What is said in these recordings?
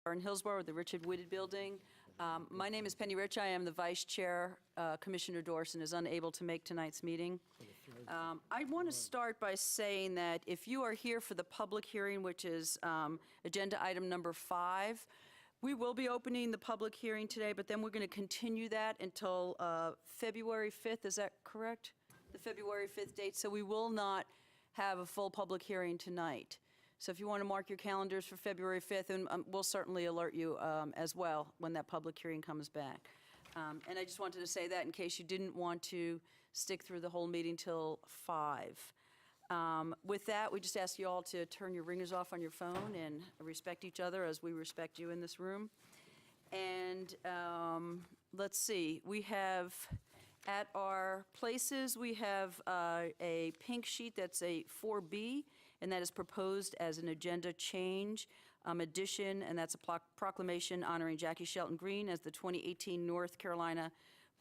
in Hillsborough at the Richard Whitted Building. My name is Penny Rich. I am the Vice Chair. Commissioner Dorson is unable to make tonight's meeting. I want to start by saying that if you are here for the public hearing, which is agenda item number 5, we will be opening the public hearing today, but then we're going to continue that until February 5th. Is that correct? The February 5th date. So we will not have a full public hearing tonight. So if you want to mark your calendars for February 5th, and we'll certainly alert you as well when that public hearing comes back. And I just wanted to say that in case you didn't want to stick through the whole meeting till 5. With that, we just ask you all to turn your ringers off on your phone and respect each other as we respect you in this room. And let's see, we have at our places, we have a pink sheet that's a 4B, and that is proposed as an agenda change addition, and that's a proclamation honoring Jackie Shelton Green as the 2018 North Carolina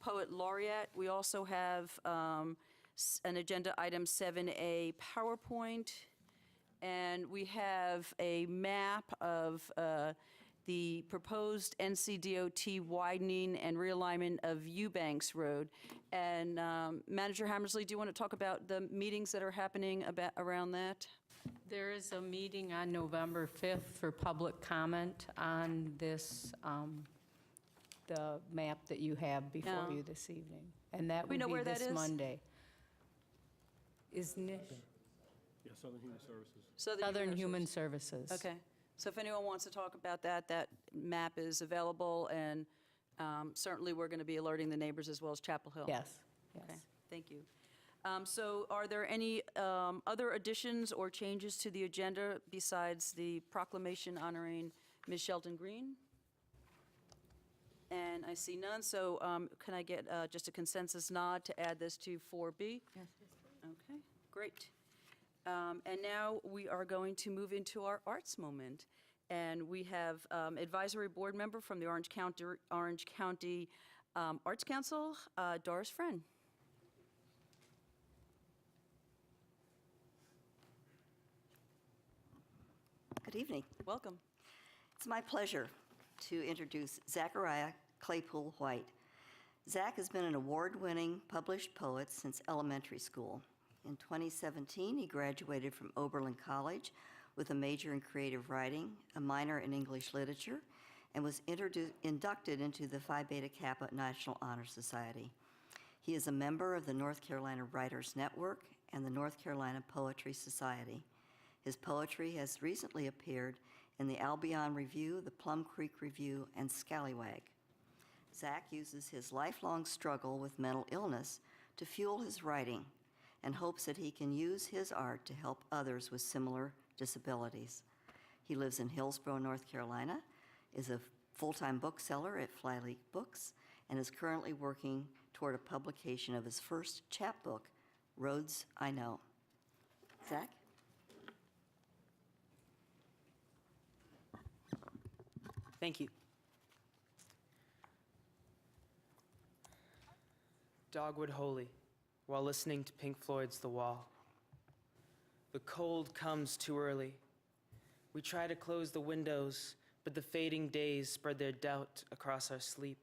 Poet Laureate. We also have an agenda item 7A PowerPoint, and we have a map of the proposed NCDOT widening and realignment of Eubanks Road. And Manager Hammersley, do you want to talk about the meetings that are happening around that? There is a meeting on November 5th for public comment on this, the map that you have before you this evening. And that would be this Monday. Is Nish? Yeah, Southern Human Services. Southern Human Services. Okay. So if anyone wants to talk about that, that map is available, and certainly we're going to be alerting the neighbors as well as Chapel Hill. Yes, yes. Okay, thank you. So are there any other additions or changes to the agenda besides the proclamation honoring Ms. Shelton Green? And I see none, so can I get just a consensus nod to add this to 4B? Yes. Okay, great. And now we are going to move into our arts moment. And we have advisory board member from the Orange County Arts Council, Doris Friend. Good evening. Welcome. It's my pleasure to introduce Zachariah Claypool White. Zach has been an award-winning published poet since elementary school. In 2017, he graduated from Oberlin College with a major in creative writing, a minor in English literature, and was inducted into the Phi Beta Kappa National Honor Society. He is a member of the North Carolina Writers Network and the North Carolina Poetry Society. His poetry has recently appeared in the Albion Review, the Plum Creek Review, and Scallywag. Zach uses his lifelong struggle with mental illness to fuel his writing and hopes that he can use his art to help others with similar disabilities. He lives in Hillsborough, North Carolina, is a full-time bookseller at Flyleaf Books, and is currently working toward a publication of his first chapbook, Roads I Know. Zach? Thank you. Dogwood Holy, while listening to Pink Floyd's The Wall. The cold comes too early. We try to close the windows, but the fading days spread their doubt across our sleep.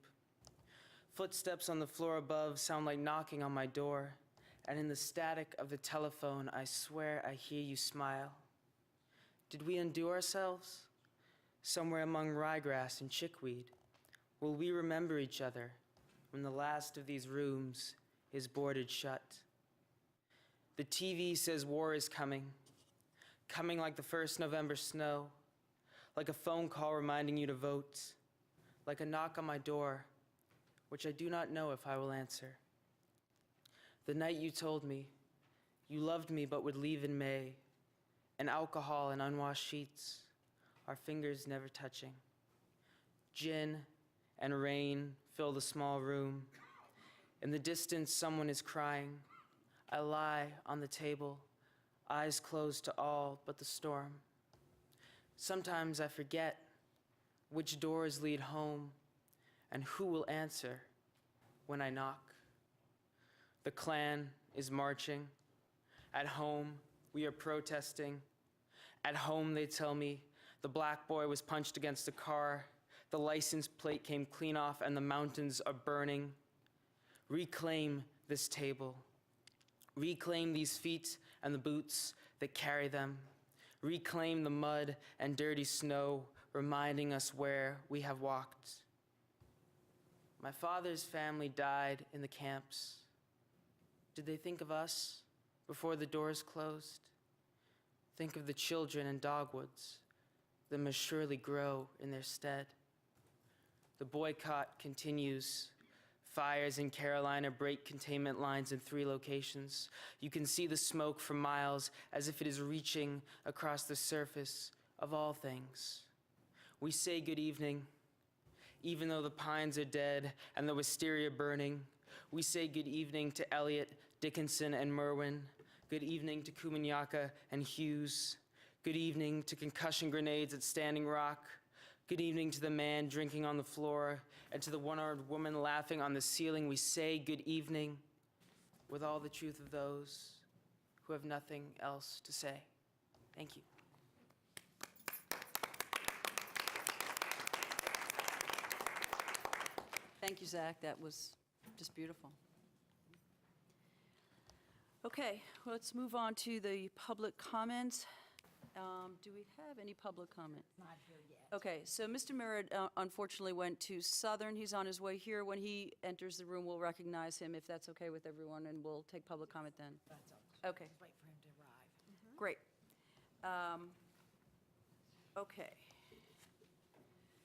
Footsteps on the floor above sound like knocking on my door, and in the static of the telephone, I swear I hear you smile. Did we undo ourselves? Somewhere among ryegrass and chickweed, will we remember each other when the last of these rooms is boarded shut? The TV says war is coming like the first November snow, like a phone call reminding you to vote, like a knock on my door, which I do not know if I will answer. The night you told me you loved me but would leave in May, and alcohol and unwashed sheets, our fingers never touching. Gin and rain fill the small room. In the distance, someone is crying. I lie on the table, eyes closed to all but the storm. Sometimes I forget which doors lead home and who will answer when I knock. The Klan is marching. At home, we are protesting. At home, they tell me, the The black boy was punched against a car. The license plate came clean off and the mountains are burning. Reclaim this table. Reclaim these feet and the boots that carry them. Reclaim the mud and dirty snow, reminding us where we have walked. My father's family died in the camps. Did they think of us before the doors closed? Think of the children in dogwoods that must surely grow in their stead. The boycott continues. Fires in Carolina break containment lines in 3 locations. You can see the smoke for miles as if it is reaching across the surface of all things. We say good evening, even though the pines are dead and the wisteria burning. We say good evening to Eliot, Dickinson, and Merwin. Good evening to Kumanyaka and Hughes. Good evening to concussion grenades at Standing Rock. Good evening to the man drinking on the floor and to the one-armed woman laughing on the ceiling. We say good evening with all the truth of those who have nothing else to say. Thank you. Thank you, Zach. That was just beautiful. Okay, well, let's move on to the public comments. Do we have any public comment? Not here yet. Okay, so Mr. Merritt unfortunately went to Southern. He's on his way here. When he enters the room, we'll recognize him, if that's okay with everyone, and we'll take public comment then. That's all. Okay, Wait for him to arrive. great. Okay.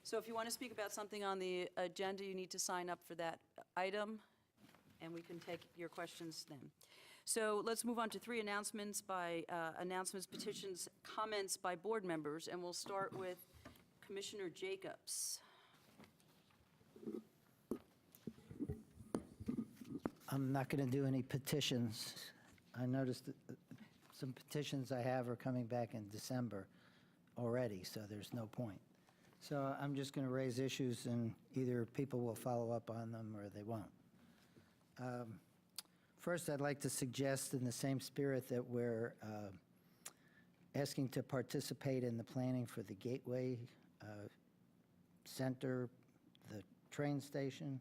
So if you want to speak about something on the agenda, you need to sign up for that item, and we can take your questions then. So let's move on to 3 announcements, petitions, comments by board members, and we'll start with Commissioner Jacobs. I'm not going to do any petitions. I noticed that some petitions I have are coming back in December already, so there's no point. So I'm just going to raise issues, and either people will follow up on them or they won't. First, I'd like to suggest, in the same spirit that we're asking to participate in the planning for the Gateway Center, the train station,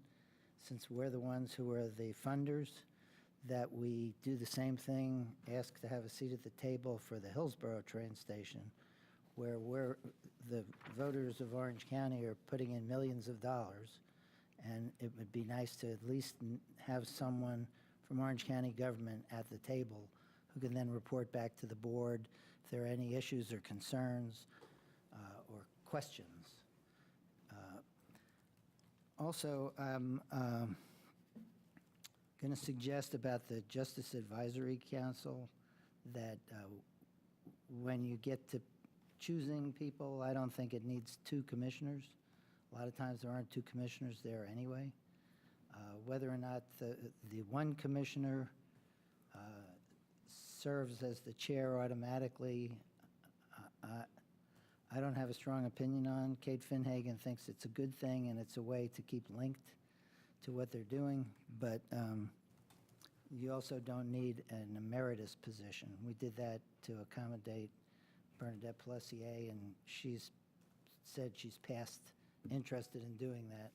since we're the ones who are the funders, that we do the same thing, ask to have a seat at the table for the Hillsborough train station, where the voters of Orange County are putting in millions of dollars, and it would be nice to at least have someone from Orange County government at the table who can then report back to the board if there are any issues or concerns or questions. Also, I'm going to suggest about the Justice Advisory Council that when you get to choosing people, I don't think it needs 2 commissioners. A lot of times there aren't 2 commissioners there anyway. Whether or not the one commissioner serves as the chair automatically, I don't have a strong opinion on. Kate Finhagen thinks it's a good thing and it's a way to keep linked to what they're doing, but you also don't need an emeritus position. We did that to accommodate Bernadette Plessier, and she's said she's past interested in doing that.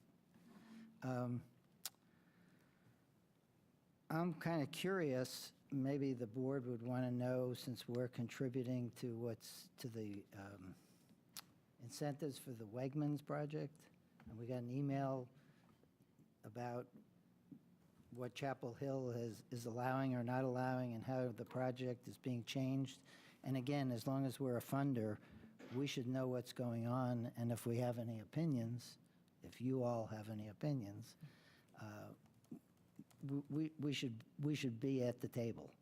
I'm kind of curious, maybe the board would want to know, since we're contributing to the incentives for the Wegmans project, and we got an email about what Chapel Hill is allowing or not allowing and how the project is being changed. And again, as long as we're a funder, we should know what's going on, and if we have any opinions, if you all have any opinions, we should be at the table.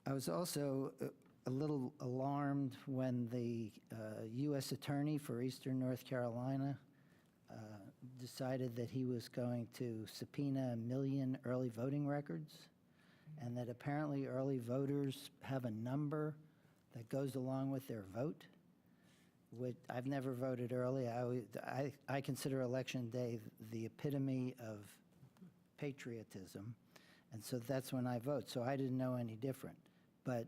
I was also a little alarmed when the U.S. Attorney for Eastern North Carolina decided that he was going to subpoena 1 million early voting records, and that apparently early voters have a number that goes along with their vote. I've never voted early. I consider Election Day the epitome of patriotism, and so that's when I vote. So I didn't know any different. But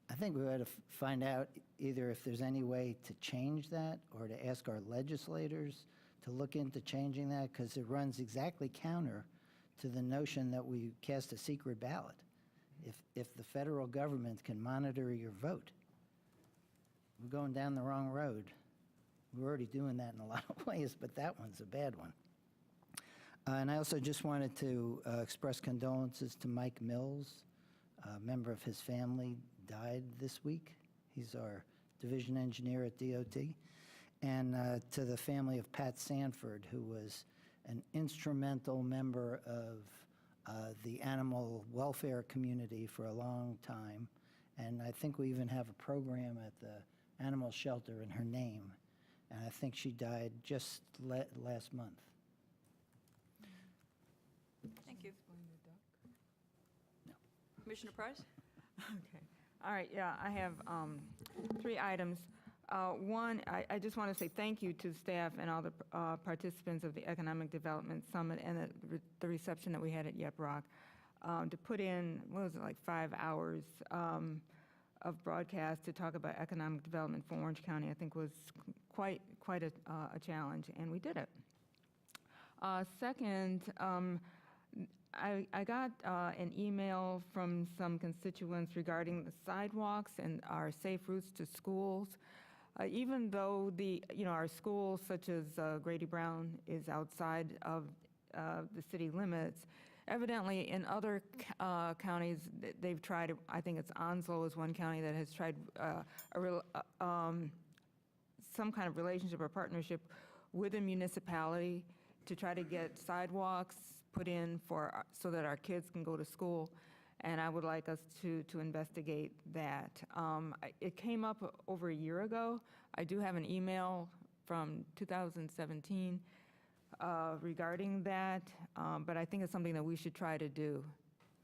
I think we ought to find out either if there's any way to change that or to ask our legislators to look into changing that, because it runs exactly counter to the notion that we cast a secret ballot. If the federal government can monitor your vote, we're going down the wrong road. We're already doing that in a lot of ways, but that one's a bad one. And I also just wanted to express condolences to Mike Mills. A member of his family died this week. He's our division engineer at DOT. And to the family of Pat Sanford, who was an instrumental member of the animal welfare community for a long time. And I think we even have a program at the animal shelter in her name. And I think she died just last month. Thank you. Commissioner Price? Okay. All right, yeah, I have 3 items. One, I just want to say thank you to staff and all the participants of the Economic Development Summit and the reception that we had at Yep Rock. To put in, what was it, like 5 hours of broadcast to talk about economic development for Orange County, I think was quite a challenge, and we did it. Second, I got an email from some constituents regarding the sidewalks and our safe routes to schools. Even though our schools, such as Grady Brown, is outside of the city limits, evidently in other counties they've tried. I think it's Onslow is one county that has tried some kind of relationship or partnership with a municipality to try to get sidewalks put in so that our kids can go to school, and I would like us to investigate that. It came up over a year ago. I do have an email from 2017 regarding that, but I think it's something that we should try to do.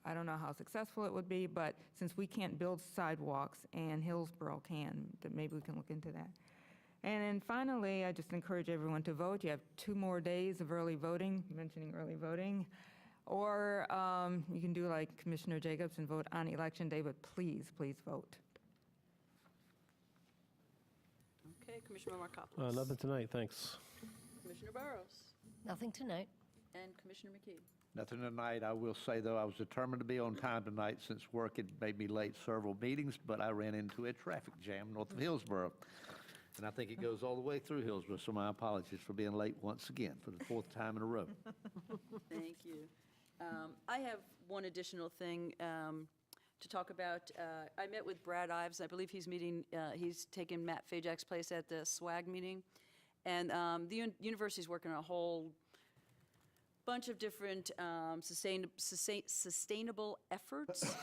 I don't know how successful it would be, but since we can't build sidewalks and Hillsborough can, then maybe we can look into that. And then finally, I just encourage everyone to vote. You have 2 more days of early voting, mentioning early voting. Or you can do like Commissioner Jacobs and vote on Election Day, but please, please vote. Okay, Commissioner Markopoulos. Nothing tonight, thanks. Commissioner Barros. Nothing tonight. And Commissioner McKee. Nothing tonight. I will say, though, I was determined to be on time tonight since work had made me late several meetings, but I ran into a traffic jam north of Hillsborough. And I think it goes all the way through Hillsborough, so my apologies for being late once again for the 4th time in a row. Thank you. I have one additional thing to talk about. I met with Brad Ives. I believe he's taking Matt Fajak's place at the SWAG meeting. And the university's working on a whole bunch of different sustainable efforts.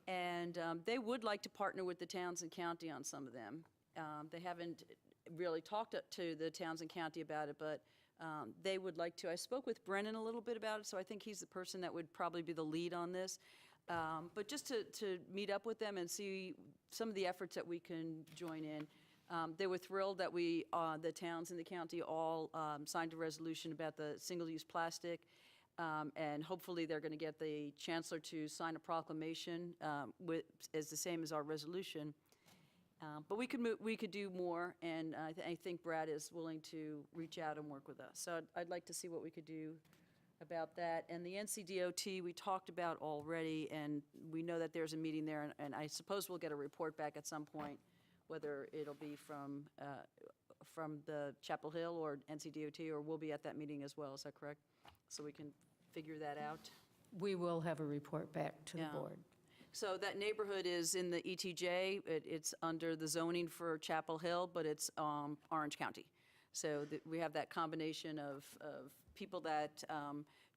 And they would like to partner with the towns and county on some of them. They haven't really talked to the towns and county about it, but they would like to. I spoke with Brennan a little bit about it, so I think he's the person that would probably be the lead on this. But just to meet up with them and see some of the efforts that we can join in. They were thrilled that the towns and the county all signed a resolution about the single-use plastic, and hopefully they're going to get the chancellor to sign a proclamation as the same as our resolution. But we could do more, and I think Brad is willing to reach out and work with us. So I'd like to see what we could do about that. And the NCDOT we talked about already, and we know that there's a meeting there, and I suppose we'll get a report back at some point, whether it'll be from the Chapel Hill or NCDOT, or we'll be at that meeting as well. Is that correct? So we can figure that out. We will have a report back to the board. So that neighborhood is in the ETJ. It's under the zoning for Chapel Hill, but it's Orange County. So we have that combination of people that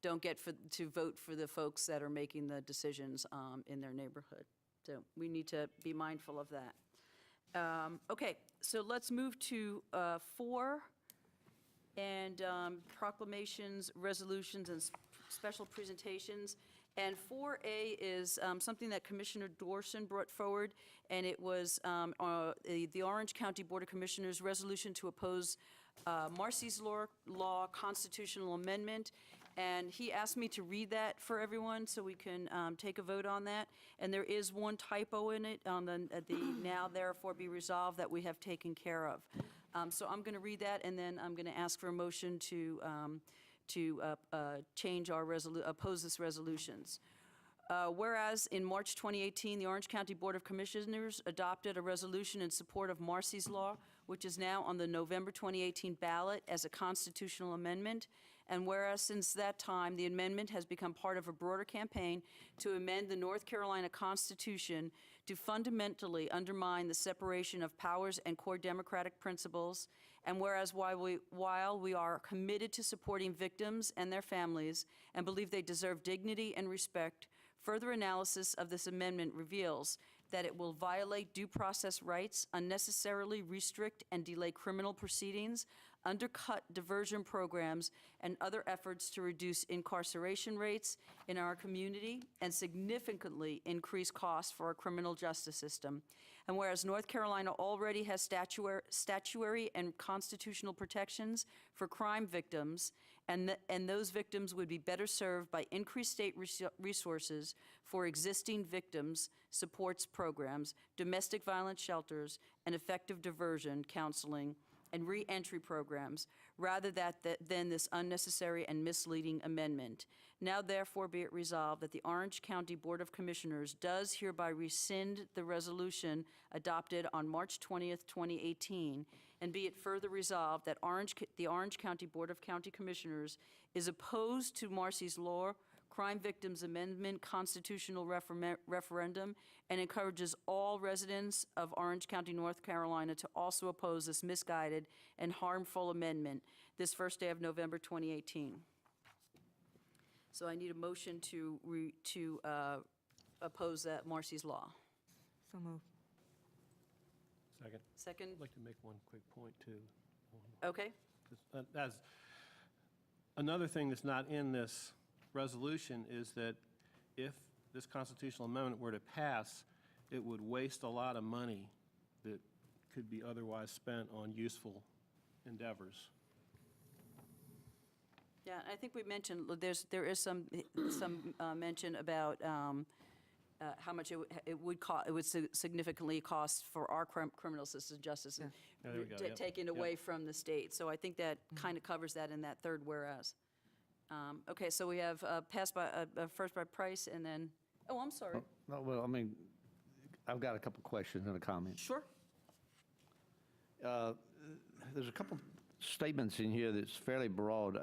don't get to vote for the folks that are making the decisions in their neighborhood. So we need to be mindful of that. Okay, so let's move to 4, and proclamations, resolutions, and special presentations. And 4A is something that Commissioner Dorson brought forward, and it was the Orange County Board of Commissioners resolution to oppose Marcy's Law constitutional amendment. And he asked me to read that for everyone so we can take a vote on that. And there is one typo in it on the now therefore be resolved that we have taken care of. So I'm going to read that, and then I'm going to ask for a motion to change our oppose this resolutions. Whereas in March 2018, the Orange County Board of Commissioners adopted a resolution in support of Marcy's Law, which is now on the November 2018 ballot as a constitutional amendment. And whereas since that time, the amendment has become part of a broader campaign to amend the North Carolina Constitution to fundamentally undermine the separation of powers and core democratic principles. And whereas while we are committed to supporting victims and their families and believe they deserve dignity and respect, further analysis of this amendment reveals that it will violate due process rights, unnecessarily restrict and delay criminal proceedings, undercut diversion programs, and other efforts to reduce incarceration rates in our community, and significantly increase costs for our criminal justice system. And whereas North Carolina already has statutory and constitutional protections for crime victims, and those victims would be better served by increased state resources for existing victims supports programs, domestic violence shelters, and effective diversion counseling and reentry programs, rather than this unnecessary and misleading amendment. Now therefore be it resolved that the Orange County Board of Commissioners does hereby rescind the resolution adopted on March 20th, 2018, and be it further resolved that the Orange County Board of County Commissioners is opposed to Marcy's Law, Crime Victims Amendment constitutional referendum, and encourages all residents of Orange County, North Carolina to also oppose this misguided and harmful amendment this first day of November 2018. So I need a motion to oppose that Marcy's Law. So moved. Second. Second? I'd like to make one quick point, too. Okay. As another thing that's not in this resolution is that if this constitutional amendment were to pass, it would waste a lot of money that could be otherwise spent on useful endeavors. Yeah, I think we mentioned, there is some mention about how much it would significantly cost for our criminal system justice, and there we go, yep. taken away from the state. So I think that kind of covers that in that third whereas. Okay, so we have passed by, first by Price, and then, oh, I'm sorry. No, well, I mean, I've got a couple questions and a comment. Sure. There's a couple statements in here that's fairly broad.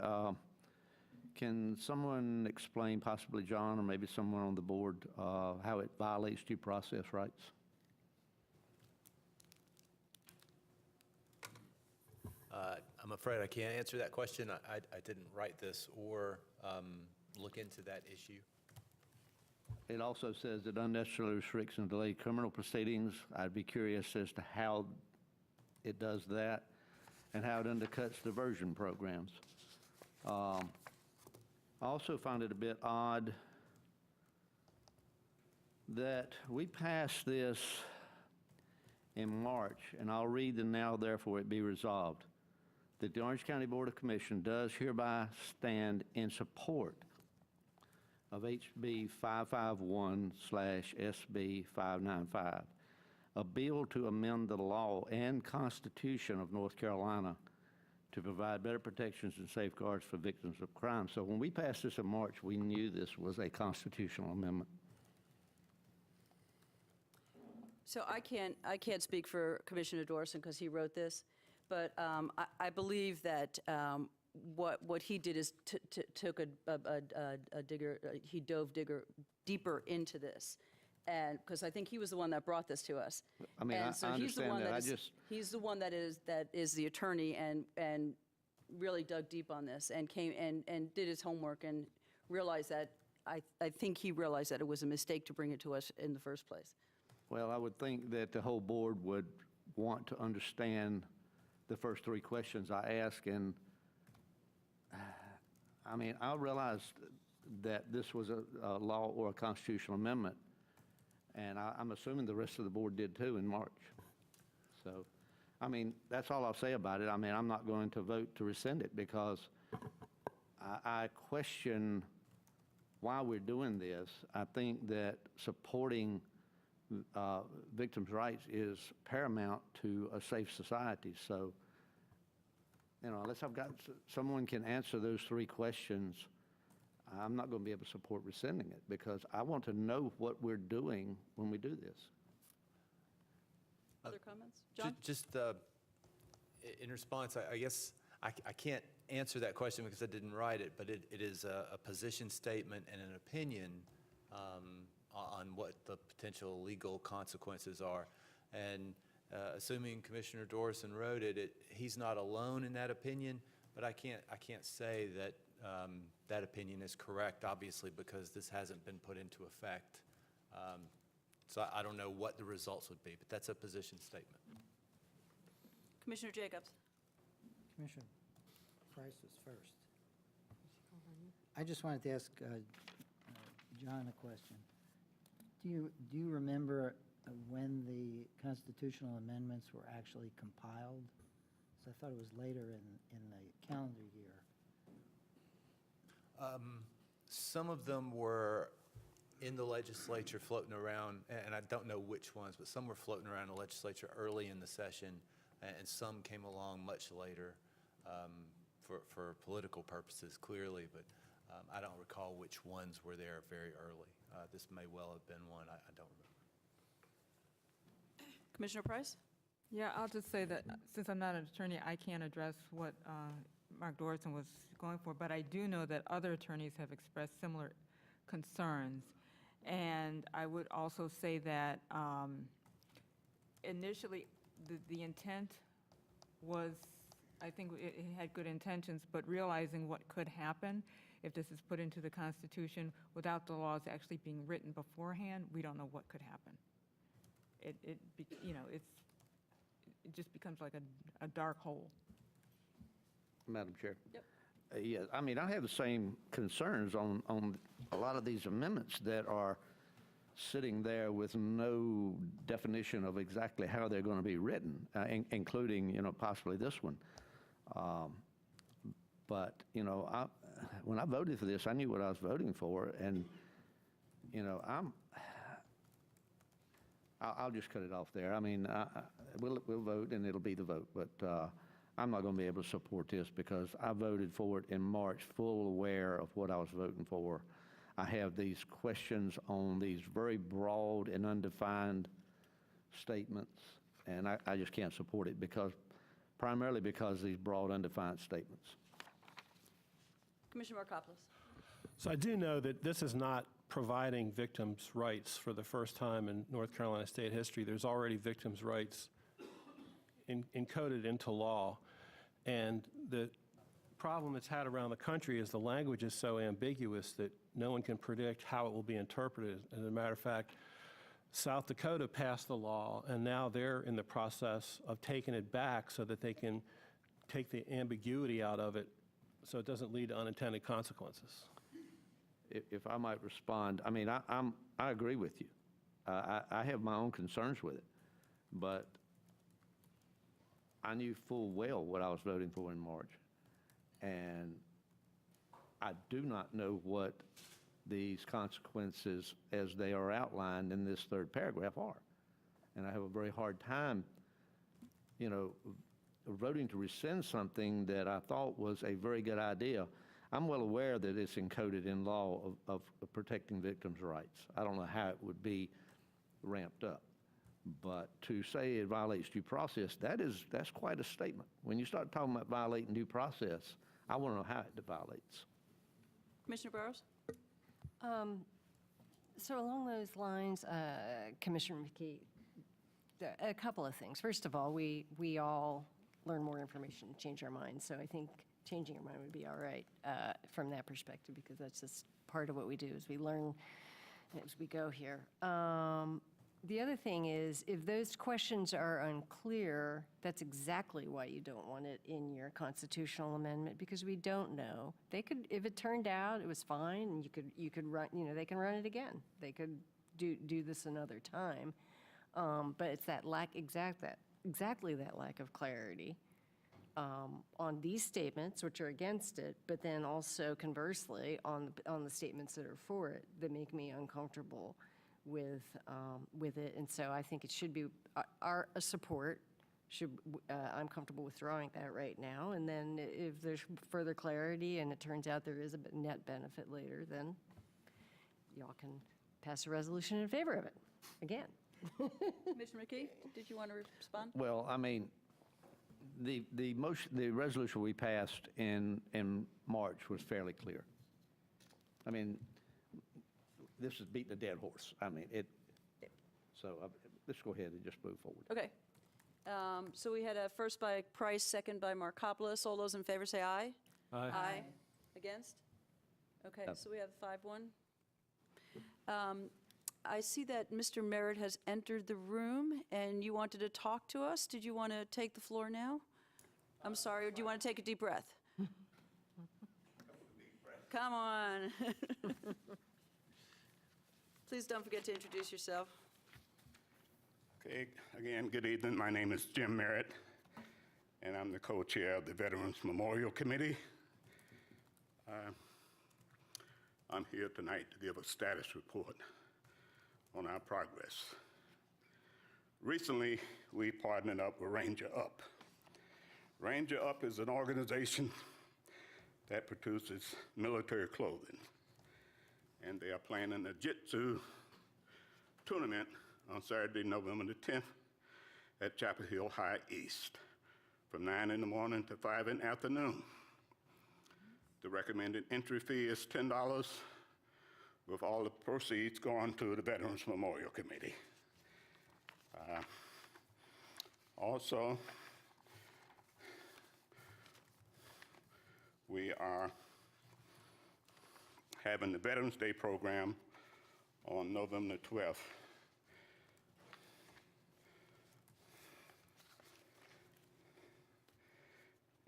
Can someone explain, possibly John or maybe someone on the board, how it violates due process rights? I'm afraid I can't answer that question. I didn't write this or look into that issue. It also says that unnecessarily restricts and delay criminal proceedings. I'd be curious as to how it does that and how it undercuts diversion programs. I also find it a bit odd that we passed this in March, and I'll read the now therefore it be resolved, that the Orange County Board of Commission does hereby stand in support of HB 551/SB 595, a bill to amend the law and Constitution of North Carolina to provide better protections and safeguards for victims of crime. So when we passed this in March, we knew this was a constitutional amendment. So I can't speak for Commissioner Dorson because he wrote this, but I believe that what he did is took a digger, he dove deeper into this, and because I think he was the one that brought this to us. I mean, And so I he's the understand one that. he's the one that is the attorney and really dug deep on this and came and did his homework and realized that I think he realized that it was a mistake to bring it to us in the first place. Well, I would think that the whole board would want to understand the first three questions I asked, and I mean, I realized that this was a law or a constitutional amendment, and I'm assuming the rest of the board did too in March. So, I mean, that's all I'll say about it. I mean, I'm not going to vote to rescind it because I question why we're doing this. I think that supporting victims' rights is paramount to a safe society. So, unless someone can answer those three questions, I'm not going to be able to support rescinding it, because I want to know what we're doing when we do this. Other comments? John? Just in response, I guess I can't answer that question because I didn't write it, but it is a position statement and an opinion on what the potential legal consequences are. And assuming Commissioner Dorson wrote it, he's not alone in that opinion, but I can't say that that opinion is correct, obviously, because this hasn't been put into effect. So I don't know what the results would be, but that's a position statement. Commissioner Jacobs? Commissioner Price was first. I just wanted to ask John a question. Do you remember when the constitutional amendments were actually compiled? So I thought it was later in the calendar year. Some of them were in the legislature floating around, and I don't know which ones, but some were floating around the legislature early in the session, and some came along much later for political purposes, clearly, but I don't recall which ones were there very early. This may well have been one. I don't remember. Commissioner Price? Yeah, I'll just say that since I'm not an attorney, I can't address what Mark Dorson was going for, but I do know that other attorneys have expressed similar concerns. And I would also say that initially the intent was, I think it had good intentions, but realizing what could happen if this is put into the Constitution without the laws actually being written beforehand, we don't know what could happen. It just becomes like a dark hole. Madam Chair? Yep. Yes, I mean, I have the same concerns on a lot of these amendments that are sitting there with no definition of exactly how they're going to be written, including, possibly this one. But, when I voted for this, I knew what I was voting for, and, I'll just cut it off there. I mean, we'll vote, and it'll be the vote, but I'm not going to be able to support this because I voted for it in March, full aware of what I was voting for. I have these questions on these very broad and undefined statements, and I just can't support it primarily because of these broad, undefined statements. Commissioner Markopoulos? So I do know that this is not providing victims' rights for the first time in North Carolina state history. There's already victims' rights encoded into law. And the problem that's had around the country is the language is so ambiguous that no one can predict how it will be interpreted. As a matter of fact, South Dakota passed the law, and now they're in the process of taking it back so that they can take the ambiguity out of it so it doesn't lead to unintended consequences. If I might respond, I mean, I agree with you. I have my own concerns with it, but I knew full well what I was voting for in March, and I do not know what these consequences as they are outlined in this third paragraph are. And I have a very hard time, voting to rescind something that I thought was a very good idea. I'm well aware that it's encoded in law of protecting victims' rights. I don't know how it would be ramped up. But to say it violates due process, that's quite a statement. When you start talking about violating due process, I want to know how it violates. Commissioner Burrows? So along those lines, Commissioner McKee, a couple of things. First of all, we all learn more information, change our minds. So I think changing our mind would be all right from that perspective, because that's just part of what we do is we learn as we go here. The other thing is, if those questions are unclear, that's exactly why you don't want it in your constitutional amendment, because we don't know. They could, if it turned out it was fine, and you could run, they can run it again. They could do this another time. But it's that exactly that lack of clarity on these statements, which are against it, but then also conversely on the statements that are for it, that make me uncomfortable with it. And so I think it should be our support. I'm comfortable withdrawing that right now. And then if there's further clarity and it turns out there is a net benefit later, then y'all can pass a resolution in favor of it again. Commissioner McKee, did you want to respond? Well, I mean, the motion, the resolution we passed in March was fairly clear. I mean, this is beating a dead horse. I mean, let's go ahead and just move forward. Okay. So we had a first by Price, second by Markopoulos. All those in favor say aye. Aye. Against? Okay, No. so we have 5-1. I see that Mr. Merritt has entered the room, and you wanted to talk to us. Did you want to take the floor now? I'm sorry, or do you want to take a deep breath? Come on. Please don't forget to introduce yourself. Okay, again, good evening. My name is Jim Merritt, and I'm the co-chair of the Veterans Memorial Committee. I'm here tonight to give a status report on our progress. Recently, we partnered up with Ranger Up. Ranger Up is an organization that produces military clothing, and they are planning a Jitsu tournament on Saturday, November the 10th at Chapel Hill High East from 9 in the morning to 5 in the afternoon. The recommended entry fee is $10, with all the proceeds going to the Veterans Memorial Committee. Also, we are having the Veterans Day program on November 12th.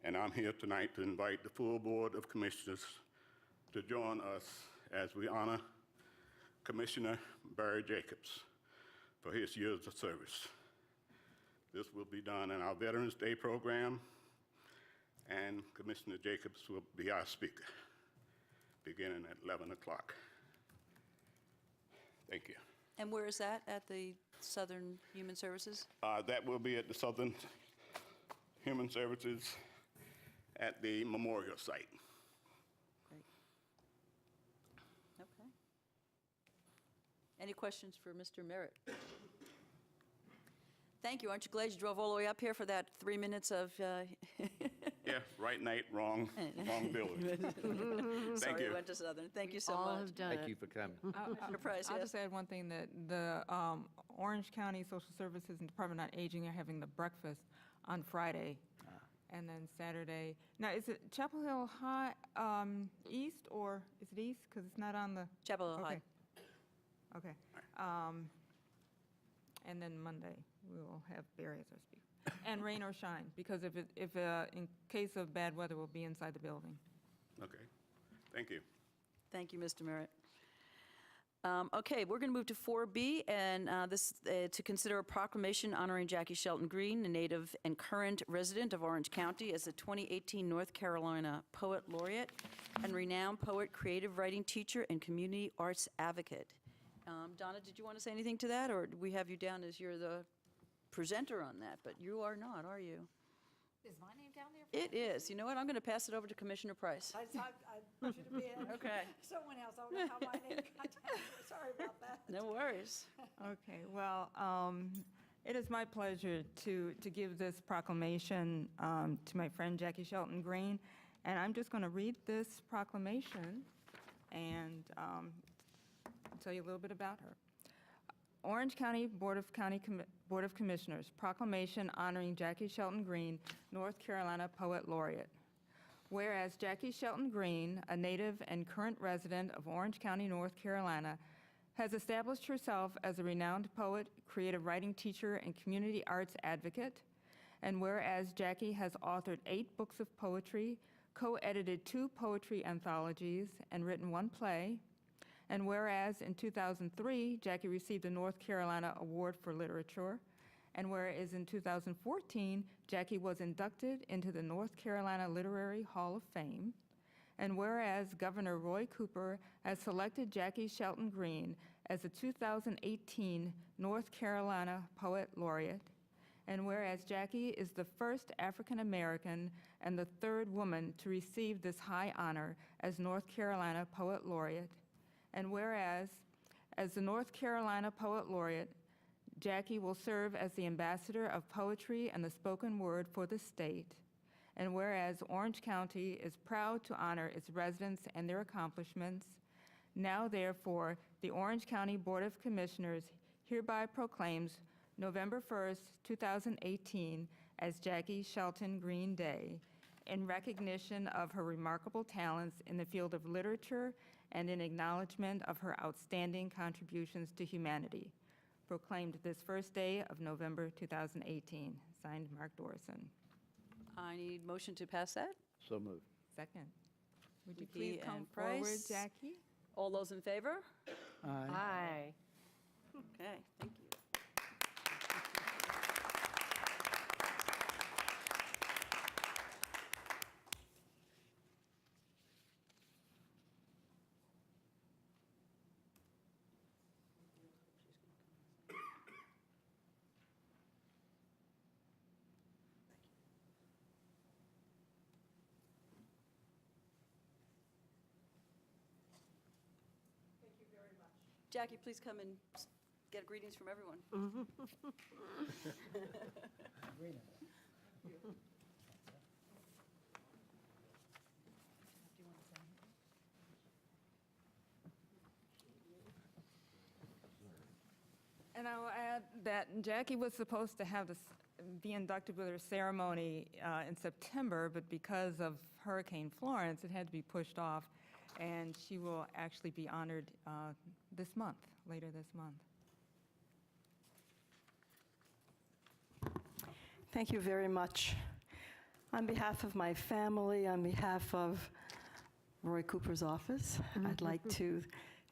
And I'm here tonight to invite the full Board of Commissioners to join us as we honor Commissioner Barry Jacobs for his years of service. This will be done in our Veterans Day program, and Commissioner Jacobs will be our speaker, beginning at 11 o'clock. Thank you. And where is that? At the Southern Human Services? That will be at the Southern Human Services at the memorial site. Great. Okay. Any questions for Mr. Merritt? Thank you. Aren't you glad you drove all the way up here for that 3 minutes of... Yeah, right night, wrong building. Sorry, you. I went to Southern. Thank you so All much. have done Thank it. you for coming. Commissioner Price, I'll yes? just add one thing, that the Orange County Social Services and Department on Aging are having the breakfast on Friday, and then Saturday. Now, is it Chapel Hill High East, or is it East? Because it's not on the... Chapel Hill High. Okay. Okay. And then Monday, we will have Barry as our speaker. And rain or shine, because if in case of bad weather, we'll be inside the building. Okay, thank you. Thank you, Mr. Merritt. Okay, we're going to move to 4B, and this to consider a proclamation honoring Jackie Shelton Green, a native and current resident of Orange County, as the 2018 North Carolina Poet Laureate and renowned poet, creative writing teacher, and community arts advocate. Donna, did you want to say anything to that, or do we have you down as you're the presenter on that? But you are not, are you? Is my name down there? It is. You know what? I'm going to pass it over to Commissioner Price. I should have been. Okay. Someone else, I don't know how my name got down there. Sorry about that. No worries. Okay, well, it is my pleasure to give this proclamation to my friend Jackie Shelton Green, and I'm just going to read this proclamation and tell you a little bit about her. Orange County Board of Commissioners, proclamation honoring Jackie Shelton Green, North Carolina Poet Laureate. Whereas Jackie Shelton Green, a native and current resident of Orange County, North Carolina, has established herself as a renowned poet, creative writing teacher, and community arts advocate. And whereas Jackie has authored 8 books of poetry, co-edited 2 poetry anthologies, and written 1 play. And whereas in 2003, Jackie received the North Carolina Award for Literature. And whereas in 2014, Jackie was inducted into the North Carolina Literary Hall of Fame. And whereas Governor Roy Cooper has selected Jackie Shelton Green as the 2018 North Carolina Poet Laureate. And whereas Jackie is the first African American and the third woman to receive this high honor as North Carolina Poet Laureate. And whereas, as the North Carolina Poet Laureate, Jackie will serve as the ambassador of poetry and the spoken word for the state. And whereas Orange County is proud to honor its residents and their accomplishments, now therefore, the Orange County Board of Commissioners hereby proclaims November 1st, 2018 as Jackie Shelton Green Day in recognition of her remarkable talents in the field of literature and in acknowledgement of her outstanding contributions to humanity. Proclaimed this first day of November 2018. Signed, Mark Dorson. I need motion to pass that. So moved. Second. Would you McKee please come and forward, Price. Jackie? All those in favor? Aye. Okay, thank you. Jackie, please come and get greetings from everyone. And I will add that Jackie was supposed to have this, be inducted with her ceremony in September, but because of Hurricane Florence, it had to be pushed off, and she will actually be honored this month, later this month. Thank you very much. On behalf of my family, on behalf of Roy Cooper's office, I'd like to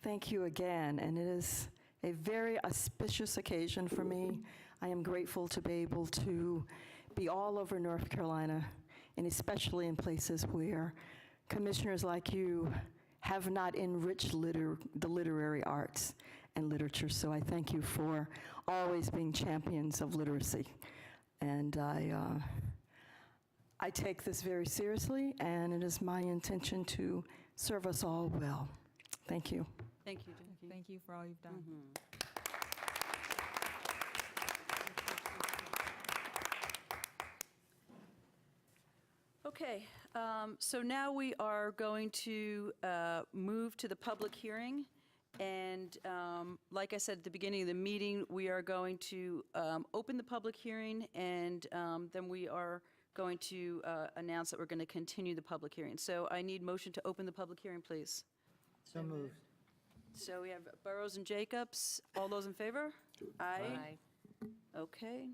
thank you again, and it is a very auspicious occasion for me. I am grateful to be able to be all over North Carolina, and especially in places where commissioners like you have not enriched the literary arts and literature. So I thank you for always being champions of literacy. And I take this very seriously, and it is my intention to serve us all well. Thank you. Thank you, Jackie. Thank you for all you've done. Okay, so now we are going to move to the public hearing. And like I said at the beginning of the meeting, we are going to open the public hearing, and then we are going to announce that we're going to continue the public hearing. So I need motion to open the public hearing, please. So moved. So we have Burrows and Jacobs. All those in favor? Aye. Okay.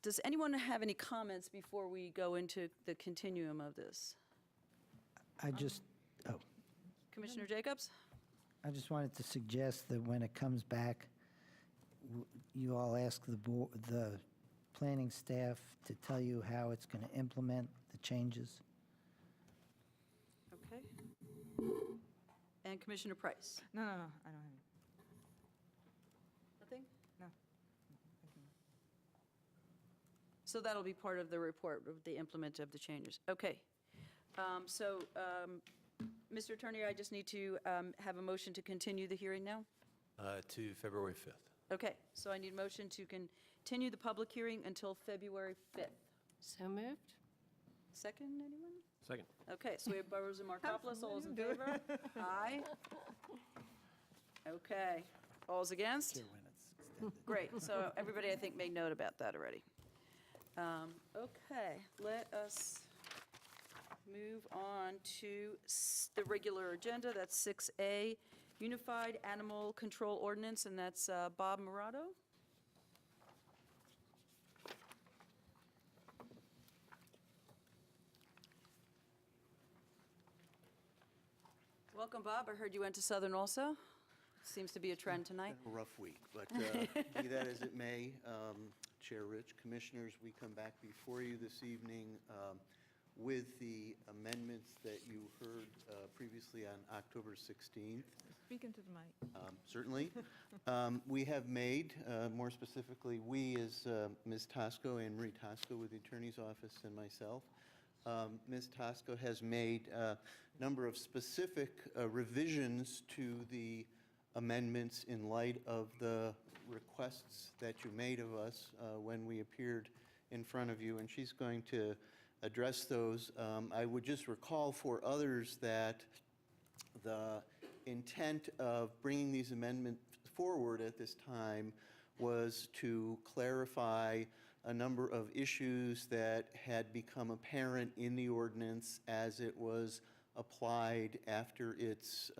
Does anyone have any comments before we go into the continuum of this? Commissioner Jacobs? I just wanted to suggest that when it comes back, you all ask the planning staff to tell you how it's going to implement the changes. Okay. And Commissioner Price? No, I don't have it. Nothing? No. So that'll be part of the report, of the implement of the changes. Okay. Mr. Attorney, I just need to have a motion to continue the hearing now? To February 5th. Okay, so I need a motion to continue the public hearing until February 5th. So moved? Second, anyone? Second. Okay, so we have Burrows and Markopoulos. All those in favor? Aye. Okay. All's against? Great, so everybody, I think, made note about that already. Okay, let us move on to the regular agenda. That's 6A, Unified Animal Control Ordinance, and that's Bob Morato. Welcome, Bob. I heard you went to Southern also. seems to be a trend tonight. Been a rough week, but be that as it may, Chair Rich, Commissioners, we come back before you this evening with the amendments that you heard previously on October 16th. Speak into the mic. Certainly. We have made, more specifically, we as Ms. Tosco, Anne Marie Tosco with the Attorney's Office and myself, Ms. Tosco has made a number of specific revisions to the amendments in light of the requests that you made of us when we appeared in front of you, and she's going to address those. I would just recall for others that the intent of bringing these amendments forward at this time was to clarify a number of issues that had become apparent in the ordinance as it was applied after its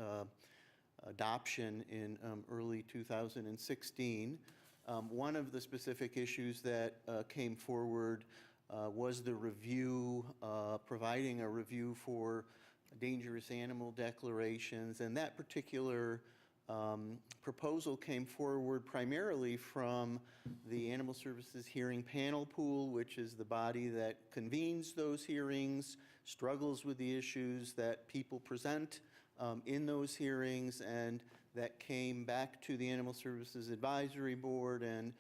adoption in early 2016. One of the specific issues that came forward was the review, providing a review for dangerous animal declarations, and that particular proposal came forward primarily from the Animal Services Hearing Panel Pool, which is the body that convenes those hearings, struggles with the issues that people present in those hearings, and that came back to the Animal Services Advisory Board and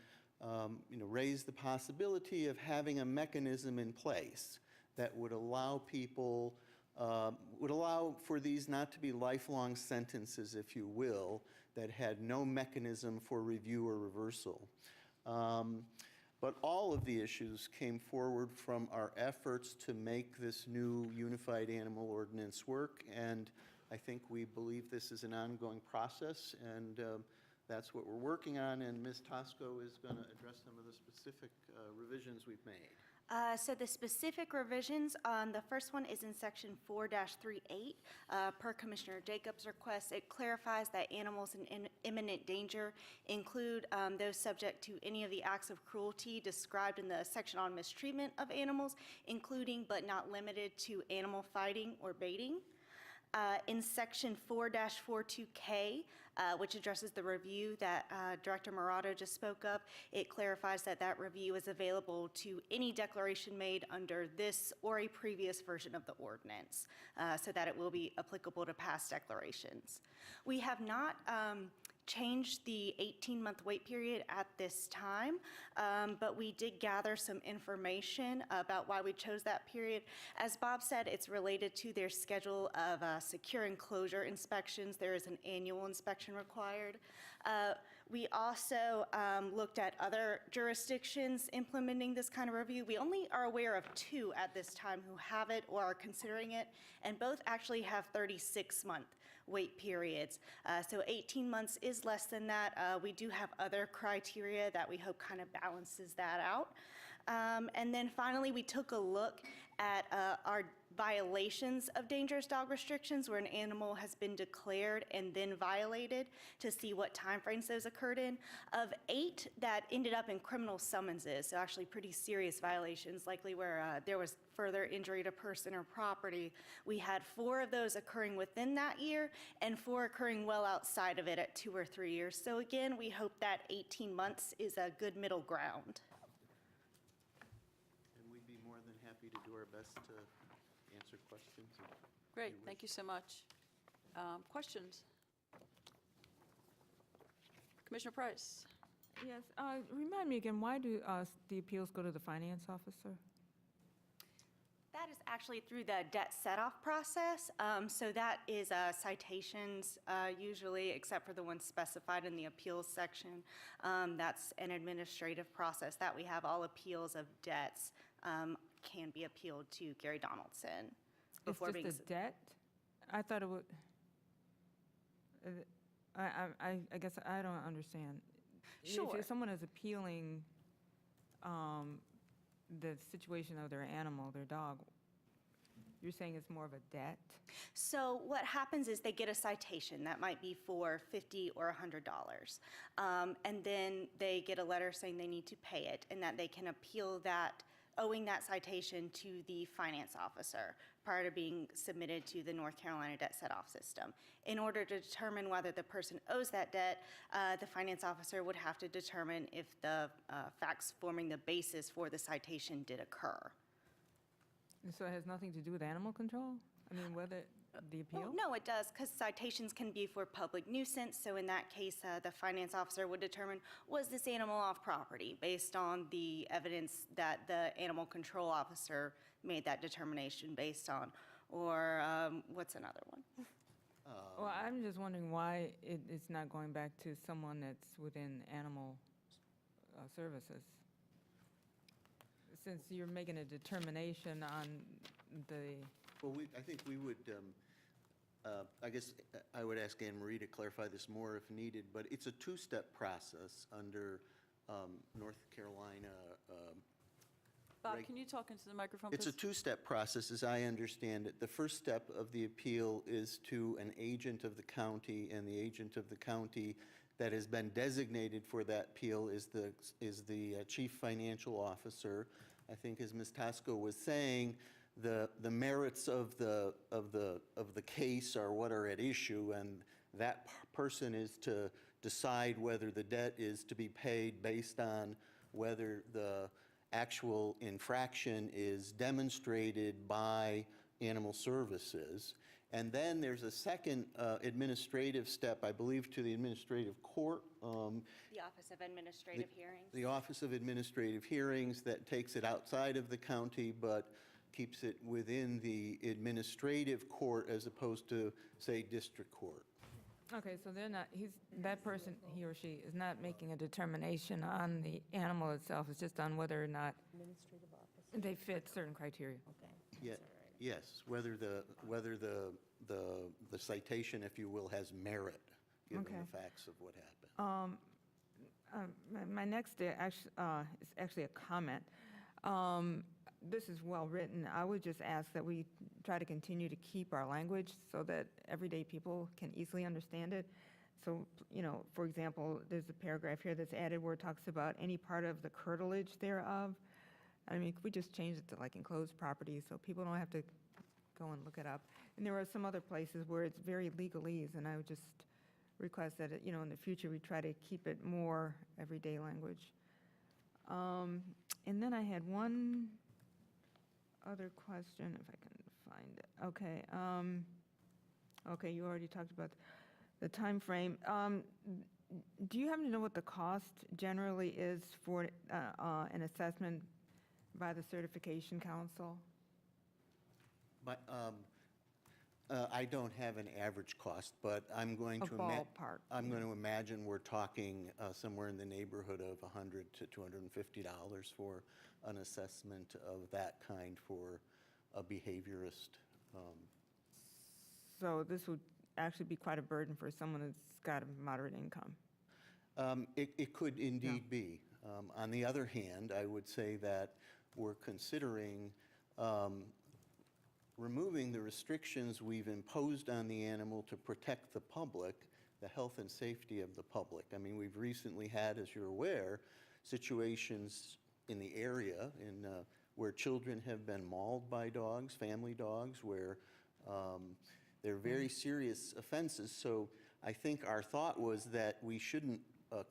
raised the possibility of having a mechanism in place that would allow people, would allow for these not to be lifelong sentences, if you will, that had no mechanism for review or reversal. But all of the issues came forward from our efforts to make this new unified animal ordinance work, and I think we believe this is an ongoing process, and that's what we're working on, and Ms. Tosco is going to address some of the specific revisions we've made. So the specific revisions, the first one is in section 4-38. Per Commissioner Jacobs' request, it clarifies that animals in imminent danger include those subject to any of the acts of cruelty described in the section on mistreatment of animals, including but not limited to animal fighting or baiting. In section 4-42K, which addresses the review that Director Murado just spoke of, it clarifies that that review is available to any declaration made under this or a previous version of the ordinance, so that it will be applicable to past declarations. We have not changed the 18-month wait period at this time, but we did gather some information about why we chose that period. As Bob said, it's related to their schedule of secure enclosure inspections. There is an annual inspection required. We also looked at other jurisdictions implementing this kind of review. We only are aware of 2 at this time who have it or are considering it, and both actually have 36-month wait periods. So 18 months is less than that. We do have other criteria that we hope kind of balances that out. And then finally, we took a look at our violations of dangerous dog restrictions where an animal has been declared and then violated to see what timeframes those occurred in. Of 8 that ended up in criminal summonses, so actually pretty serious violations, likely where there was further injury to person or property, we had 4 of those occurring within that year and 4 occurring well outside of it at 2 or 3 years. So again, we hope that 18 months is a good middle ground. And we'd be more than happy to do our best to answer questions. Great, thank you so much. Questions? Commissioner Price? Yes, remind me again, why do the appeals go to the finance officer? That is actually through the debt set-off process. So that is citations usually, except for the ones specified in the appeals section. That's an administrative process that we have. All appeals of debts can be appealed to Gary Donaldson. It's just a debt? I thought it would, I guess I don't understand. Sure. If someone is appealing the situation of their animal, their dog, you're saying it's more of a debt? So what happens is they get a citation that might be for $50 or $100, and then they get a letter saying they need to pay it and that they can appeal that owing that citation to the finance officer prior to being submitted to the North Carolina debt set-off system. In order to determine whether the person owes that debt, the finance officer would have to determine if the facts forming the basis for the citation did occur. And so it has nothing to do with animal control? I mean, whether the appeal? Well, no, it does, because citations can be for public nuisance. So in that case, the finance officer would determine, was this animal off property, based on the evidence that the animal control officer made that determination based on. Or what's another one? Well, I'm just wondering why it's not going back to someone that's within animal services. Since you're making a determination on the, Well, I think we would, I guess I would ask Anne Marie to clarify this more if needed, but it's a two-step process under North Carolina. Bob, can you talk into the microphone, please? It's a two-step process, as I understand it. The first step of the appeal is to an agent of the county, and the agent of the county that has been designated for that appeal is the chief financial officer. I think, as Ms. Tosco was saying, the merits of the case are what are at issue, and that person is to decide whether the debt is to be paid based on whether the actual infraction is demonstrated by animal services. And then there's a second administrative step, I believe, to the administrative court. The Office of Administrative Hearings. The Office of Administrative Hearings that takes it outside of the county, but keeps it within the administrative court as opposed to, say, district court. okay, so they're not, that person, he or she, is not making a determination on the animal itself, it's just on whether or not they fit certain criteria. Yeah, yes, whether the citation, if you will, has merit, given Okay. the facts of what happened. My next is actually a comment. This is well-written. I would just ask that we try to continue to keep our language so that everyday people can easily understand it. So, for example, there's a paragraph here that's added where it talks about any part of the curtilage thereof. I mean, could we just change it to like enclosed property so people don't have to go and look it up? And there are some other places where it's very legalese, and I would just request that, in the future, we try to keep it more everyday language. And then I had one other question, if I can find it. Okay. Okay, you already talked about the time frame. Do you happen to know what the cost generally is for an assessment by the Certification Council? But I don't have an average cost, but I'm going A to ballpark. I'm going to imagine we're talking somewhere in the neighborhood of $100 to $250 for an assessment of that kind for a behaviorist. So this would actually be quite a burden for someone that's got a moderate income. It could indeed be. On the other hand, I would say that we're considering removing the restrictions we've imposed on the animal to protect the public, the health and safety of the public. I mean, we've recently had, as you're aware, situations in the area where children have been mauled by dogs, family dogs, where they're very serious offenses. So I think our thought was that we shouldn't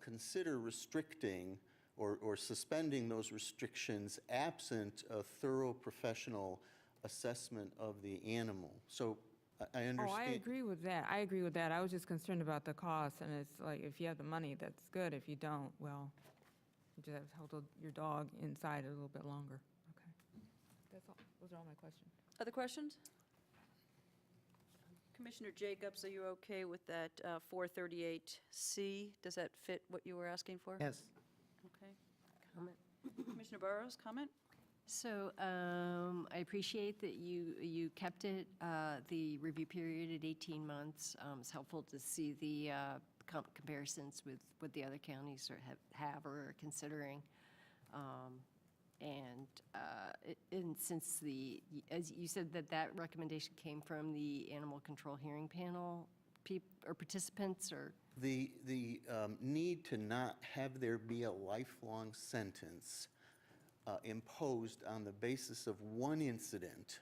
consider restricting or suspending those restrictions absent a thorough professional assessment of the animal. So I understand. Oh, I agree with that. I agree with that. I was just concerned about the cost, and it's like, if you have the money, that's good. If you don't, well, you just have to hold your dog inside a little bit longer. Okay. That's all. Those are all my questions. Other questions? Commissioner Jacobs, are you okay with that 438C? Does that fit what you were asking for? Yes. Okay. Comment? Commissioner Burrows, comment? So I appreciate that you kept it, the review period at 18 months. It's helpful to see the comparisons with what the other counties have or are considering. And since as you said, that recommendation came from the Animal Control Hearing Panel or participants, or? The need to not have there be a lifelong sentence imposed on the basis of one incident,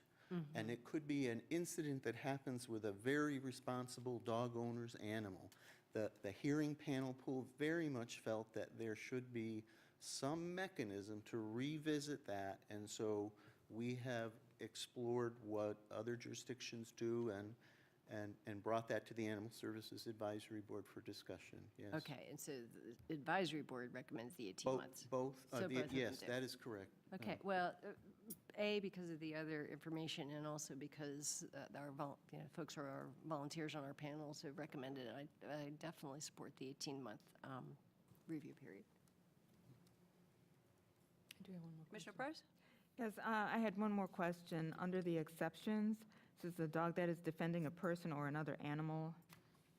and it could be an incident that happens with a very responsible dog owner's animal. The hearing panel pool very much felt that there should be some mechanism to revisit that, and so we have explored what other jurisdictions do and brought that to the Animal Services Advisory Board for discussion, yes. Okay, and so the advisory board recommends the 18 months? Both, So both of them yes, do. that is correct. Okay, well, A, because of the other information, and also because folks who are volunteers on our panels have recommended it, I definitely support the 18-month review period. Commissioner Price? Yes, I had one more question. Under the exceptions, this is a dog that is defending a person or another animal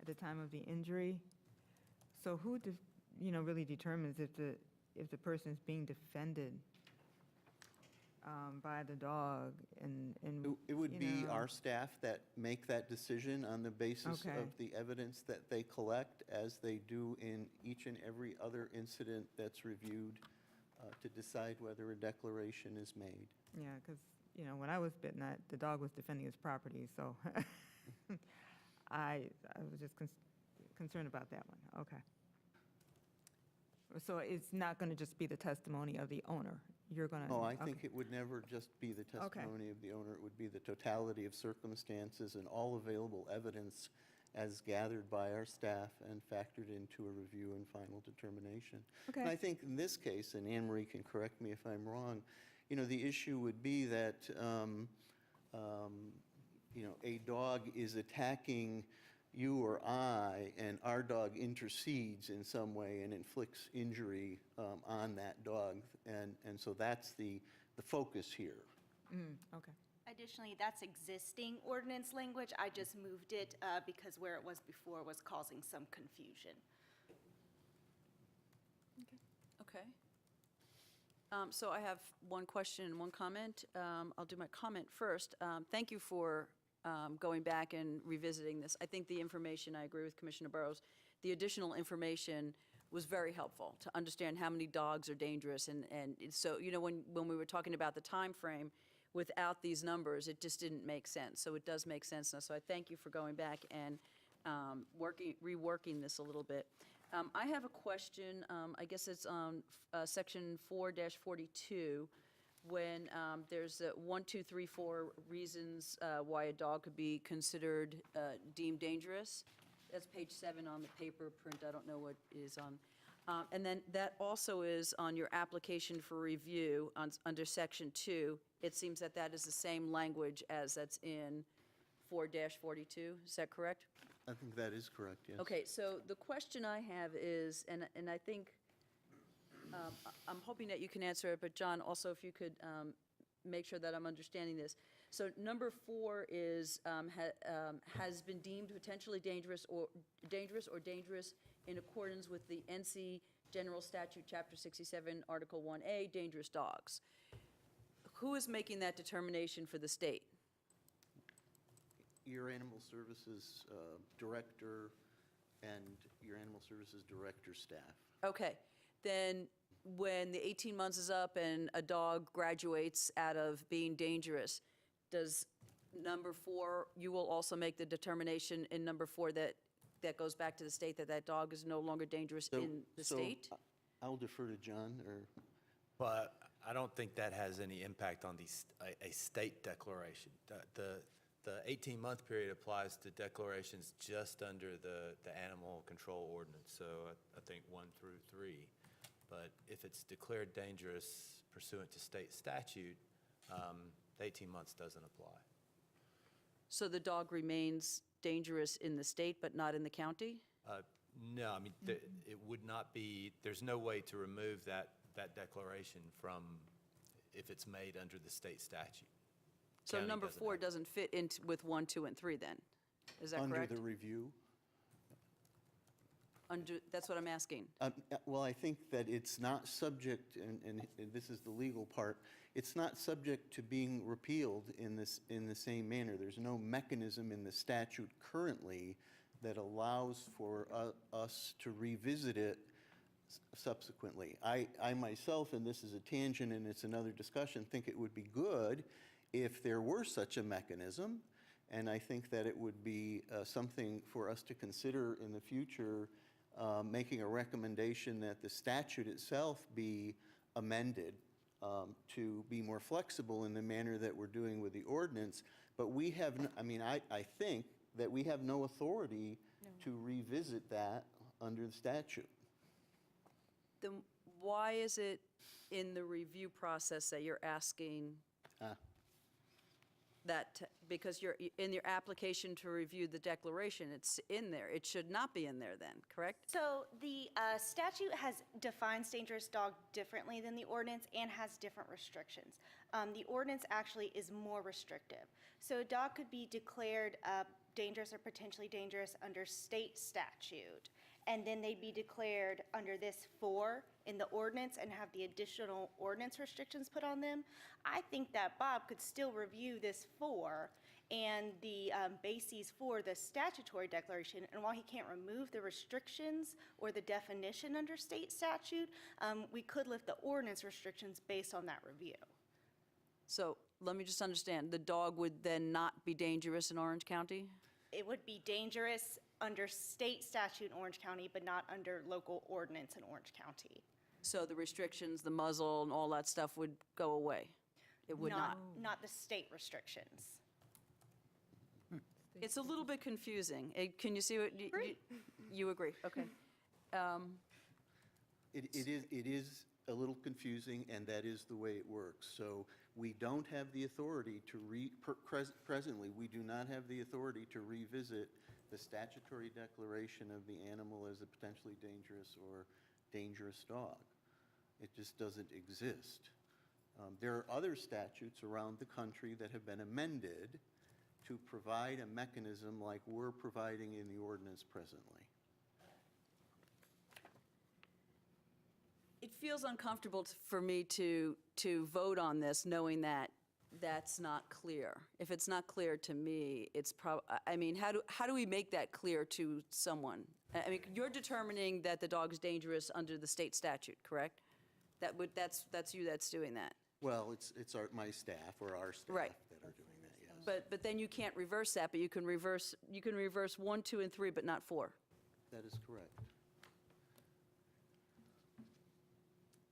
at the time of the injury. So who, really determines if the person is being defended by the dog? It would be our staff that make that decision on the basis Okay. of the evidence that they collect, as they do in each and every other incident that's reviewed, to decide whether a declaration is made. Yeah, because, when I was bitten, the dog was defending his property, so I was just concerned about that one. Okay. So it's not going to just be the testimony of the owner? You're going to... No, I think it would never just be the testimony of the owner. It would be the totality of circumstances and all available evidence as gathered by our staff and factored into a review and final determination. Okay. And I think in this case, and Anne Marie can correct me if I'm wrong, the issue would be that, a dog is attacking you or I, and our dog intercedes in some way and inflicts injury on that dog. And so that's the focus here. Okay. Additionally, that's existing ordinance language. I just moved it because where it was before was causing some confusion. Okay. So I have one question and one comment. I'll do my comment first. Thank you for going back and revisiting this. I think the information, I agree with Commissioner Burrows, the additional information was very helpful to understand how many dogs are dangerous. And so, when we were talking about the time frame, without these numbers, it just didn't make sense. So it does make sense now. So I thank you for going back and reworking this a little bit. I have a question. I guess it's on section 4-42, when there's 1, 2, 3, 4 reasons why a dog could be considered deemed dangerous. That's page 7 on the paper print. I don't know what is on. And then that also is on your application for review under section 2. It seems that is the same language as that's in 4-42. Is that correct? I think that is correct, yes. Okay, so the question I have is, and I think, I'm hoping that you can answer it, but John, also if you could make sure that I'm understanding this. So number 4 is, has been deemed potentially dangerous dangerous in accordance with the NC General Statute, Chapter 67, Article 1A, dangerous dogs. Who is making that determination for the state? Your Animal Services Director and your Animal Services Director staff. Okay, then when the 18 months is up and a dog graduates out of being dangerous, does number 4, you will also make the determination in number 4 that goes back to the state that dog is no longer dangerous in the state? I'll defer to John, or... Well, I don't think that has any impact on a state declaration. The 18-month period applies to declarations just under the animal control ordinance, so I think 1 through 3. But if it's declared dangerous pursuant to state statute, the 18 months doesn't apply. So the dog remains dangerous in the state but not in the county? No, I mean, it would not be, there's no way to remove that declaration from, if it's made under the state statute. So County number doesn't 4 have- doesn't fit in with 1, 2, and 3 then? Is that correct? Under the review? That's what I'm asking. Well, I think that it's not subject, and this is the legal part, it's not subject to being repealed in the same manner. There's no mechanism in the statute currently that allows for us to revisit it subsequently. I myself, and this is a tangent and it's another discussion, think it would be good if there were such a mechanism, and I think that it would be something for us to consider in the future, making a recommendation that the statute itself be amended to be more flexible in the manner that we're doing with the ordinance. But we have, I think that we have no authority to revisit that under the statute. Then why is it in the review process that you're asking that, because you're, in your application to review the declaration, it's in there. It should not be in there then, correct? So the statute defines dangerous dog differently than the ordinance and has different restrictions. The ordinance actually is more restrictive. So a dog could be declared dangerous or potentially dangerous under state statute, and then they'd be declared under this 4 in the ordinance and have the additional ordinance restrictions put on them. I think that Bob could still review this 4 and the bases for the statutory declaration, and while he can't remove the restrictions or the definition under state statute, we could lift the ordinance restrictions based on that review. So let me just understand, the dog would then not be dangerous in Orange County? It would be dangerous under state statute in Orange County, but not under local ordinance in Orange County. So the restrictions, the muzzle, and all that stuff would go away? It would not? Not the state restrictions. It's a little bit confusing. Can you see what, you agree? Okay. It is a little confusing, and that is the way it works. So we don't have the authority to presently, we do not have the authority to revisit the statutory declaration of the animal as a potentially dangerous or dangerous dog. It just doesn't exist. There are other statutes around the country that have been amended to provide a mechanism like we're providing in the ordinance presently. It feels uncomfortable for me to vote on this knowing that that's not clear. If it's not clear to me, it's I mean, how do we make that clear to someone? I mean, you're determining that the dog's dangerous under the state statute, correct? That's you that's doing that. Well, it's my staff or our staff Right. that are doing that, yes. But then you can't reverse that, but you can reverse 1, 2, and 3, but not 4. That is correct.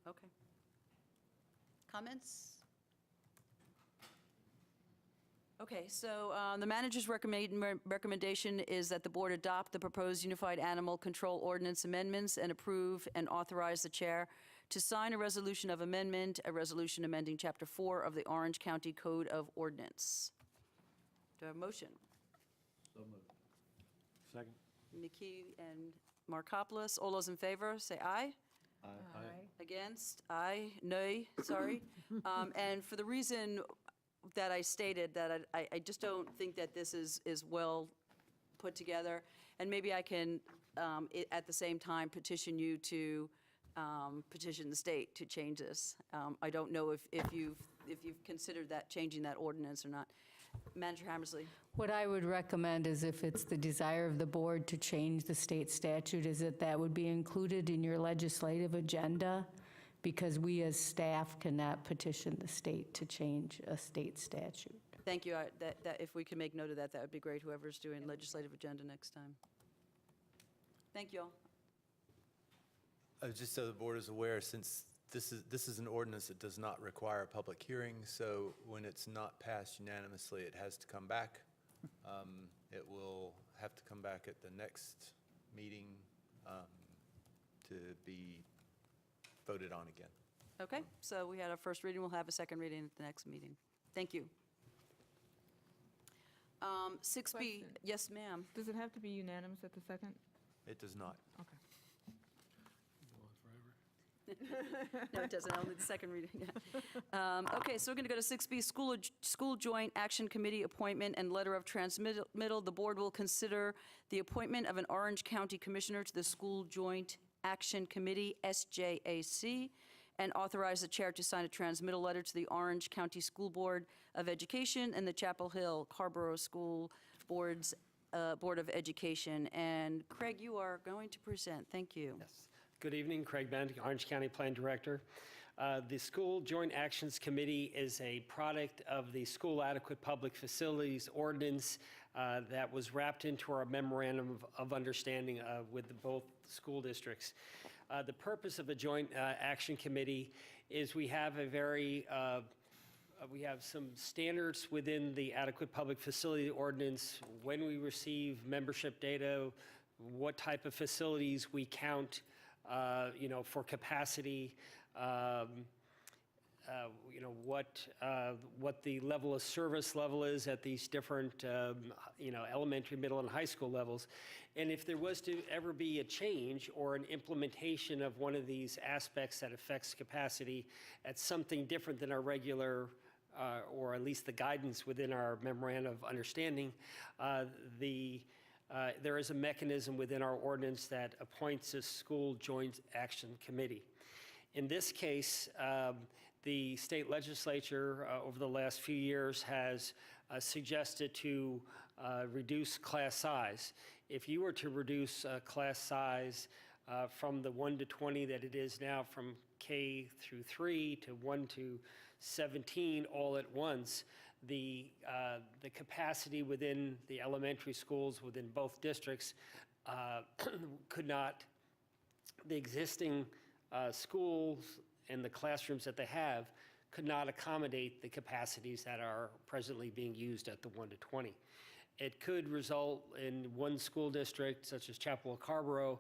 Okay. Comments? Okay, so the manager's recommendation is that the board adopt the proposed Unified Animal Control Ordinance amendments and approve and authorize the chair to sign a resolution of amendment, a resolution amending Chapter 4 of the Orange County Code of Ordinance. Do I have a motion? So moved. Second. Nikki and Markopoulos, all those in favor, say aye. Aye. Against? Aye. Nay, sorry. And for the reason that I stated, that I just don't think that this is well put together, and maybe I can, at the same time, petition you to petition the state to change this. I don't know if you've considered that, changing that ordinance or not. Manager Hammersley. What I would recommend is, if it's the desire of the board to change the state statute, is that would be included in your legislative agenda, because we as staff cannot petition the state to change a state statute. Thank you. That if we can make note of that, that would be great, whoever's doing legislative agenda next time. Thank you all. Just so the board is aware, since this is an ordinance that does not require a public hearing, so when it's not passed unanimously, it has to come back. It will have to come back at the next meeting to be voted on again. Okay, so we had our first reading. We'll have a second reading at the next meeting. Thank you. 6B, Question. yes, ma'am. Does it have to be unanimous at the second? It does not. Okay. No, it doesn't, only the second reading. Yeah. Okay, so we're going to go to 6B, School Joint Action Committee appointment and letter of transmittal. The board will consider the appointment of an Orange County Commissioner to the School Joint Action Committee, SJAC, and authorize the chair to sign a transmittal letter to the Orange County School Board of Education and the Chapel Hill Carborough School Board of Education. And Craig, you are going to present. Thank you. Yes. Good evening, Craig Bent, Orange County Plan Director. The School Joint Actions Committee is a product of the School Adequate Public Facilities Ordinance that was wrapped into our Memorandum of Understanding with both school districts. The purpose of the Joint Action Committee is we have some standards within the Adequate Public Facility Ordinance when we receive membership data, what type of facilities we count, for capacity, what the level of service level is at these different, elementary, middle, and high school levels. And if there was to ever be a change or an implementation of one of these aspects that affects capacity at something different than our regular, or at least the guidance within our Memorandum of Understanding, there is a mechanism within our ordinance that appoints a School Joint Action Committee. In this case, the state legislature over the last few years has suggested to reduce class size. If you were to reduce class size from the 1 to 20 that it is now, from K through 3 to 1 to 17 all at once, the capacity within the elementary schools within both districts could not, the existing schools and the classrooms that they have could not accommodate the capacities that are presently being used at the 1 to 20. It could result in one school district, such as Chapel-Carborough,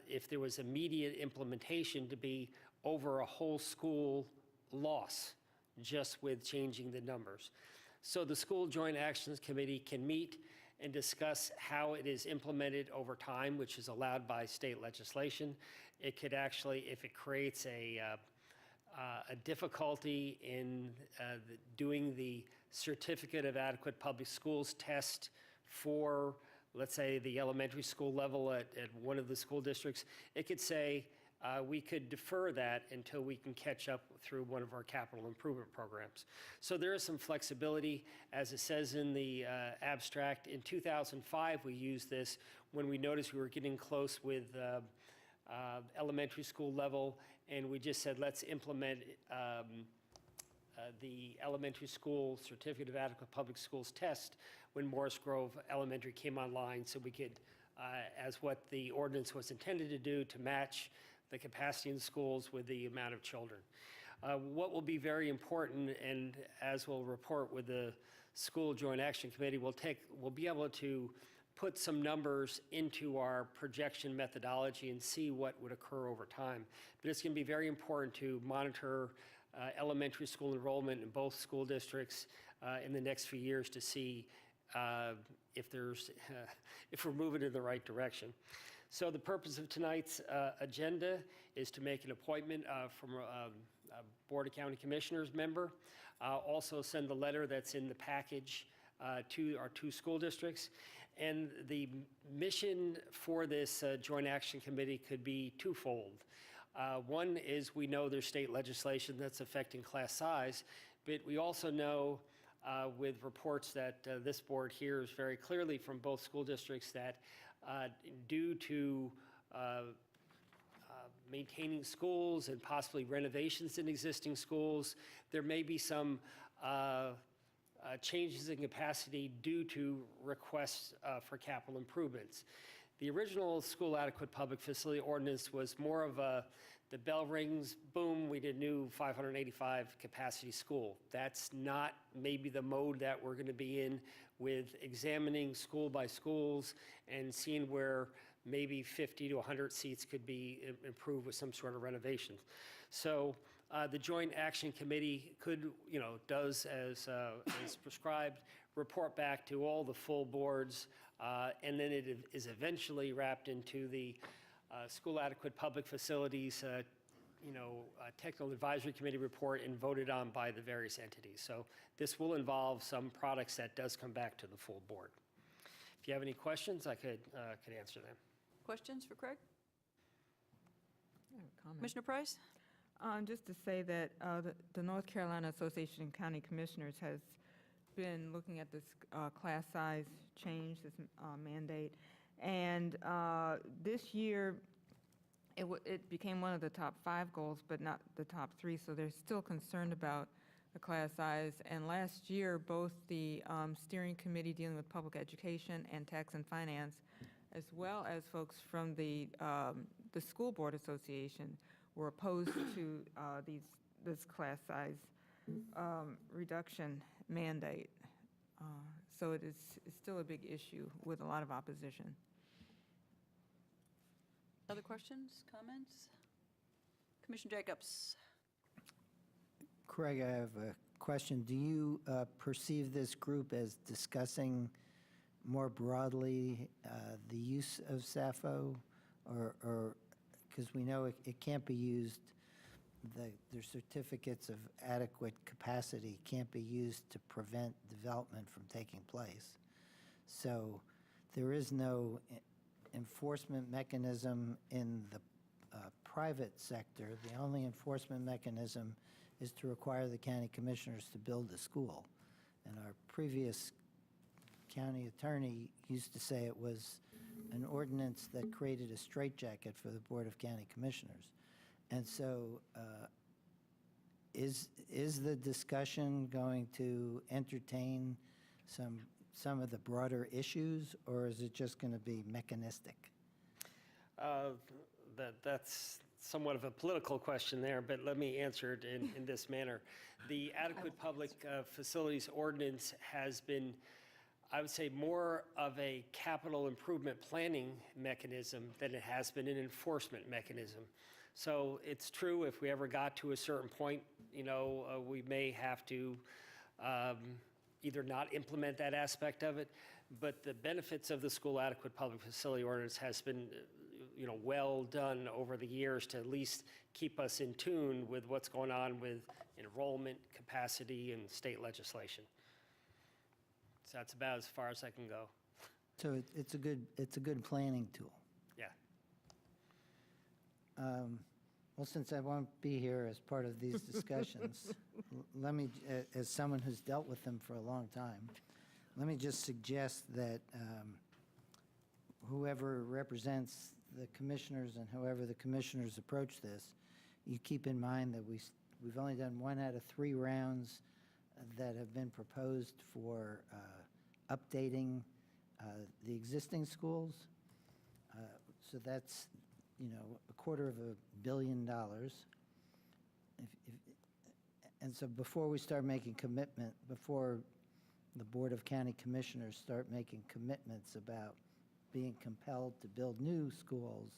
if there was immediate implementation, to be over a whole school loss just with changing the numbers. So the School Joint Actions Committee can meet and discuss how it is implemented over time, which is allowed by state legislation. It could actually, if it creates a difficulty in doing the Certificate of Adequate Public Schools test for, let's say, the elementary school level at one of the school districts, it could say, we could defer that until we can catch up through one of our capital improvement programs. So there is some flexibility. As it says in the abstract, in 2005 we used this when we noticed we were getting close with elementary school level, and we just said, let's implement the elementary school Certificate of Adequate Public Schools test when Morris Grove Elementary came online, so we could, as what the ordinance was intended to do, to match the capacity in the schools with the amount of children. What will be very important, and as we'll report with the School Joint Action Committee, we'll be able to put some numbers into our projection methodology and see what would occur over time. But it's going to be very important to monitor elementary school enrollment in both school districts in the next few years to see if we're moving in the right direction. So the purpose of tonight's agenda is to make an appointment from a Board of County Commissioners member. Also send the letter that's in the package to our 2 school districts. And the mission for this Joint Action Committee could be twofold. One is, we know there's state legislation that's affecting class size, but we also know with reports that this board hears very clearly from both school districts that due to maintaining schools and possibly renovations in existing schools, there may be some changes in capacity due to requests for capital improvements. The original School Adequate Public Facility Ordinance was more of the bell rings, boom, we did new 585 capacity school. That's not maybe the mode that we're going to be in, with examining school by schools and seeing where maybe 50 to 100 seats could be improved with some sort of renovation. So the Joint Action Committee could, does as prescribed, report back to all the full boards, and then it is eventually wrapped into the School Adequate Public Facilities Technical Advisory Committee report and voted on by the various entities. So this will involve some products that does come back to the full board. If you have any questions, I could answer them. Questions for Craig? I have a comment. Commissioner Price? Just to say that the North Carolina Association of County Commissioners has been looking at this class size change, this mandate. And this year, it became one of the top 5 goals, but not the top 3, so they're still concerned about the class size. And last year, both the steering committee dealing with public education and tax and finance, as well as folks from the School Board Association, were opposed to this class size reduction mandate. So it's still a big issue with a lot of opposition. Other questions, comments? Commissioner Jacobs? Craig, I have a question. Do you perceive this group as discussing more broadly the use of SAFO? Or because we know it can't be used, their certificates of adequate capacity can't be used to prevent development from taking place. So there is no enforcement mechanism in the private sector. The only enforcement mechanism is to require the county commissioners to build a school. And our previous county attorney used to say it was an ordinance that created a straitjacket for the Board of County Commissioners. And so is the discussion going to entertain some of the broader issues, or is it just going to be mechanistic? That's somewhat of a political question there, but let me answer it in this manner. The Adequate Public Facilities Ordinance has been, I would say, more of a capital improvement planning mechanism than it has been an enforcement mechanism. So it's true, if we ever got to a certain point, we may have to either not implement that aspect of it, but the benefits of the School Adequate Public Facility Ordinance has been well done over the years to at least keep us in tune with what's going on with enrollment, capacity, and state legislation. So that's about as far as I can go. So it's a good planning tool. Yeah. Well, since I won't be here as part of these discussions, let me, as someone who's dealt with them for a long time, let me just suggest that whoever represents the commissioners and however the commissioners approach this, you keep in mind that we've only done 1 out of 3 rounds that have been proposed for updating the existing schools. So that's, $250 million. And so before we start making commitment, before the Board of County Commissioners start making commitments about being compelled to build new schools,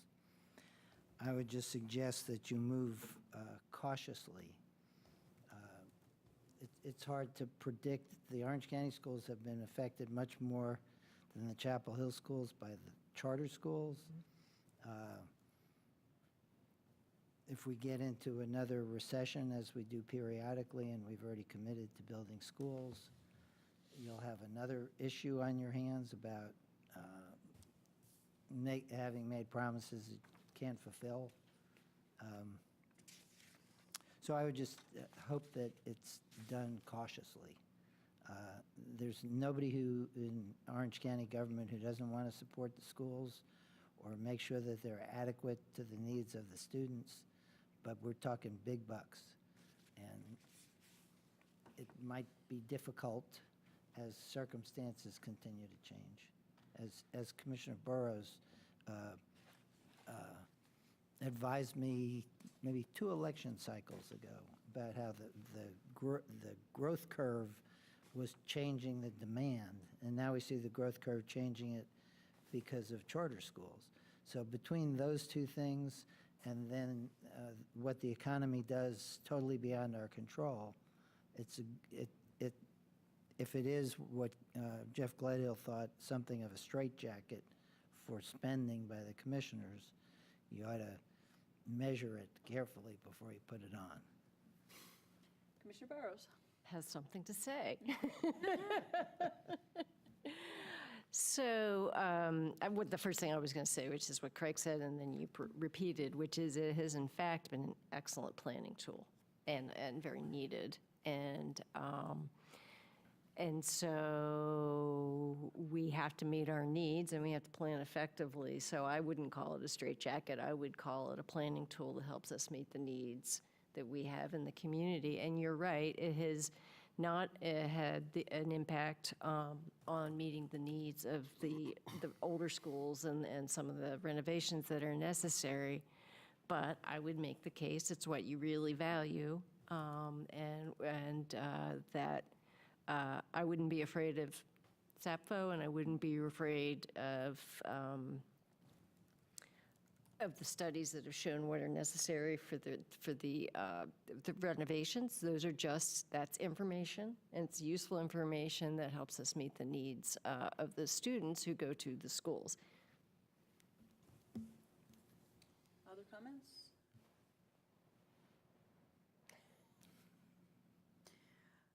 I would just suggest that you move cautiously. It's hard to predict. The Orange County schools have been affected much more than the Chapel Hill schools by the charter schools. If we get into another recession, as we do periodically, and we've already committed to building schools, you'll have another issue on your hands about having made promises you can't fulfill. So I would just hope that it's done cautiously. There's nobody in Orange County government who doesn't want to support the schools or make sure that they're adequate to the needs of the students, but we're talking big bucks. And it might be difficult as circumstances continue to change. As Commissioner Burrows advised me maybe 2 election cycles ago about how the growth curve was changing the demand, and now we see the growth curve changing it because of charter schools. So between those 2 things and then what the economy does totally beyond our control, if it is what Jeff Gledhill thought, something of a straitjacket for spending by the commissioners, you ought to measure it carefully before you put it on. Commissioner Barrows has something to say. So the first thing I was going to say, which is what Craig said, and then you repeated, which is it has in fact been an excellent planning tool and very needed. And And so we have to meet our needs and we have to plan effectively. So I wouldn't call it a straitjacket. I would call it a planning tool that helps us meet the needs that we have in the community. And you're right, it has not had an impact on meeting the needs of the older schools and some of the renovations that are necessary. But I would make the case it's what you really value, and that I wouldn't be afraid of SAPFO, and I wouldn't be afraid of the studies that have shown what are necessary for the renovations. Those are that's information, and it's useful information that helps us meet the needs of the students who go to the schools. Other comments?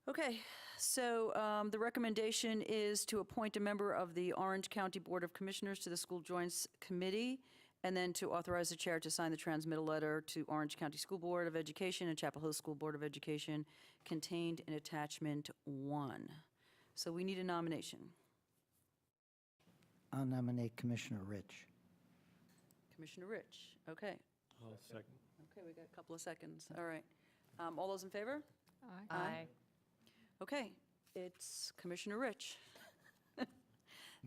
Okay, so the recommendation is to appoint a member of the Orange County Board of Commissioners to the School Joints Committee, and then to authorize the chair to sign the transmittal letter to Orange County School Board of Education and Chapel Hill School Board of Education contained in attachment 1. So we need a nomination. I'll nominate Commissioner Rich. Commissioner Rich, okay. I'll second. Okay, we got a couple of seconds, all right. All those in favor? Aye. Okay, it's Commissioner Rich.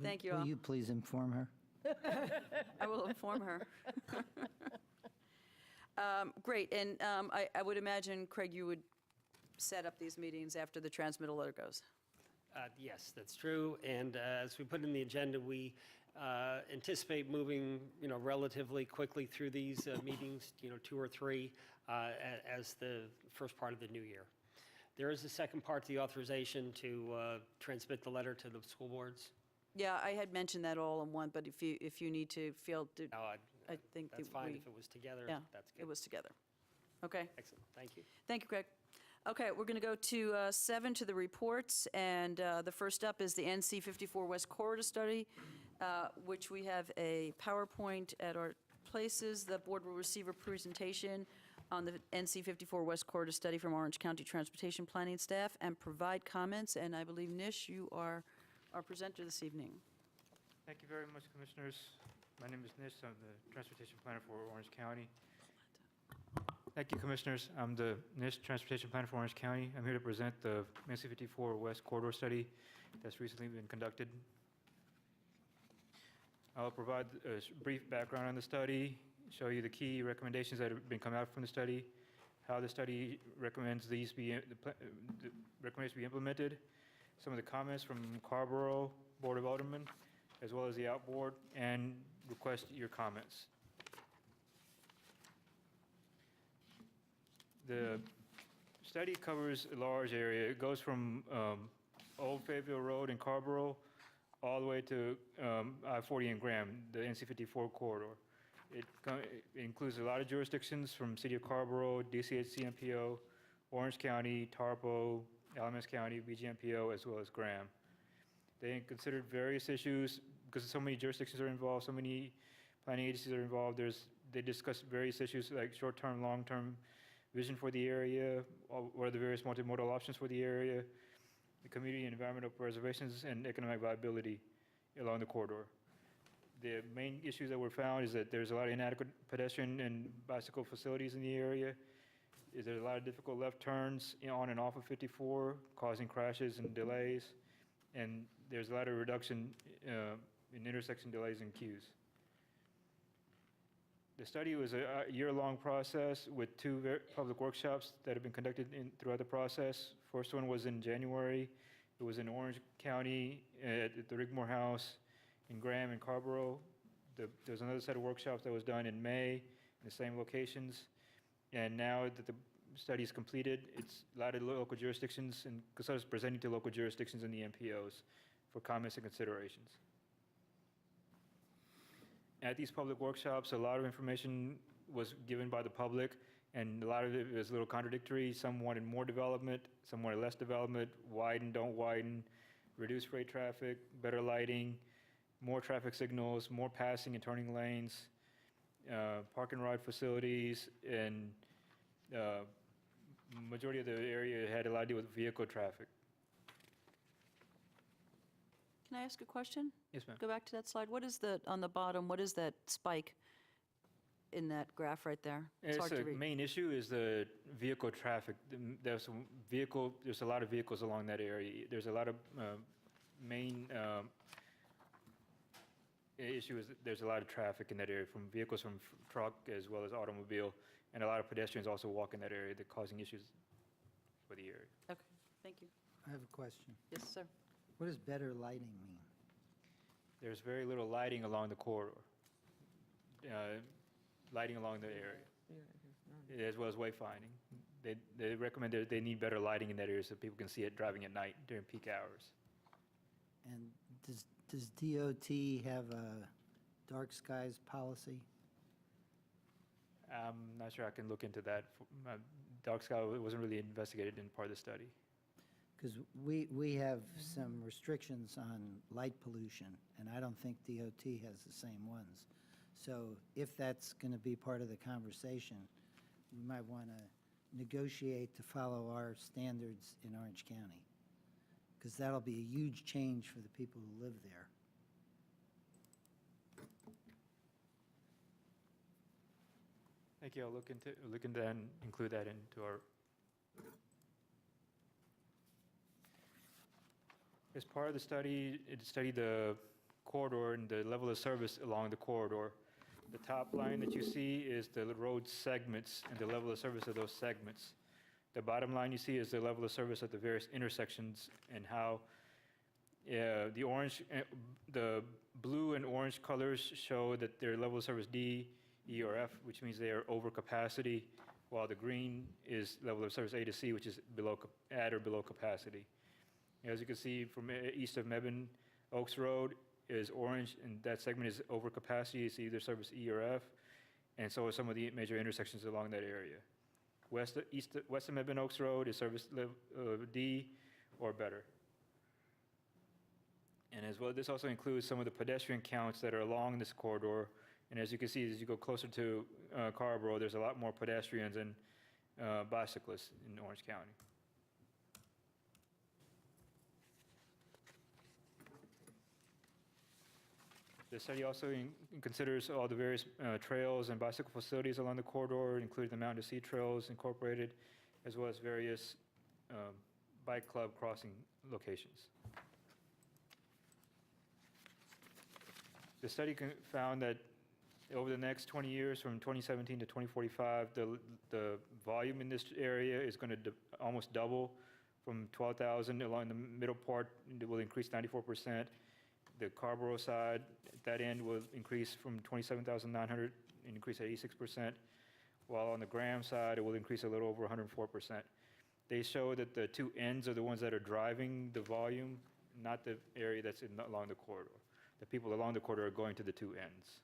Thank you all. Will you please inform her? I will inform her. Great, and I would imagine, Craig, you would set up these meetings after the transmittal letter goes. Yes, that's true. And as we put in the agenda, we anticipate moving, relatively quickly through these meetings, 2 or 3, as the first part of the new year. There is a second part to the authorization to transmit the letter to the school boards. Yeah, I had mentioned that all in one, but if you need to feel, No, I think that's that fine. we- If it was together, yeah, that's good. it was together. Okay, Excellent, thank you. thank you, Craig. Okay, we're going to go to 7, to the reports, and the first up is the NC 54 West Corridor Study, which we have a PowerPoint at our places. The board will receive a presentation on the NC 54 West Corridor Study from Orange County Transportation Planning staff and provide comments, and I believe, Nish, you are our presenter this evening. Thank you very much, Commissioners. My name is Nish. I'm the Transportation Planner for Orange County. Thank you, Commissioners. I'm the Nish Transportation Planner for Orange County. I'm here to present the NC 54 West Corridor Study that's recently been conducted. I'll provide a brief background on the study, show you the key recommendations that have been come out from the study, how the study recommends the recommendations be implemented, some of the comments from Carrboro Board of Aldermen, as well as the outboard, and request your comments. The study covers a large area. It goes from Old Fayetteville Road in Carrboro all the way to I-40 in Graham, the NC-54 corridor. It includes a lot of jurisdictions from City of Carrboro, DCHC-MPO, Orange County, Tarpo, Alamance County, BGMPO, as well as Graham. They considered various issues because so many jurisdictions are involved, so many planning agencies are involved. They discussed various issues like short-term, long-term vision for the area, what are the various multimodal options for the area, the community and environmental preservations, and economic viability along the corridor. The main issues that were found is that there's a lot of inadequate pedestrian and bicycle facilities in the area. There's a lot of difficult left turns on and off of 54, causing crashes and delays. And there's a lot of reduction in intersection delays and queues. The study was a year-long process with 2 public workshops that have been conducted throughout the process. First one was in January. It was in Orange County at the Rigmore House, in Graham and Carrboro. There's another set of workshops that was done in May in the same locations. And now that the study is completed, it's allotted to local jurisdictions, and CASA is presenting to local jurisdictions and the MPOs for comments and considerations. At these public workshops, a lot of information was given by the public, and a lot of it was a little contradictory. Some wanted more development, some wanted less development, widen, don't widen, reduce freight traffic, better lighting, more traffic signals, more passing and turning lanes, park and ride facilities, and majority of the area had a lot to do with vehicle traffic. Can I ask a question? Yes, ma'am. Go back to that slide. What is on the bottom, what is that spike in that graph right there? It's hard to The read. main issue is the vehicle traffic. There's a lot of vehicles along that area. There's a lot of main issue is that there's a lot of traffic in that area, from vehicles from truck as well as automobile, and a lot of pedestrians also walk in that area. They're causing issues for the area. Okay, thank you. I have a question. Yes, sir. What does better lighting mean? There's very little lighting along the corridor, lighting along the area, as well as wayfinding. They recommend that they need better lighting in that area so people can see it driving at night during peak hours. And does DOT have a dark skies policy? I'm not sure I can look into that. Dark sky wasn't really investigated in part of the study. Because we have some restrictions on light pollution, and I don't think DOT has the same ones. So if that's going to be part of the conversation, we might want to negotiate to follow our standards in Orange County, because that'll be a huge change for the people who live there. Thank you. I'll look into that and include that into our. As part of the study, it studied the corridor and the level of service along the corridor. The top line that you see is the road segments and the level of service of those segments. The bottom line you see is the level of service at the various intersections and how the blue and orange colors show that their level of service D, E, or F, which means they are over capacity, while the green is level of service A to C, which is at or below capacity. As you can see, from east of Mebane Oaks Road is orange, and that segment is over capacity. It's either service E or F, and so are some of the major intersections along that area. West of Mebane Oaks Road is service D or better. And as well, this also includes some of the pedestrian counts that are along this corridor. And as you can see, as you go closer to Carrboro, there's a lot more pedestrians and bicyclists in Orange County. The study also considers all the various trails and bicycle facilities along the corridor, including the Mountain to Sea Trails Incorporated, as well as various bike club crossing locations. The study found that over the next 20 years, from 2017 to 2045, the volume in this area is going to almost double from 12,000 along the middle part. It will increase 94%. The Carrboro side, at that end, will increase from 27,900 and increase at 86%, while on the Graham side, it will increase a little over 104%. They show that the two ends are the ones that are driving the volume, not the area that's along the corridor. The people along the corridor are going to the two ends.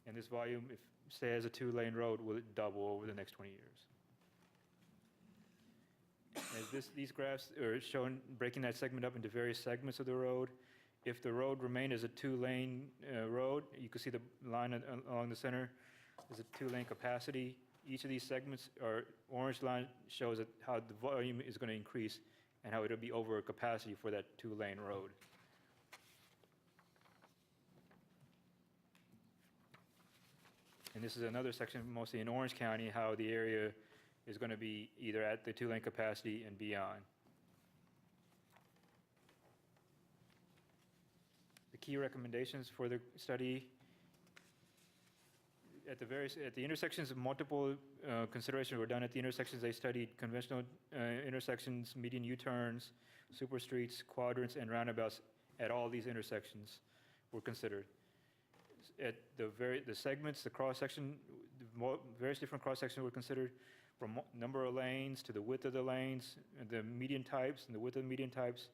And this volume, if say as a two-lane road, will double over the next 20 years. As these graphs are showing, breaking that segment up into various segments of the road. If the road remained as a two-lane road, you can see the line along the center is a two-lane capacity. Each of these segments, or orange line, shows how the volume is going to increase and how it'll be over capacity for that two-lane road. And this is another section, mostly in Orange County, how the area is going to be either at the two-lane capacity and beyond. The key recommendations for the study: at the intersections, multiple considerations were done at the intersections. They studied conventional intersections, median U-turns, super streets, quadrants, and roundabouts at all these intersections were considered. At the segments, the cross-section, various different cross-sections were considered, from number of lanes to the width of the lanes, and the median types and the width of the median types,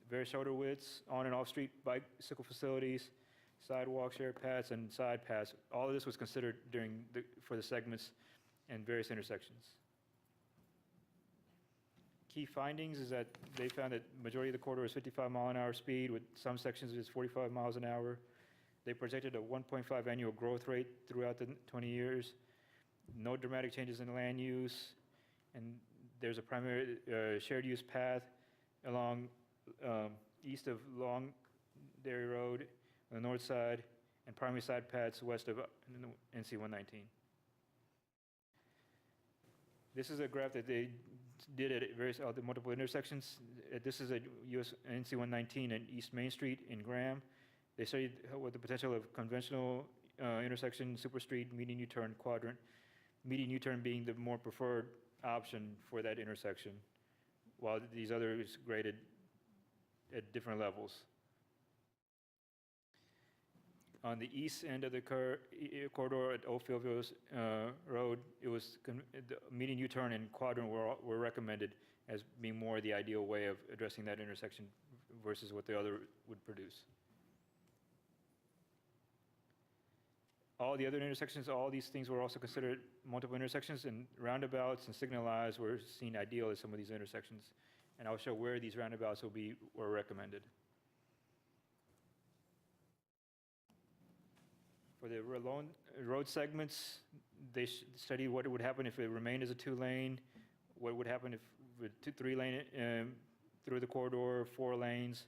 various shoulder widths, on and off-street bicycle facilities, sidewalks, shared paths, and side paths. All of this was considered for the segments and various intersections. Key findings is that they found that majority of the corridor is 55-mile-an-hour speed, with some sections is 45 miles an hour. They projected a 1.5 annual growth rate throughout the 20 years. No dramatic changes in land use, and there's a primary shared use path along east of Longdairy Road on the north side, and primary side paths west of NC 119. This is a graph that they did at various other multiple intersections. This is at US NC 119 and East Main Street in Graham. They studied what the potential of conventional intersection, super street, median U-turn, quadrant, median U-turn being the more preferred option for that intersection, while these others graded at different levels. On the east end of the corridor at Old Fieldville Road, it was the median U-turn and quadrant were recommended as being more the ideal way of addressing that intersection versus what the other would produce. All the other intersections, all these things were also considered multiple intersections, and roundabouts and signalized were seen ideal as some of these intersections. And I'll show where these roundabouts were recommended. For the road segments, they studied what would happen if it remained as a 2-lane, what would happen if with 3-lane through the corridor, 4 lanes,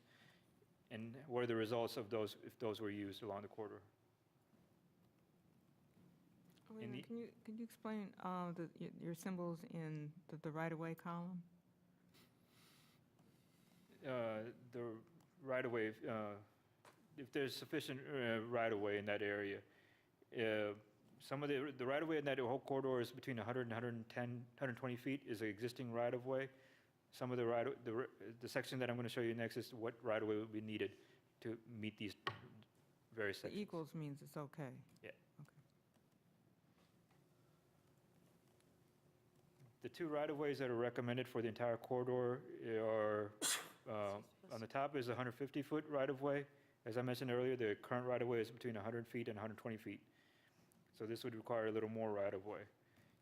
and what are the results of those if those were used along the corridor. Wait a minute, can you explain your symbols in the right-of-way column? The right-of-way, if there's sufficient right-of-way in that area. Some of the right-of-way in that whole corridor is between 100 and 110, 120 feet is an existing right-of-way. Some of the section that I'm going to show you next is what right-of-way would be needed to meet these various sections. The equals means it's okay. Yeah. Okay. The 2 right-of-ways that are recommended for the entire corridor are, on the top is a 150-foot right-of-way. As I mentioned earlier, the current right-of-way is between 100 feet and 120 feet. So this would require a little more right-of-way.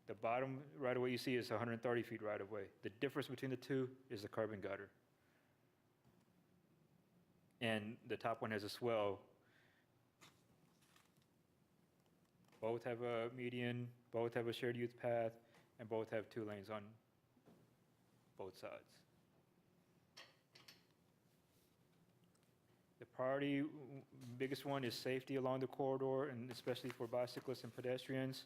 The bottom right-of-way you see is 130 feet right-of-way. The difference between the two is the curb and gutter. And the top one has a swell. Both have a median, both have a shared use path, and both have 2 lanes on both sides. The priority, biggest one is safety along the corridor, and especially for bicyclists and pedestrians,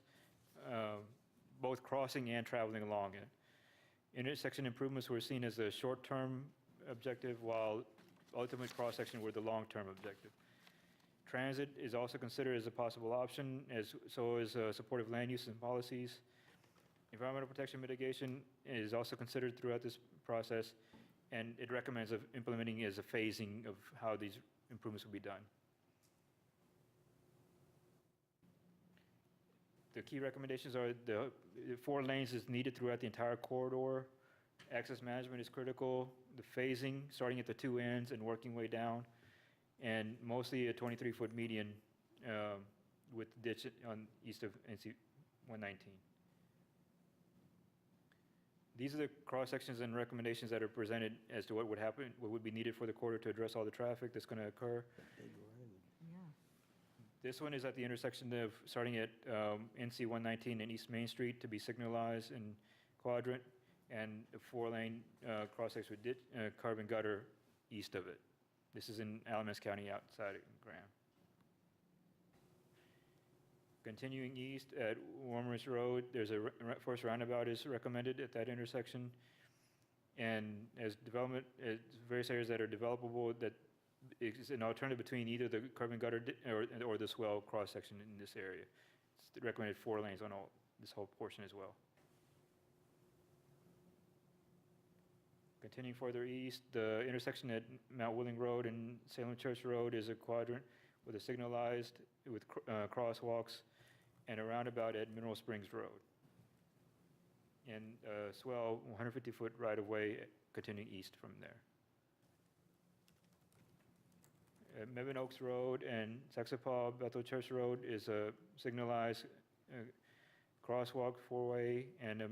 both crossing and traveling along it. Intersection improvements were seen as a short-term objective, while ultimate cross-section were the long-term objective. Transit is also considered as a possible option, as so is supportive land use and policies. Environmental protection mitigation is also considered throughout this process, and it recommends implementing as a phasing of how these improvements will be done. The key recommendations are the 4 lanes is needed throughout the entire corridor. Access management is critical. The phasing, starting at the 2 ends and working way down, and mostly a 23-foot median with ditch on east of NC 119. These are the cross-sections and recommendations that are presented as to what would happen, what would be needed for the corridor to address all the traffic that's going to occur. Yeah. This one is at the intersection of starting at NC 119 and East Main Street to be signalized in quadrant, and a 4-lane cross-section with curb and gutter east of it. This is in Alamance County outside of Graham. Continuing east at Wormers Road, there's a first roundabout is recommended at that intersection. And as development, various areas that are developable, that is an alternative between either the curb and gutter or the swell cross-section in this area. It's recommended 4 lanes on this whole portion as well. Continuing further east, the intersection at Mount Willing Road and Salem Church Road is a quadrant with a signalized with crosswalks, and a roundabout at Mineral Springs Road. And swell 150-foot right-of-way continuing east from there. Mebane Oaks Road and Saxapaw Bethel Church Road is a signalized crosswalk 4-way and a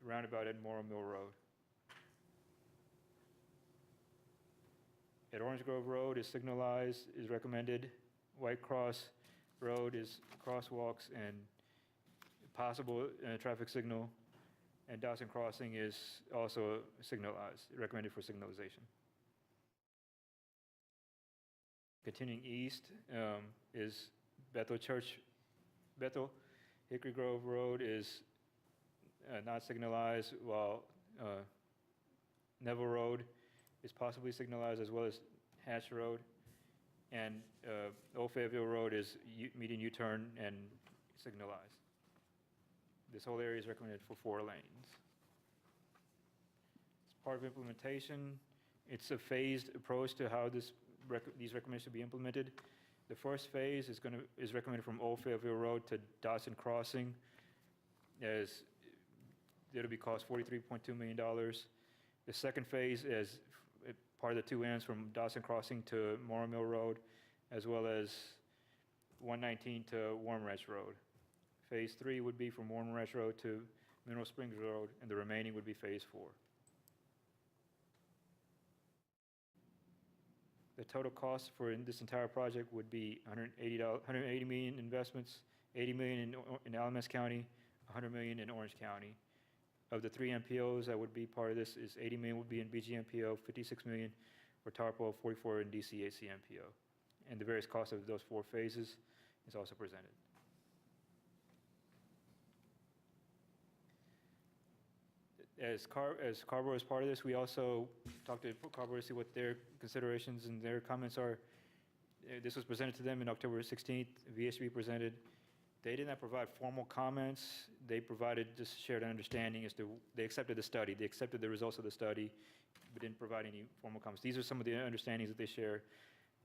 roundabout at Morrow Mill Road. At Orange Grove Road is signalized, is recommended. White Cross Road is crosswalks and possible traffic signal. and Dawson Crossing is also signalized, recommended for signalization. Continuing east is Bethel Hickory Grove Road is not signalized, while Neville Road is possibly signalized, as well as Hatch Road. And Old Fayetteville Road is median U-turn and signalized. This whole area is recommended for 4 lanes. As part of implementation, it's a phased approach to how these recommendations should be implemented. The first phase is recommended from Old Fayetteville Road to Dawson Crossing, as it'll be cost $43.2 million. The second phase is part of the 2 ends from Dawson Crossing to Morrow Mill Road, as well as 119 to Warm Ranch Road. Phase 3 would be from Warm Ranch Road to Mineral Springs Road, and the remaining would be Phase 4. The total cost for this entire project would be $180 million investments, $80 million in Alamance County, $100 million in Orange County. Of the 3 MPOs that would be part of this, is $80 million would be in BG MPO, $56 million for TARPO, $44 in DCAC MPO. And the various costs of those 4 phases is also presented. As Carver is part of this, we also talked to Carver to see what their considerations and their comments are. This was presented to them in October 16th. VHB presented. They did not provide formal comments. They provided just shared understanding as to, they accepted the study. They accepted the results of the study, but didn't provide any formal comments. These are some of the understandings that they share.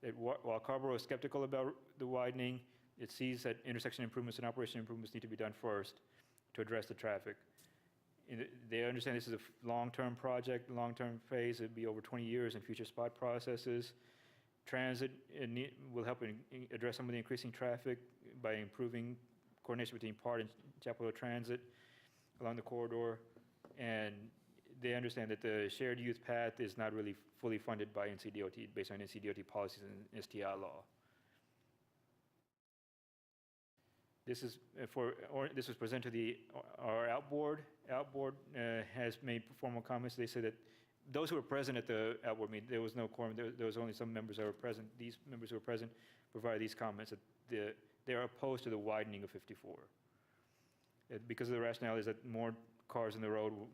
That while Carver is skeptical about the widening, it sees that intersection improvements and operation improvements need to be done first to address the traffic. They understand this is a long-term project, long-term phase. It'd be over 20 years in future spot processes. Transit will help address some of the increasing traffic by improving coordination between PART and Chapel Hill Transit along the corridor. And they understand that the shared youth path is not really fully funded by NCDOT, based on NCDOT policies and STI law. This was presented to our outboard. Outboard has made formal comments. They said that those who were present at the outboard meeting, there was no quorum. There was only some members that were present. These members who were present provided these comments that they are opposed to the widening of 54. Because of the rationale is that more cars in the road will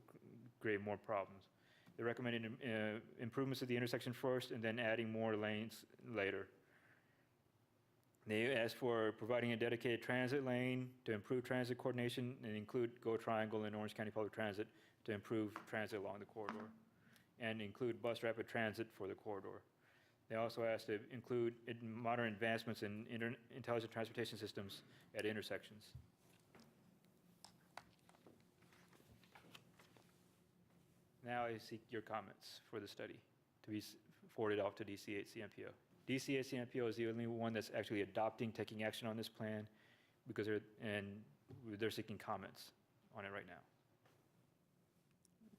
create more problems. They recommended improvements to the intersection first and then adding more lanes later. They asked for providing a dedicated transit lane to improve transit coordination and include Go Triangle and Orange County Public Transit to improve transit along the corridor, and include bus rapid transit for the corridor. They also asked to include modern advancements in intelligent transportation systems at intersections. Now I seek your comments for the study to be forwarded off to DCHC-MPO. DCHC-MPO is the only one that's actually taking action on this plan, because they're seeking comments on it right now.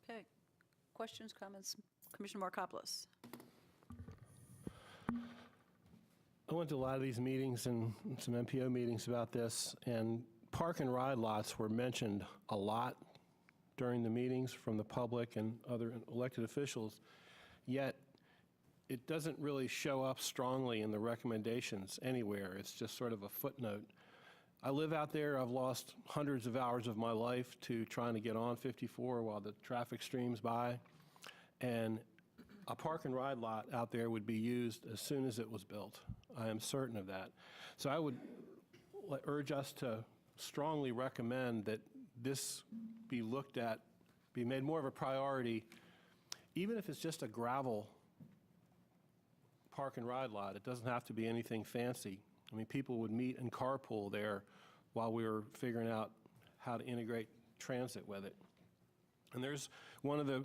Okay. Questions, comments? Commissioner Markopoulos. I went to a lot of these meetings and some MPO meetings about this, and park and ride lots were mentioned a lot during the meetings from the public and other elected officials, yet it doesn't really show up strongly in the recommendations anywhere. It's just sort of a footnote. I live out there. I've lost hundreds of hours of my life to trying to get on 54 while the traffic streams by, and a park and ride lot out there would be used as soon as it was built. I am certain of that. So I would urge us to strongly recommend that this be looked at, be made more of a priority, even if it's just a gravel park and ride lot. It doesn't have to be anything fancy. I mean, people would meet and carpool there while we were figuring out how to integrate transit with it. And there's one of the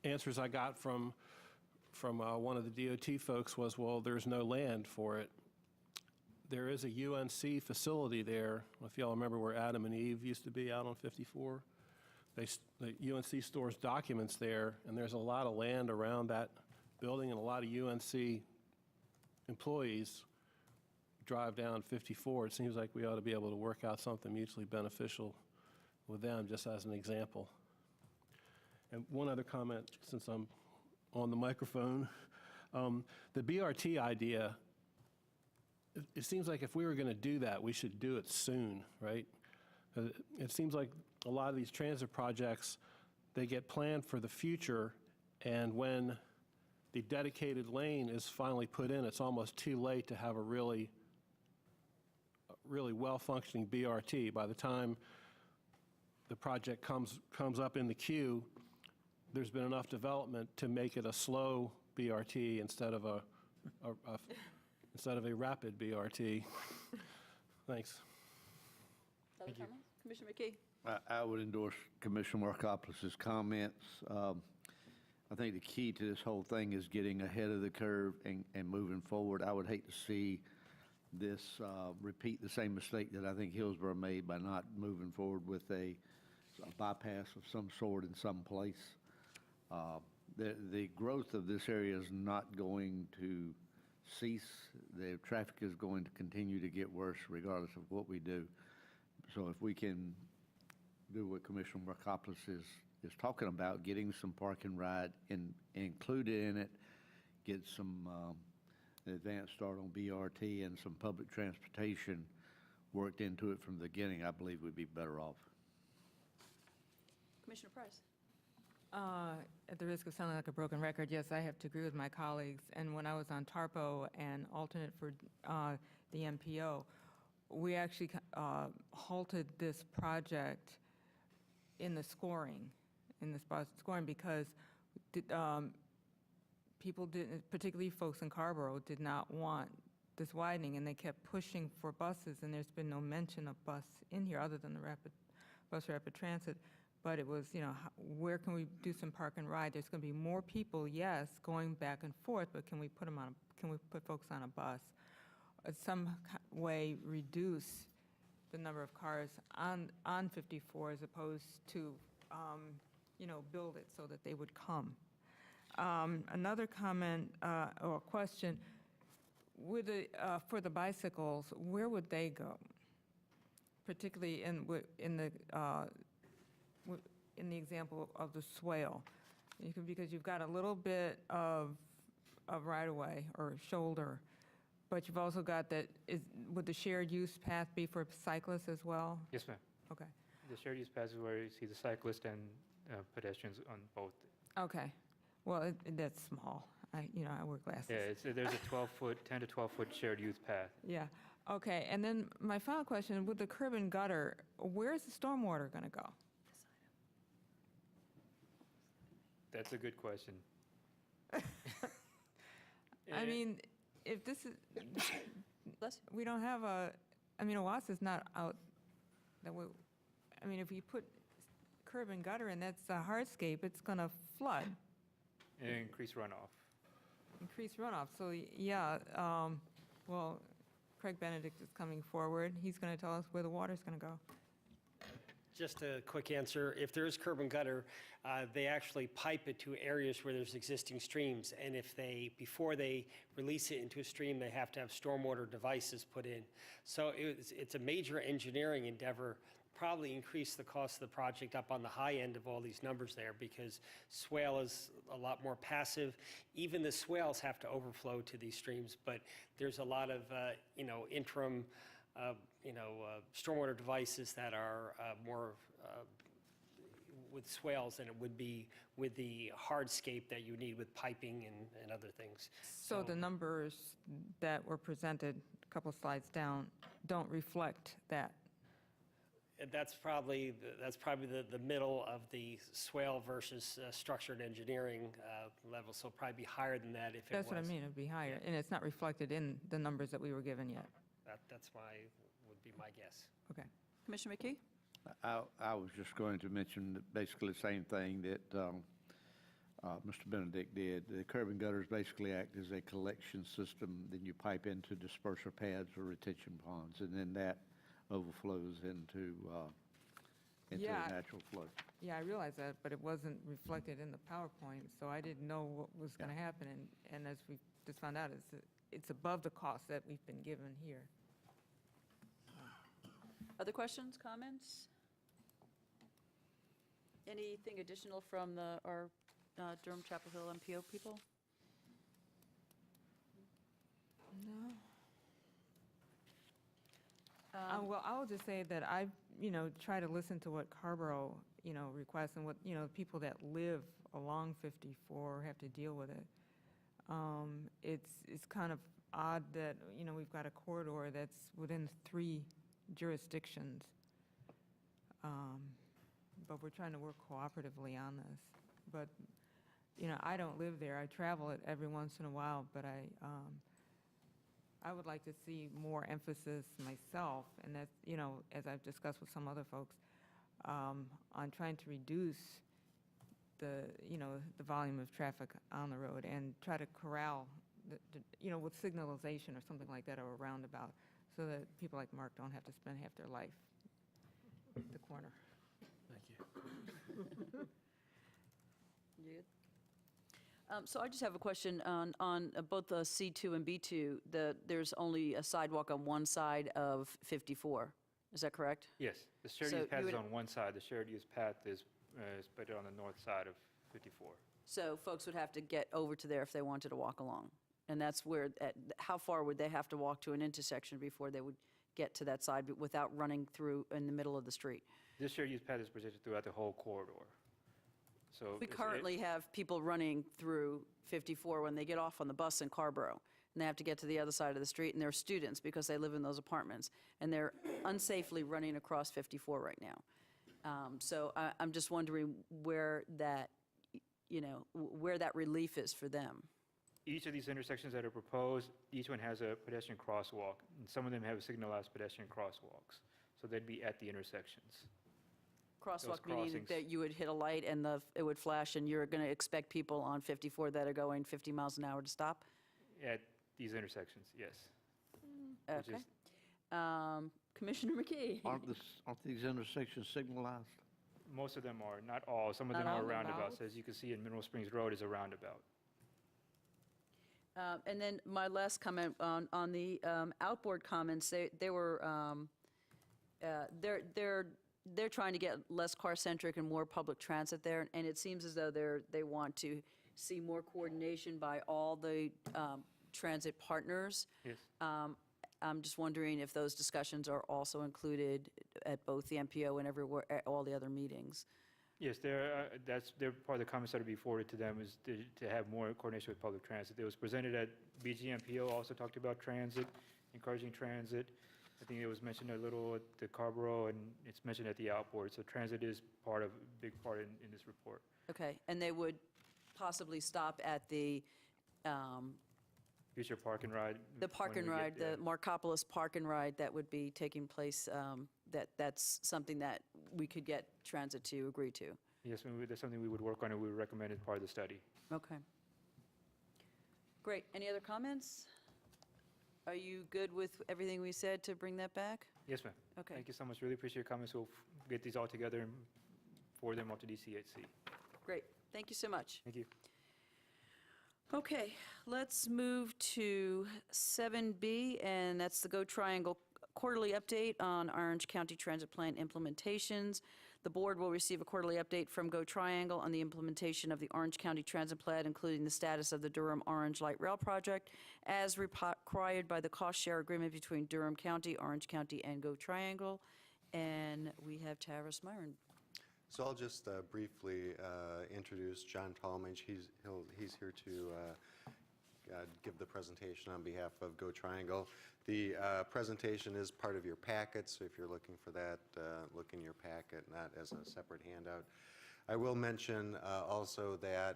answers I got from one of the DOT folks was, well, there's no land for it. There is a UNC facility there. If y'all remember where Adam and Eve used to be out on 54. The UNC stores documents there, and there's a lot of land around that building, and a lot of UNC employees drive down 54. It seems like we ought to be able to work out something mutually beneficial with them, just as an example. And one other comment, since I'm on the microphone. The BRT idea, it seems like if we were going to do that, we should do it soon, right? It seems like a lot of these transit projects, they get planned for the future, and when the dedicated lane is finally put in, it's almost too late to have a really well-functioning BRT. By the time the project comes up in the queue, there's been enough development to make it a slow BRT instead of a rapid BRT. Thanks. Other comments? Commissioner McKee? I would endorse Commissioner Markopolis's comments. I think the key to this whole thing is getting ahead of the curve and moving forward. I would hate to see this repeat the same mistake that I think Hillsborough made by not moving forward with a bypass of some sort in some place. The growth of this area is not going to cease. The traffic is going to continue to get worse regardless of what we do. So if we can do what Commissioner Markopolis is talking about, getting some park and ride included in it, get some advanced start on BRT and some public transportation worked into it from the beginning, I believe we'd be better off. Commissioner Price? At the risk of sounding like a broken record, yes, I have to agree with my colleagues. And when I was on TARPO and alternate for the MPO, we actually halted this project in the scoring, because people didn't, particularly folks in Carrboro, did not want this widening, and they kept pushing for buses, and there's been no mention of bus in here other than the rapid transit. But it was, where can we do some park and ride? There's going to be more people, yes, going back and forth, but can we put folks on a bus? Some way reduce the number of cars on 54 as opposed to, build it so that they would come. Another comment or question, for the bicycles, where would they go? Particularly in the example of the swale, because you've got a little bit of right-of-way or shoulder, but you've also got would the shared use path be for cyclists as well? Yes, ma'am. Okay. The shared use path is where you see the cyclists and pedestrians on both. Okay. Well, that's small. I wear glasses. Yeah, there's a 12-foot, 10 to 12-foot shared use path. Yeah. Okay. And then my final question, with the curb and gutter, where's the stormwater going to go? That's a good question. I mean, if this is, we don't have OWASA is not out. If you put curb and gutter in, that's a hardscape, it's going to flood. And increase runoff. So, yeah, well, Craig Benedict is coming forward. He's going to tell us where the water's going to go. Just a quick answer. If there is curb and gutter, they actually pipe it to areas where there's existing streams. And before they release it into a stream, they have to have stormwater devices put in. So it's a major engineering endeavor, probably increase the cost of the project up on the high end of all these numbers there, because swale is a lot more passive. Even the swales have to overflow to these streams, but there's a lot of, interim stormwater devices that are more with swales than it would be with the hardscape that you need with piping and other things. So the numbers that were presented a couple slides down don't reflect that. That's probably the middle of the swale versus structured engineering level, so probably be higher than that if it was. That's what I mean, it'd be higher, and it's not reflected in the numbers that we were given yet. That's would be my guess. Okay. Commissioner McKee? I was just going to mention basically the same thing that Mr. Benedict did. The curb and gutters basically act as a collection system. Then you pipe into disperser pads or retention ponds, and then that overflows into the natural flow. Yeah, I realize that, but it wasn't reflected in the PowerPoint, so I didn't know what was going to happen. And as we just found out, it's above the cost that we've been given here. Other questions, comments? Anything additional from our Durham Chapel Hill MPO people? No. Well, I will just say that I, try to listen to what Carborough, requests and what, people that live along 54 have to deal with it. It's kind of odd that, we've got a corridor that's within 3 jurisdictions. But we're trying to work cooperatively on this. But, I don't live there. I travel it every once in a while, but I would like to see more emphasis myself, and that's, as I've discussed with some other folks, on trying to reduce the volume of traffic on the road and try to corral, with signalization or something like that or a roundabout, so that people like Mark don't have to spend half their life at the corner. Thank you. You good? So I just have a question on both the C2 and B2. There's only a sidewalk on one side of 54. Is that correct? Yes, the shared So use path you is would- on one side. The shared use path is better on the north side of 54. So folks would have to get over to there if they wanted to walk along. And that's where, how far would they have to walk to an intersection before they would get to that side without running through in the middle of the street? This shared use path is presented throughout the whole corridor. So We currently have people running through 54 when they get off on the bus in Carborough, and they have to get to the other side of the street, and they're students because they live in those apartments, and they're unsafely running across 54 right now. So I'm just wondering where that, where that relief is for them. Each of these intersections that are proposed, each one has a pedestrian crosswalk, and some of them have signalized pedestrian crosswalks. So they'd be at the intersections. Crosswalk Those meaning crossings. that you would hit a light and it would flash, and you're going to expect people on 54 that are going 50 miles an hour to stop? At these intersections, yes. Which Okay. is- Commissioner McKee? Aren't these intersections signalized? Most of them are, not all. Some of Not them are all? roundabouts. As you can see in Mineral Springs Road is a roundabout. And then my last comment on the outboard comments, they were, they're trying to get less car-centric and more public transit there, and it seems as though they want to see more coordination by all the transit partners. Yes. I'm just wondering if those discussions are also included at both the MPO and everywhere, at all the other meetings. Yes, they're part of the comments that will be forwarded to them is to have more coordination with public transit. It was presented at BGMPO, also talked about transit, encouraging transit. I think it was mentioned a little at the Carborough, and it's mentioned at the outboard. So transit is big part in this report. Okay, and they would possibly stop at the Future park and ride. the park when and we get ride, there. the Markopolis Park and Ride that would be taking place, that's something that we could get transit to agree to. Yes, that's something we would work on and we would recommend as part of the study. Okay. Great. Any other comments? Are you good with everything we said to bring that back? Yes, ma'am. Okay. Thank you so much. Really appreciate your comments. We'll get these all together and forward them off to DCHC. Great. Thank you so much. Thank you. Okay, let's move to 7B, and that's the Go Triangle quarterly update on Orange County Transit Plan implementations. The board will receive a quarterly update from Go Triangle on the implementation of the Orange County Transit Plan, including the status of the Durham Orange Light Rail Project, as required by the cost share agreement between Durham County, Orange County, and Go Triangle. And we have Tara Smyron. So I'll just briefly introduce John Talmadge. He's here to give the presentation on behalf of Go Triangle. The presentation is part of your packet, so if you're looking for that, look in your packet, not as a separate handout. I will mention also that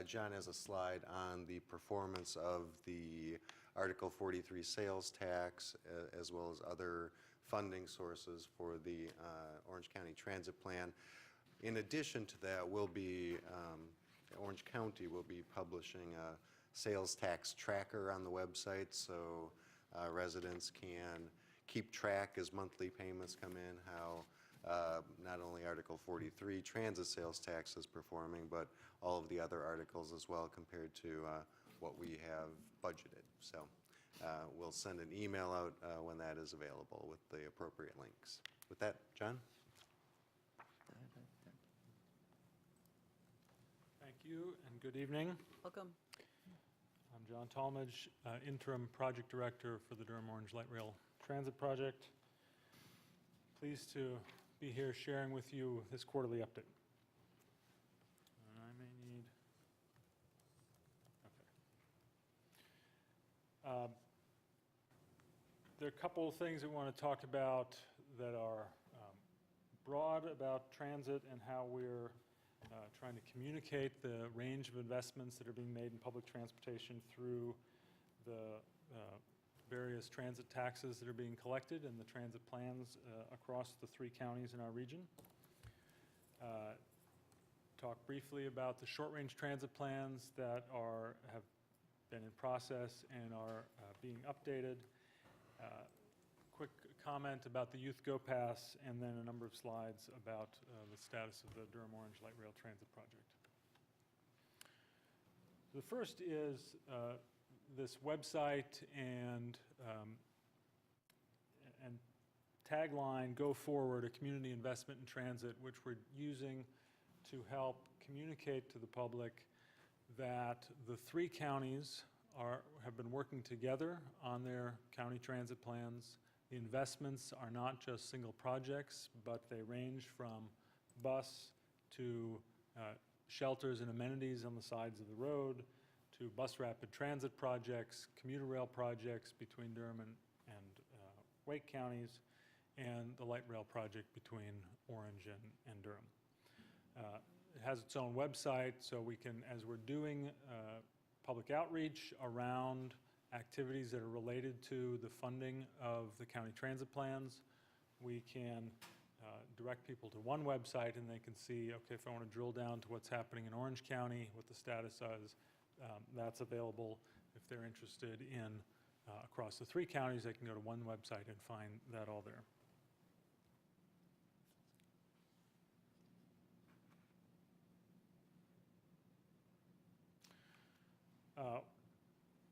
John has a slide on the performance of the Article 43 sales tax, as well as other funding sources for the Orange County Transit Plan. In addition to that, Orange County will be publishing a sales tax tracker on the website, so residents can keep track as monthly payments come in, how not only Article 43 transit sales tax is performing, but all of the other articles as well compared to what we have budgeted. So we'll send an email out when that is available with the appropriate links. With that, John? you, and good evening. Welcome. I'm John Talmadge, Interim Project Director for the Durham Orange Light Rail Transit Project. Pleased to be here sharing with you this quarterly update. And I may need, okay. There are a couple of things we want to talk about that are broad about transit and how we're trying to communicate the range of investments that are being made in public transportation through the various transit taxes that are being collected and the transit plans across the 3 counties in our region. Talk briefly about the short-range transit plans that have been in process and are being updated. Quick comment about the Youth Go Pass, and then a number of slides about the status of the Durham Orange Light Rail Transit Project. The first is this website and tagline, "Go Forward, a community investment in transit," which we're using to help communicate to the public that the 3 counties have been working together on their county transit plans. The investments are not just single projects, but they range from bus to shelters and amenities on the sides of the road, to bus rapid transit projects, commuter rail projects between Durham and Wake counties, and the light rail project between Orange and Durham. It has its own website, so we can, as we're doing public outreach around activities that are related to the funding of the county transit plans, we can direct people to one website and they can see, okay, if I want to drill down to what's happening in Orange County, what the status is, that's available. If they're interested in across the 3 counties, they can go to one website and find that all there.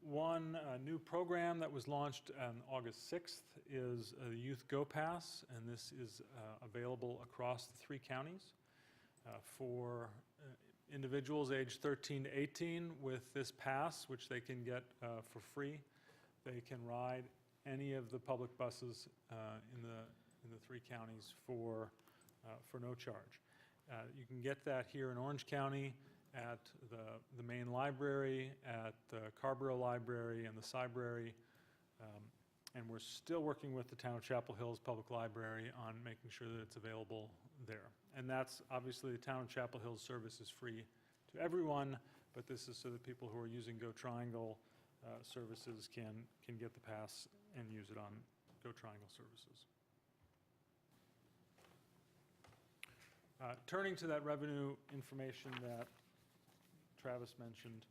One new program that was launched on August 6th is the Youth Go Pass, and this is available across the 3 counties for individuals aged 13 to 18. With this pass, which they can get for free, they can ride any of the public buses in the 3 counties for no charge. You can get that here in Orange County at the main library, at the Carborough Library and the Cybrary, and we're still working with the Town of Chapel Hill's Public Library on making sure that it's available there. And that's obviously the Town of Chapel Hill's service is free to everyone, but this is so that people who are using Go Triangle services can get the pass and use it on Go Triangle services. Turning to that revenue information that Travis mentioned,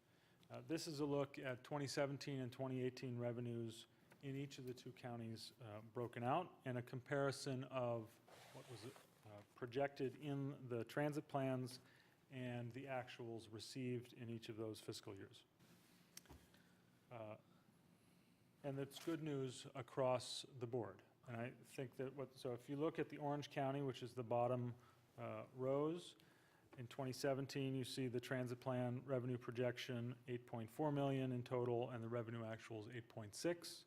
this is a look at 2017 and 2018 revenues in each of the 2 counties broken out, and a comparison of what was projected in the transit plans and the actuals received in each of those fiscal years. And it's good news across the board. And I think that so if you look at the Orange County, which is the bottom rows, in 2017, you see the transit plan revenue projection, $8.4 million in total, and the revenue actual is $8.6.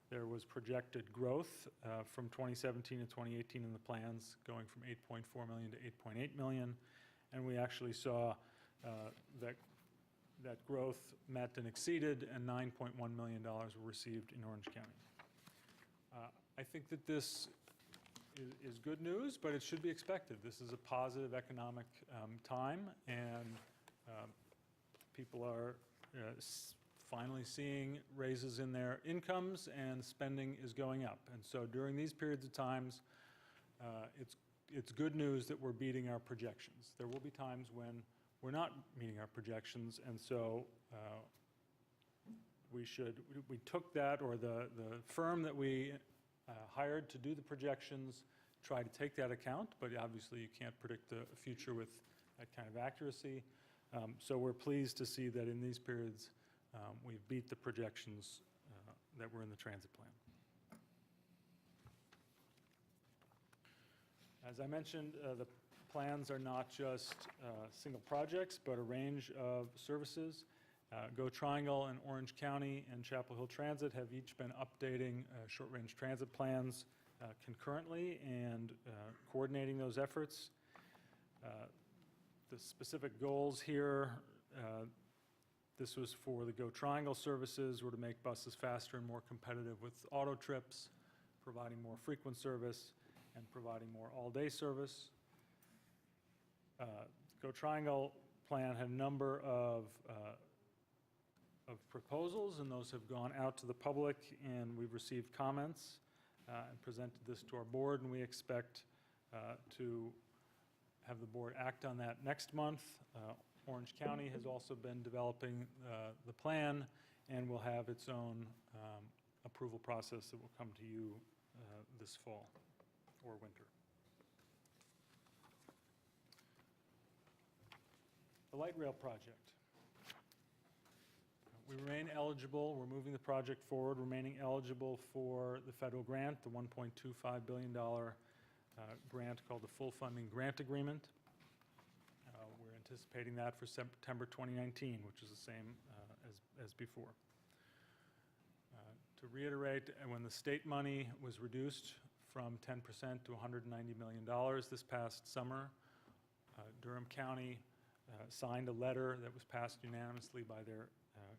There was projected growth from 2017 to 2018 in the plans, going from $8.4 million to $8.8 million, and we actually saw that growth met and exceeded, and $9.1 million were received in Orange County. I think that this is good news, but it should be expected. This is a positive economic time, and people are finally seeing raises in their incomes, and spending is going up. And so during these periods of times, it's good news that we're beating our projections. There will be times when we're not meeting our projections, and so we took that, or the firm that we hired to do the projections, try to take that account, but obviously you can't predict the future with that kind of accuracy. So we're pleased to see that in these periods we've beat the projections that were in the transit plan. As I mentioned, the plans are not just single projects, but a range of services. Go Triangle and Orange County and Chapel Hill Transit have each been updating short-range transit plans concurrently and coordinating those efforts. The specific goals here, this was for the Go Triangle services, were to make buses faster and more competitive with auto trips, providing more frequent service, and providing more all-day service. Go Triangle plan had a number of proposals, and those have gone out to the public, and we've received comments and presented this to our board, and we expect to have the board act on that next month. Orange County has also been developing the plan and will have its own approval process that will come to you this fall or winter. The light rail project. We remain eligible, we're moving the project forward, remaining eligible for the federal grant, the $1.25 billion grant called the Full Funding Grant Agreement. We're anticipating that for September 2019, which is the same as before. To reiterate, when the state money was reduced from 10% to $190 million this past summer, Durham County signed a letter that was passed unanimously by their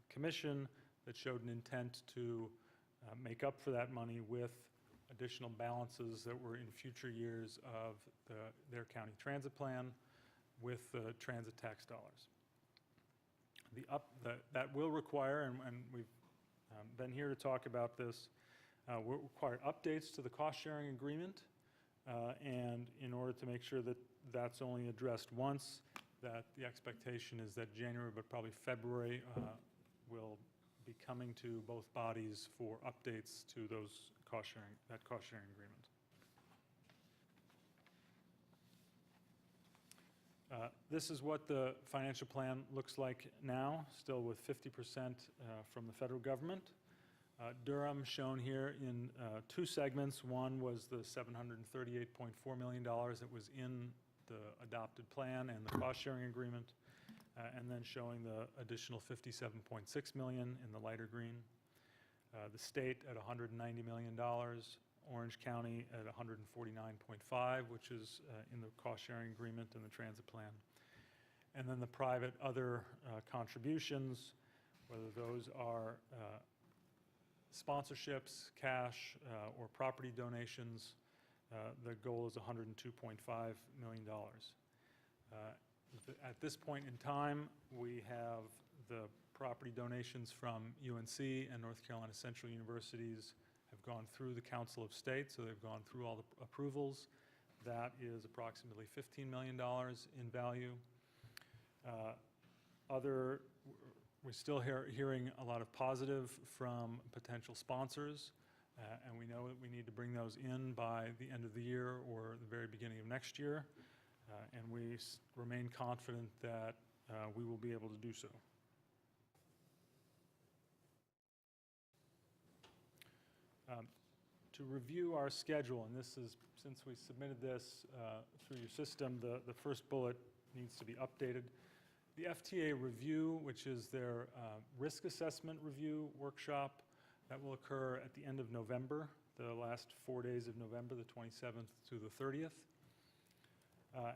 commission that showed an intent to make up for that money with additional balances that were in future years of their county transit plan with transit tax dollars. That will require, and we've been here to talk about this, will require updates to the cost-sharing agreement, and in order to make sure that that's only addressed once, that the expectation is that January, but probably February, will be coming to both bodies for updates to those that cost-sharing agreement. This is what the financial plan looks like now, still with 50% from the federal government. Durham shown here in two segments. One was the $738.4 million that was in the adopted plan and the cost-sharing agreement, and then showing the additional $57.6 million in the lighter green. The state at $190 million, Orange County at $149.5, which is in the cost-sharing agreement and the transit plan. And then the private other contributions, whether those are sponsorships, cash, or property donations, the goal is $102.5 million. At this point in time, we have the property donations from UNC and North Carolina Central Universities have gone through the Council of State, so they've gone through all the approvals. That is approximately $15 million in value. We're still hearing a lot of positive from potential sponsors, and we know that we need to bring those in by the end of the year or the very beginning of next year, and we remain confident that we will be able to do so. To review our schedule, and this is, since we submitted this through your system, the first bullet needs to be updated. The FTA review, which is their risk assessment review workshop, that will occur at the end of November, the last 4 days of November, the 27th to the 30th.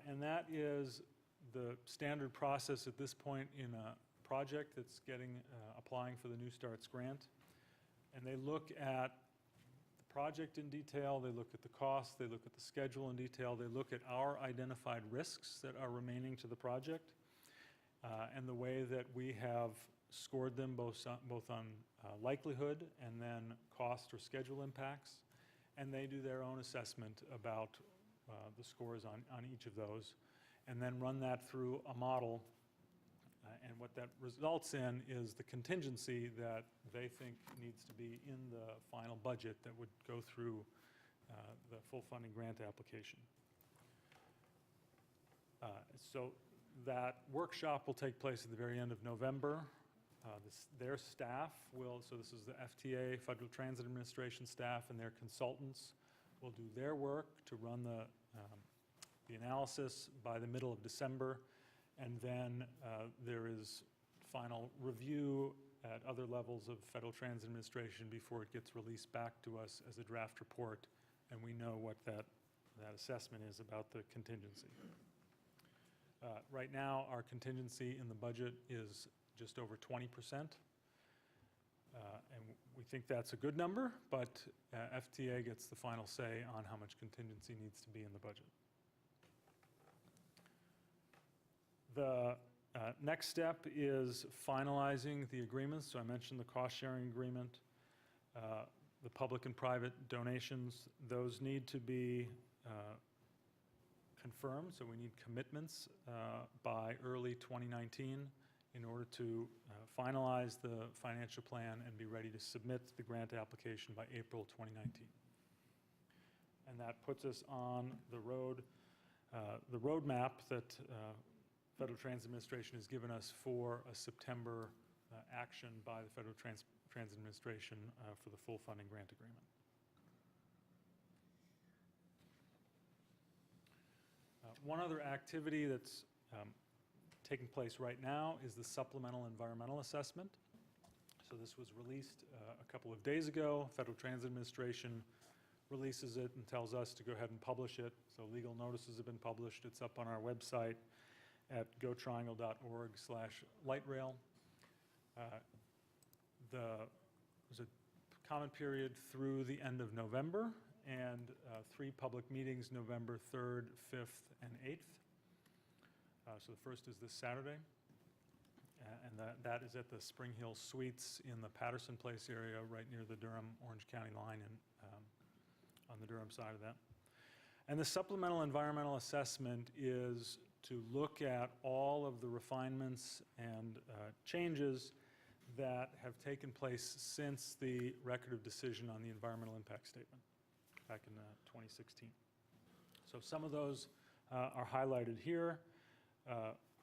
And that is the standard process at this point in a project that's applying for the New Starts grant. And they look at the project in detail, they look at the cost, they look at the schedule in detail, they look at our identified risks that are remaining to the project, and the way that we have scored them both on likelihood and then cost or schedule impacts. And they do their own assessment about the scores on each of those, and then run that through a model. And what that results in is the contingency that they think needs to be in the final budget that would go through the full funding grant application. So that workshop will take place at the very end of November. Their staff will, so this is the FTA, Federal Transit Administration staff, and their consultants will do their work to run the the analysis by the middle of December, and then there is final review at other levels of Federal Transit Administration before it gets released back to us as a draft report, and we know what that assessment is about the contingency. Right now, our contingency in the budget is just over 20%, and we think that's a good number, but FTA gets the final say on how much contingency needs to be in the budget. The next step is finalizing the agreements. So I mentioned the cost-sharing agreement, the public and private donations. Those need to be confirmed, so we need commitments by early 2019 in order to finalize the financial plan and be ready to submit the grant application by April 2019. And that puts us on the roadmap that Federal Transit Administration has given us for a September action by the Federal Transit Administration for the full funding grant agreement. One other activity that's taking place right now is the supplemental environmental assessment. So this was released a couple of days ago. Federal Transit Administration releases it and tells us to go ahead and publish it. So legal notices have been published. It's up on our website at gotriangle.org/lightrail. There's a comment period through the end of November, and 3 public meetings, November 3rd, 5th, and 8th. So the first is this Saturday, and that is at the Spring Hill Suites in the Patterson Place area, right near the Durham-Orange County line, and on the Durham side of that. And the supplemental environmental assessment is to look at all of the refinements and changes that have taken place since the record of decision on the environmental impact statement back in 2016. So some of those are highlighted here.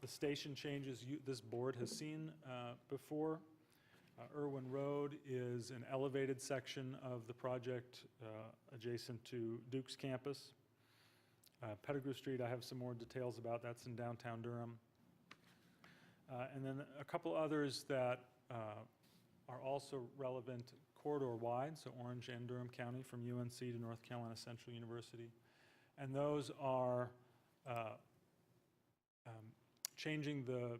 The station changes this board has seen before. Irwin Road is an elevated section of the project adjacent to Duke's campus. Pettigrew Street, I have some more details about. That's in downtown Durham. And then a couple others that are also relevant corridor-wide, so Orange and Durham County from UNC to North Carolina Central University. And those are changing the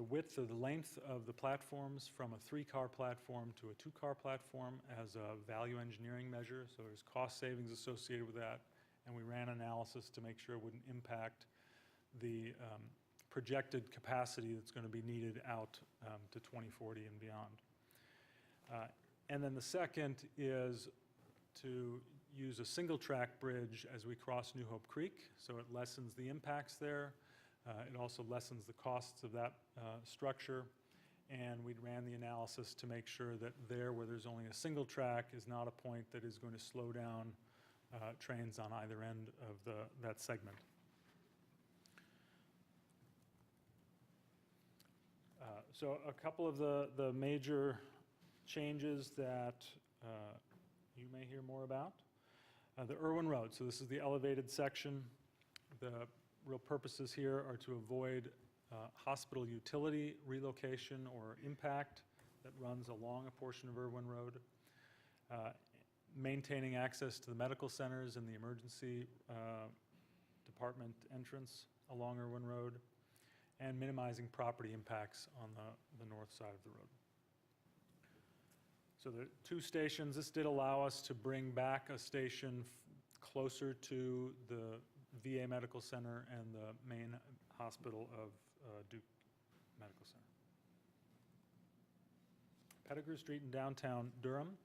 width or the length of the platforms from a 3-car platform to a 2-car platform as a value engineering measure. So there's cost savings associated with that. And we ran analysis to make sure it wouldn't impact the projected capacity that's going to be needed out to 2040 and beyond. And then the second is to use a single-track bridge as we cross New Hope Creek, so it lessens the impacts there. It also lessens the costs of that structure. And we ran the analysis to make sure that there, where there's only a single track, is not a point that is going to slow down trains on either end of that segment. So a couple of the major changes that you may hear more about. The Irwin Road, so this is the elevated section. The real purposes here are to avoid hospital utility relocation or impact that runs along a portion of Irwin Road. Maintaining access to the medical centers and the emergency department entrance along Irwin Road, and minimizing property impacts on the north side of the road. So the 2 stations, this did allow us to bring back a station closer to the VA Medical Center and the main hospital of Duke Medical Center. Pettigrew Street in downtown Durham.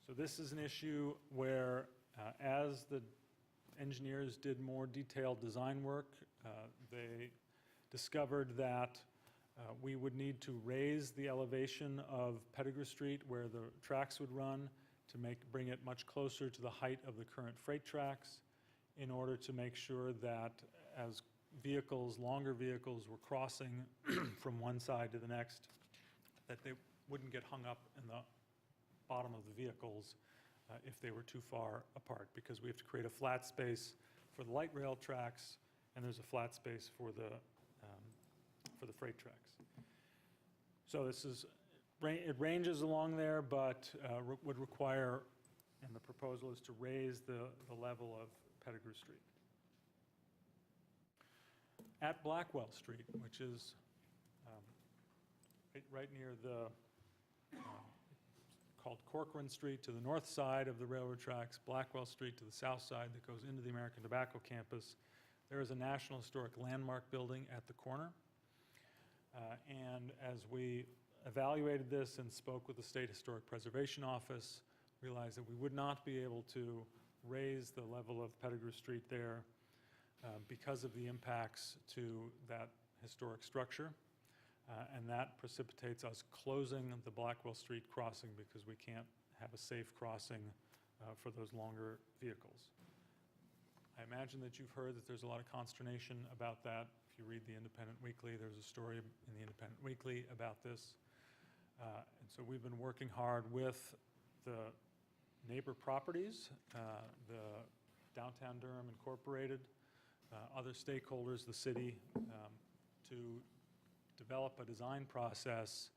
So this is an issue where as the engineers did more detailed design work, they discovered that we would need to raise the elevation of Pettigrew Street where the tracks would run to bring it much closer to the height of the current freight tracks in order to make sure that as longer vehicles were crossing from one side to the next, that they wouldn't get hung up in the bottom of the vehicles if they were too far apart, because we have to create a flat space for the light rail tracks, and there's a flat space for the freight tracks. So this is, it ranges along there, but would require, and the proposal is to raise the level of Pettigrew Street. At Blackwell Street, which is right near the, called Corcoran Street to the north side of the railroad tracks, Blackwell Street to the south side that goes into the American Tobacco campus. There is a National Historic Landmark building at the corner. And as we evaluated this and spoke with the State Historic Preservation Office, realized that we would not be able to raise the level of Pettigrew Street there because of the impacts to that historic structure. And that precipitates us closing the Blackwell Street crossing because we can't have a safe crossing for those longer vehicles. I imagine that you've heard that there's a lot of consternation about that. If you read the Independent Weekly, there's a story in the Independent Weekly about this. And so we've been working hard with the neighbor properties, the Downtown Durham Incorporated, other stakeholders, the city, to develop a design process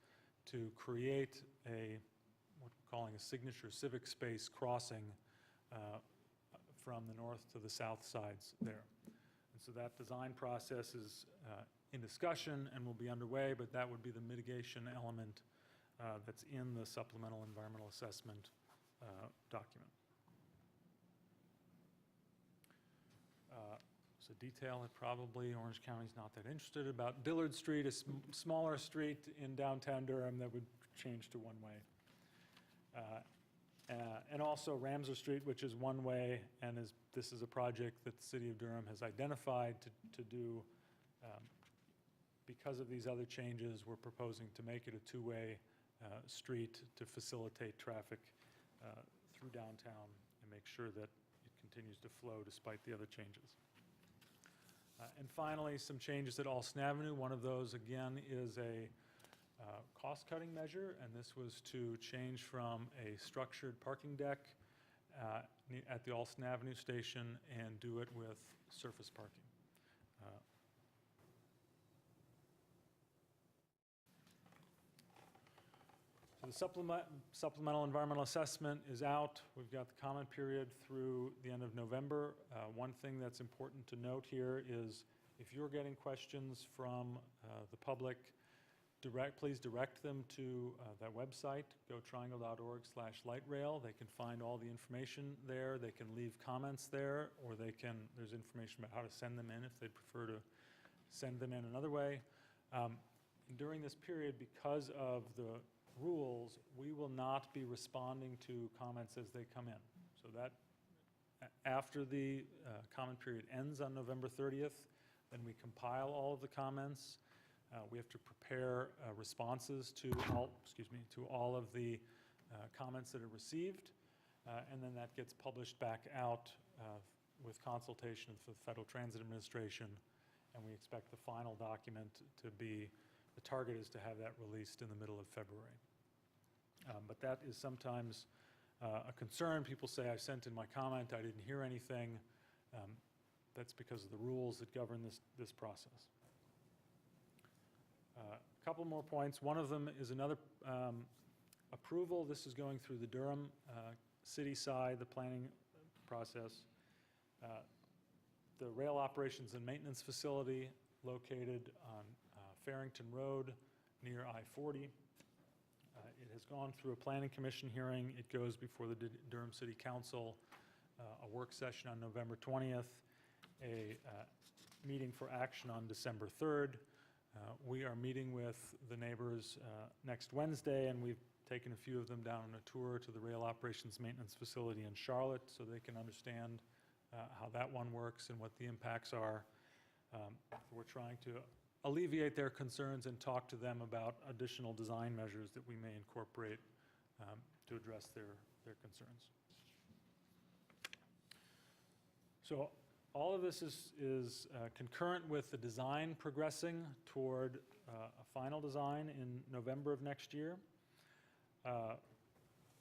to create what we're calling a signature civic space crossing from the north to the south sides there. And so that design process is in discussion and will be underway, but that would be the mitigation element that's in the supplemental environmental assessment document. So detail that probably Orange County's not that interested about. Dillard Street, a smaller street in downtown Durham that would change to one way. And also Ramsar Street, which is one way, and this is a project that the city of Durham has identified to do. Because of these other changes, we're proposing to make it a two-way street to facilitate traffic through downtown and make sure that it continues to flow despite the other changes. And finally, some changes at Alston Avenue. One of those, again, is a cost-cutting measure, and this was to change from a structured parking deck at the Alston Avenue station and do it with surface parking. So the supplemental environmental assessment is out. We've got the comment period through the end of November. One thing that's important to note here is if you're getting questions from the public, please direct them to that website, gotriangle.org/lightrail. They can find all the information there. They can leave comments there, or there's information about how to send them in if they prefer to send them in another way. During this period, because of the rules, we will not be responding to comments as they come in. So that after the comment period ends on November 30th, then we compile all of the comments. We have to prepare responses to all of the comments that are received, and then that gets published back out with consultation with the Federal Transit Administration, and we expect the final document to be, the target is to have that released in the middle of February. But that is sometimes a concern. People say, I sent in my comment, I didn't hear anything. That's because of the rules that govern this process. A couple more points. One of them is another approval. This is going through the Durham city side, the planning process. The rail operations and maintenance facility located on Farrington Road near I-40. It has gone through a planning commission hearing. It goes before the Durham City Council, a work session on November 20th, a meeting for action on December 3rd. We are meeting with the neighbors next Wednesday, and we've taken a few of them down on a tour to the rail operations maintenance facility in Charlotte so they can understand how that one works and what the impacts are. We're trying to alleviate their concerns and talk to them about additional design measures that we may incorporate to address their concerns. So all of this is concurrent with the design progressing toward a final design in November of next year.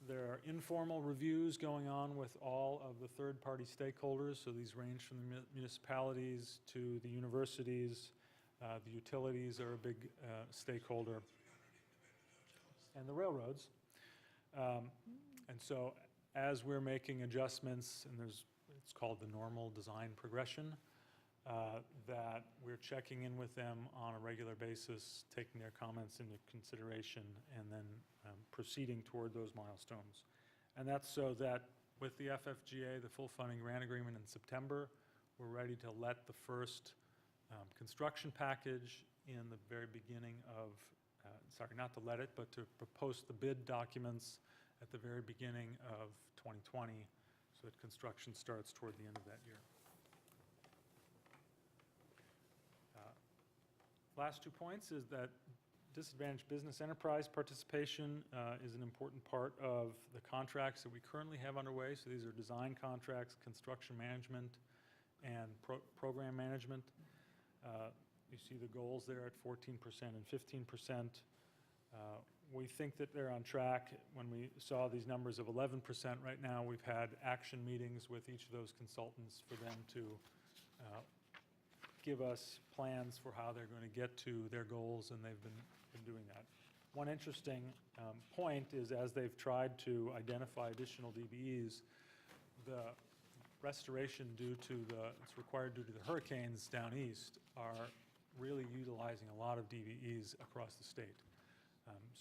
There are informal reviews going on with all of the third-party stakeholders, so these range from the municipalities to the universities. The utilities are a big stakeholder, and the railroads. And so as we're making adjustments, and it's called the normal design progression, that we're checking in with them on a regular basis, taking their comments into consideration, and then proceeding toward those milestones. And that's so that with the FFGA, the full funding grant agreement in September, we're ready to let the first construction package in the very beginning of, sorry, not to let it, but to post the bid documents at the very beginning of 2020, so that construction starts toward the end of that year. Last 2 points is that disadvantaged business enterprise participation is an important part of the contracts that we currently have underway. So these are design contracts, construction management, and program management. You see the goals there at 14% and 15%. We think that they're on track. When we saw these numbers of 11% right now, we've had action meetings with each of those consultants for them to give us plans for how they're going to get to their goals, and they've been doing that. One interesting point is, as they've tried to identify additional DBEs, the restoration it's required due to the hurricanes down east are really utilizing a lot of DBEs across the state.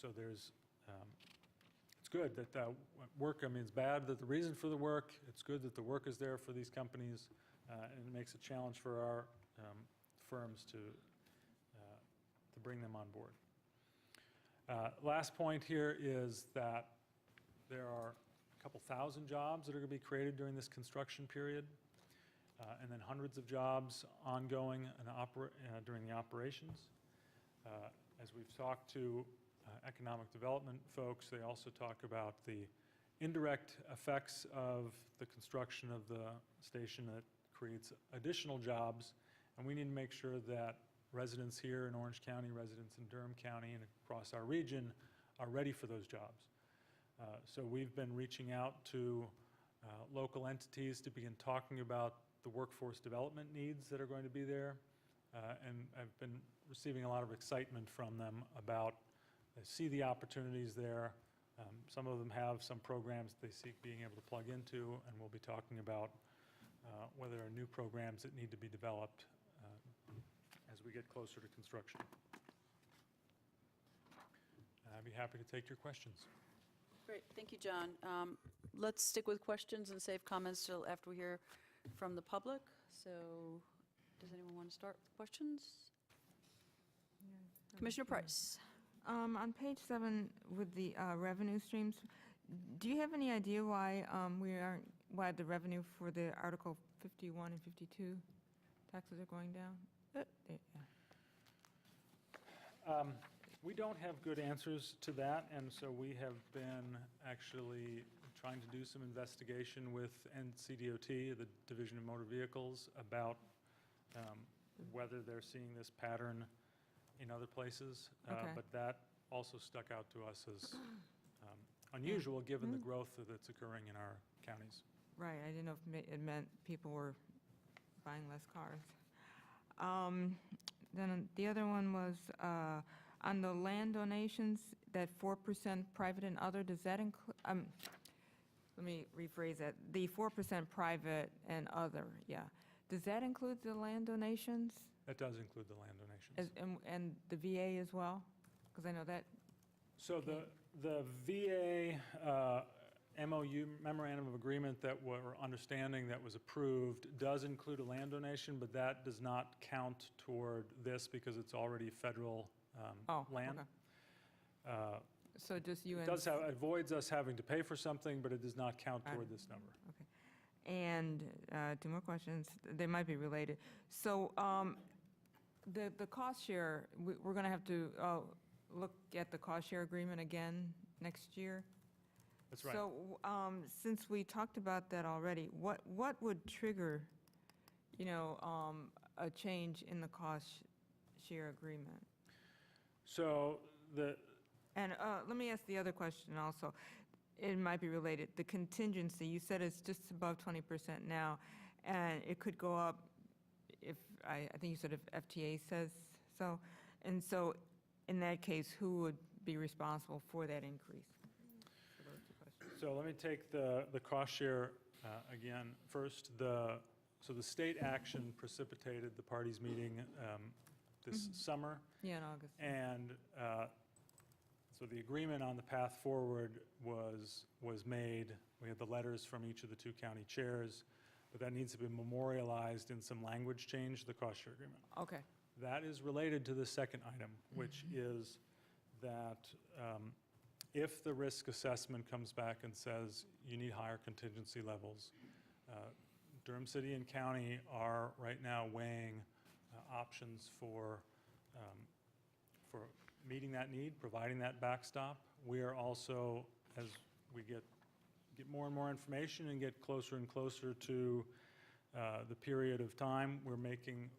So it's good that the work, I mean, it's bad that the reason for the work, it's good that the work is there for these companies, and it makes a challenge for our firms to bring them on board. Last point here is that there are a couple thousand jobs that are going to be created during this construction period, and then hundreds of jobs ongoing during the operations. As we've talked to economic development folks, they also talk about the indirect effects of the construction of the station that creates additional jobs, and we need to make sure that residents here in Orange County, residents in Durham County, and across our region are ready for those jobs. So we've been reaching out to local entities to begin talking about the workforce development needs that are going to be there, and I've been receiving a lot of excitement from them about, they see the opportunities there. Some of them have some programs they seek being able to plug into, and we'll be talking about whether there are new programs that need to be developed as we get closer to construction. I'd be happy to take your questions. Great, thank you, John. Let's stick with questions and save comments till after we hear from the public. So does anyone want to start with questions? Commissioner Price. On page 7 with the revenue streams, do you have any idea why why the revenue for the Article 51 and 52 taxes are going down? We don't have good answers to that, and so we have been actually trying to do some investigation with NCDOT, the Division of Motor Vehicles, about whether they're seeing this pattern in other places. Okay. But that also stuck out to us as unusual, given the growth that's occurring in our counties. Right, I didn't know if it meant people were buying less cars. Then the other one was on the land donations, that 4% private and other, does that include, let me rephrase that, the 4% private and other, yeah. Does that include the land donations? That does include the land donations. And the VA as well? Because I know that. So the VA MOU, Memorandum of Agreement, that we're understanding that was approved does include a land donation, but that does not count toward this because it's already federal land. Okay. So just you it avoids us having to pay for something, but it does not count toward this number. Okay. And 2 more questions. They might be related. So the cost share, we're going to have to look at the cost share agreement again next year. That's right. So since we talked about that already, what would trigger, a change in the cost share agreement? So And let me ask the other question also. it might be related. The contingency, you said it's just above 20% now, and it could go up if, I think you said if FTA says so. And so, in that case, who would be responsible for that increase? For those two questions. So let me take the cost share again. First, so the state action precipitated the parties meeting this summer. Yeah, in August. And so the agreement on the path forward was made. We had the letters from each of the two county chairs, but that needs to be memorialized in some language change to the cost share agreement. Okay. That is related to the second item, which is that if the risk assessment comes back and says you need higher contingency levels, Durham City and County are right now weighing options for meeting that need, providing that backstop. We are also, as we get more and more information and get closer and closer to the period of time, we're making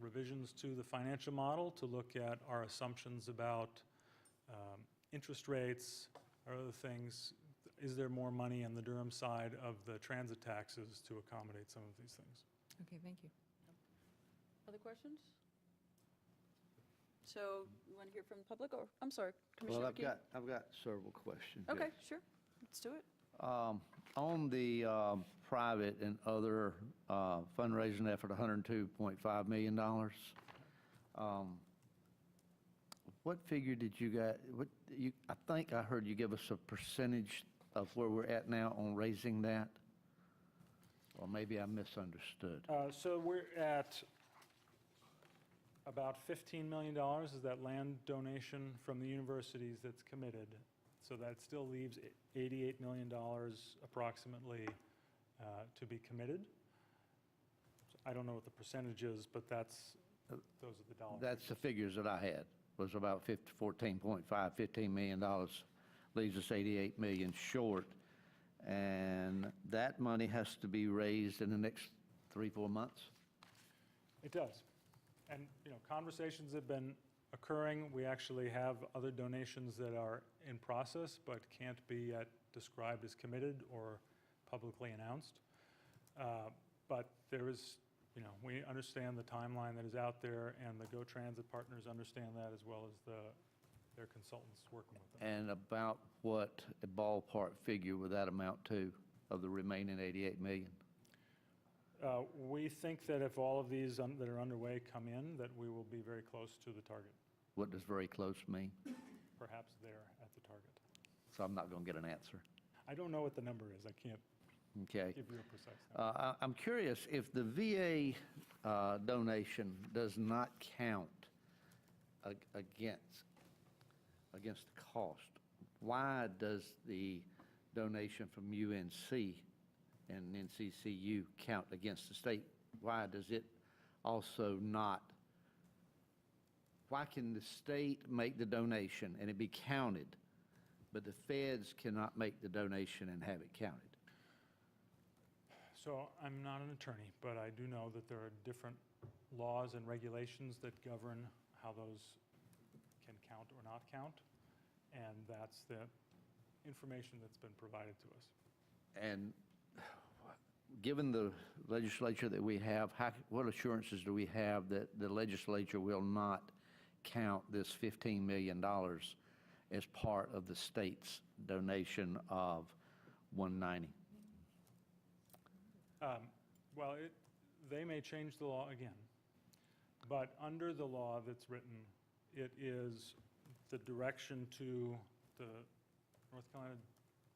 revisions to the financial model to look at our assumptions about interest rates or other things. Is there more money on the Durham side of the transit taxes to accommodate some of these things? Okay, thank you. Other questions? So you want to hear from the public, or, I'm sorry, Commissioner Well, McKee? I've got several questions. Okay, yes. sure, let's do it. On the private and other fundraising effort, $102.5 million, what figure did you get? I think I heard you give us a percentage of where we're at now on raising that, or maybe I misunderstood. So we're at about $15 million is that land donation from the universities that's committed. So that still leaves $88 million approximately to be committed. I don't know what the percentage is, but those are the dollars. That's the figures that I had, was about 14.5, $15 million, leaves us 88 million short. And that money has to be raised in the next 3-4 months? It does. And, conversations have been occurring. We actually have other donations that are in process but can't be yet described as committed or publicly announced. But there is, we understand the timeline that is out there, and the Go Transit partners understand that, as well as their consultants working with them. And about what a ballpark figure would that amount to of the remaining 88 million? We think that if all of these that are underway come in, that we will be very close to the target, What does very close mean? perhaps there at the target. So I'm not going to get an answer. I don't know what the number is. I can't Okay. give you a precise number. I'm curious, if the VA donation does not count against the cost, why does the donation from UNC and NCCU count against the state? Why does it also not? Why can the state make the donation and it be counted, but the feds cannot make the donation and have it counted? So I'm not an attorney, but I do know that there are different laws and regulations that govern how those can count or not count, and that's the information that's been provided to us. And given the legislature that we have, what assurances do we have that the legislature will not count this $15 million as part of the state's donation of 190? Well, they may change the law again, but under the law that's written, it is the direction to the North Carolina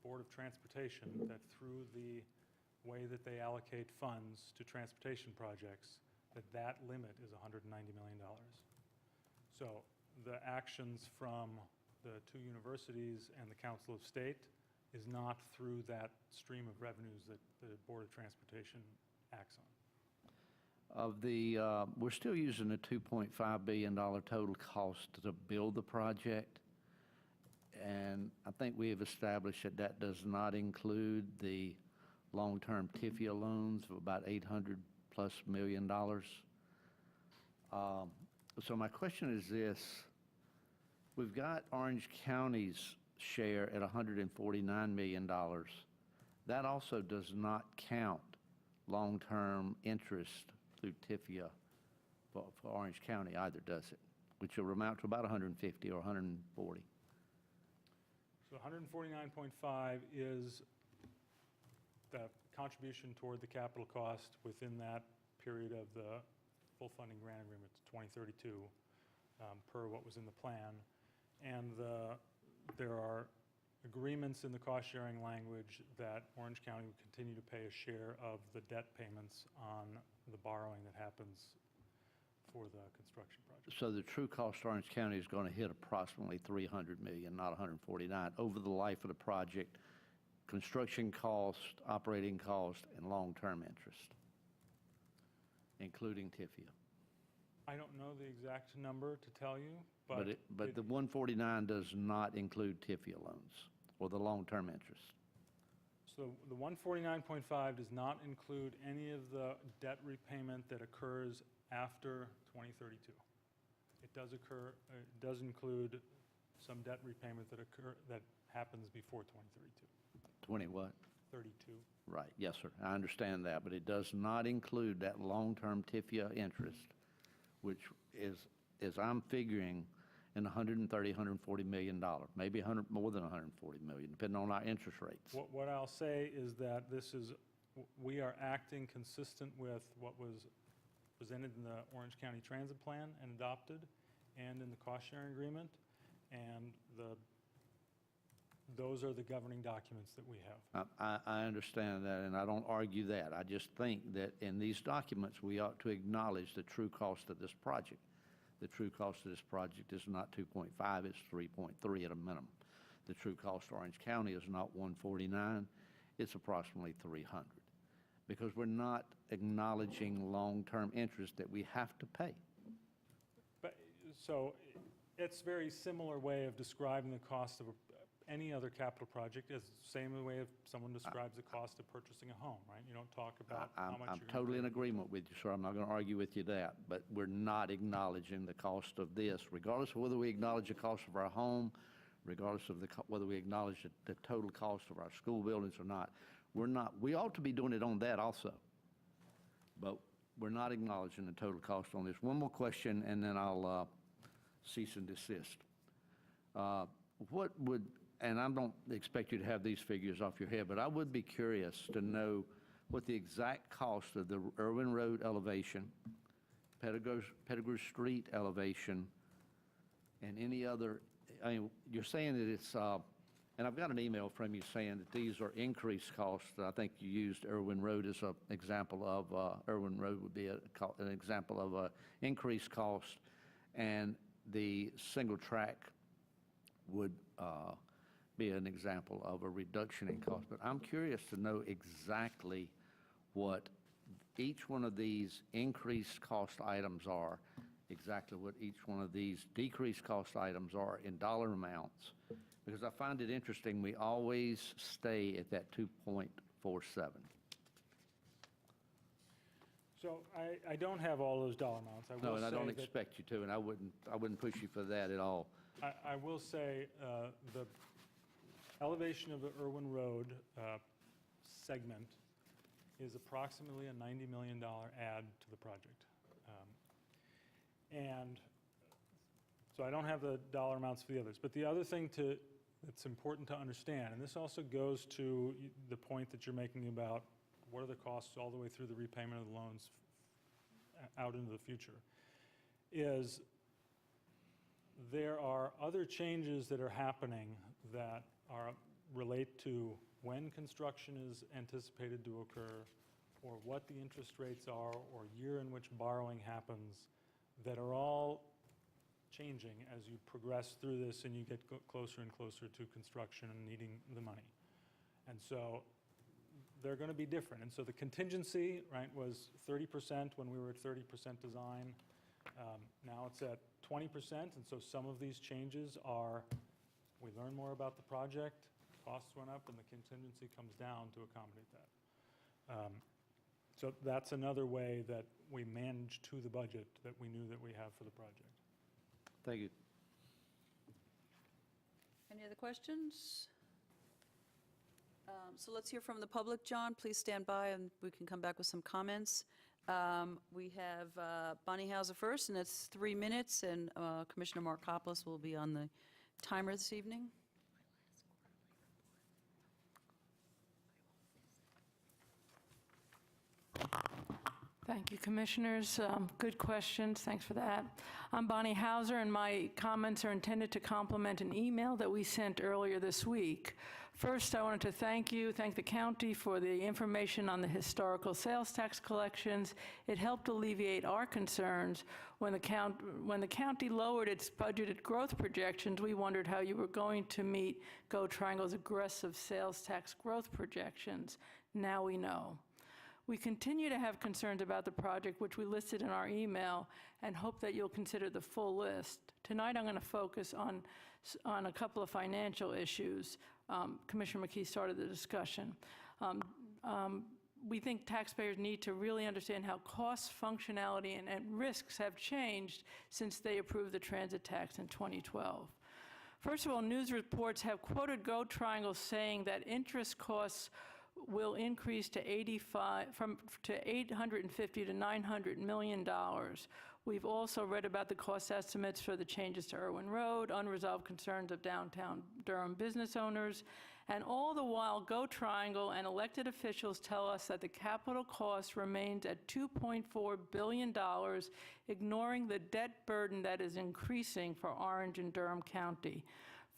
Board of Transportation that through the way that they allocate funds to transportation projects, that limit is $190 million. So the actions from the two universities and the Council of State is not through that stream of revenues that the Board of Transportation acts on. We're still using the $2.5 billion total cost to build the project, and I think we have established that that does not include the long-term TIFIA loans of about $800+ million. So my question is this: we've got Orange County's share at $149 million. That also does not count long-term interest through TIFIA for Orange County either, does it? Which will amount to about 150 or 140. So 149.5 is the contribution toward the capital cost within that period of the full funding grant agreement to 2032, per what was in the plan. And there are agreements in the cost-sharing language that Orange County would continue to pay a share of the debt payments on the borrowing that happens for the construction project. So the true cost to Orange County is going to hit approximately $300 million, not 149, over the life of the project, construction cost, operating cost, and long-term interest, including TIFIA. I don't know the exact number to tell you, but But the 149 does not include TIFIA loans or the long-term interest. so the 149.5 does not include any of the debt repayment that occurs after 2032. It does include some debt repayment that happens before 2032. 20 what? 32. Right, yes, sir. I understand that, but it does not include that long-term TIFIA interest, which is I'm figuring in $130, $140 million, maybe more than $140 million, depending on our interest rates. What I'll say is that we are acting consistent with what was presented in the Orange County Transit Plan and adopted, and in the cost-sharing agreement, and those are the governing documents that we have. I understand that, and I don't argue that. I just think that in these documents, we ought to acknowledge the true cost of this project. The true cost of this project is not 2.5, it's 3.3 at a minimum. The true cost to Orange County is not 149, it's approximately 300. Because we're not acknowledging long-term interest that we have to pay. So it's a very similar way of describing the cost of any other capital project. It's the same way if someone describes the cost of purchasing a home, right? You don't talk about how much I'm you're totally in gonna pay. agreement with you, sir. I'm not going to argue with you that, but we're not acknowledging the cost of this, regardless of whether we acknowledge the cost of our home, regardless of whether we acknowledge the total cost of our school buildings or not. We're not. We ought to be doing it on that also, but we're not acknowledging the total cost on this. One more question, and then I'll cease and desist. What would, and I don't expect you to have these figures off your head, but I would be curious to know what the exact cost of the Irwin Road elevation, Pettigrew Street elevation, and any other, I mean, you're saying that it's, and I've got an email from you saying that these are increased costs. I think you used Irwin Road as an example of, Irwin Road would be an example of an increased cost, and the single track would be an example of a reduction in cost. But I'm curious to know exactly what each one of these increased cost items are, exactly what each one of these decreased cost items are in dollar amounts, because I find it interesting, we always stay at that 2.47. So I don't have all those dollar amounts. No, and I don't say that- expect you to, and I wouldn't push you for that at all. I will say the elevation of the Irwin Road segment is approximately a $90 million add to the project. And so I don't have the dollar amounts for the others. But the other thing that's important to understand, and this also goes to the point that you're making about what are the costs all the way through the repayment of the loans out into the future, is there are other changes that are happening that relate to when construction is anticipated to occur, or what the interest rates are, or year in which borrowing happens, that are all changing as you progress through this and you get closer and closer to construction and needing the money. And so they're going to be different. And so the contingency, right, was 30% when we were at 30% design. Now it's at 20%, and so some of these changes are, we learn more about the project, costs went up, and the contingency comes down to accommodate that. So that's another way that we manage to the budget that we knew that we have for the project. Thank you. Any other questions? So let's hear from the public. John, please stand by and we can come back with some comments. We have Bonnie Hauser first, and it's 3 minutes, and Commissioner Markopoulos will be on the timer this evening. Thank you, Commissioners. Good questions. Thanks for that. I'm Bonnie Hauser, and my comments are intended to complement an email that we sent earlier this week. First, I wanted to thank the county for the information on the historical sales tax collections. It helped alleviate our concerns. When the county lowered its budgeted growth projections, we wondered how you were going to meet Go Triangle's aggressive sales tax growth projections. Now we know. We continue to have concerns about the project, which we listed in our email, and hope that you'll consider the full list. Tonight, I'm going to focus on a couple of financial issues. Commissioner McKee started the discussion. We think taxpayers need to really understand how costs, functionality, and risks have changed since they approved the transit tax in 2012. First of all, news reports have quoted Go Triangle saying that interest costs will increase to $850 to $900 million. We've also read about the cost estimates for the changes to Irwin Road, unresolved concerns of downtown Durham business owners, and all the while Go Triangle and elected officials tell us that the capital cost remains at $2.4 billion, ignoring the debt burden that is increasing for Orange and Durham County.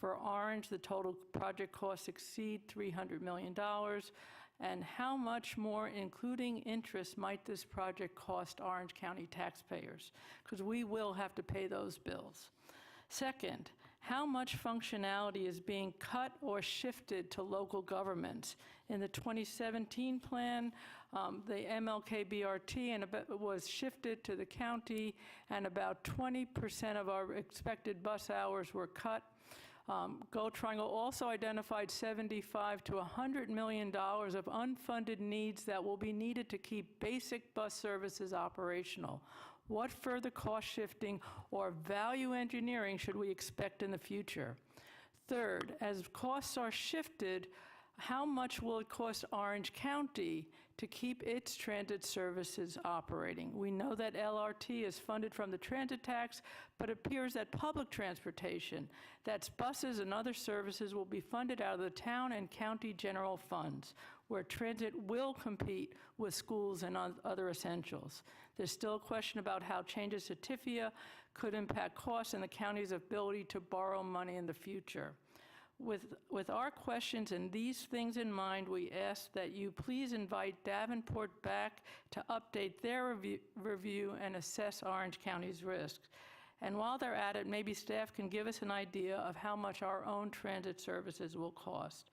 For Orange, the total project costs exceed $300 million. And how much more, including interest, might this project cost Orange County taxpayers? Because we will have to pay those bills. Second, how much functionality is being cut or shifted to local governments? In the 2017 plan, the MLK BRT was shifted to the county, and about 20% of our expected bus hours were cut. Go Triangle also identified $75 to $100 million of unfunded needs that will be needed to keep basic bus services operational. What further cost shifting or value engineering should we expect in the future? Third, as costs are shifted, how much will it cost Orange County to keep its transit services operating? We know that LRT is funded from the transit tax, but it appears that public transportation, that's buses and other services, will be funded out of the town and county general funds, where transit will compete with schools and other essentials. There's still a question about how changes to TIFIA could impact costs and the county's ability to borrow money in the future. With our questions and these things in mind, we ask that you please invite Davenport back to update their review and assess Orange County's risks. And while they're at it, maybe staff can give us an idea of how much our own transit services will cost.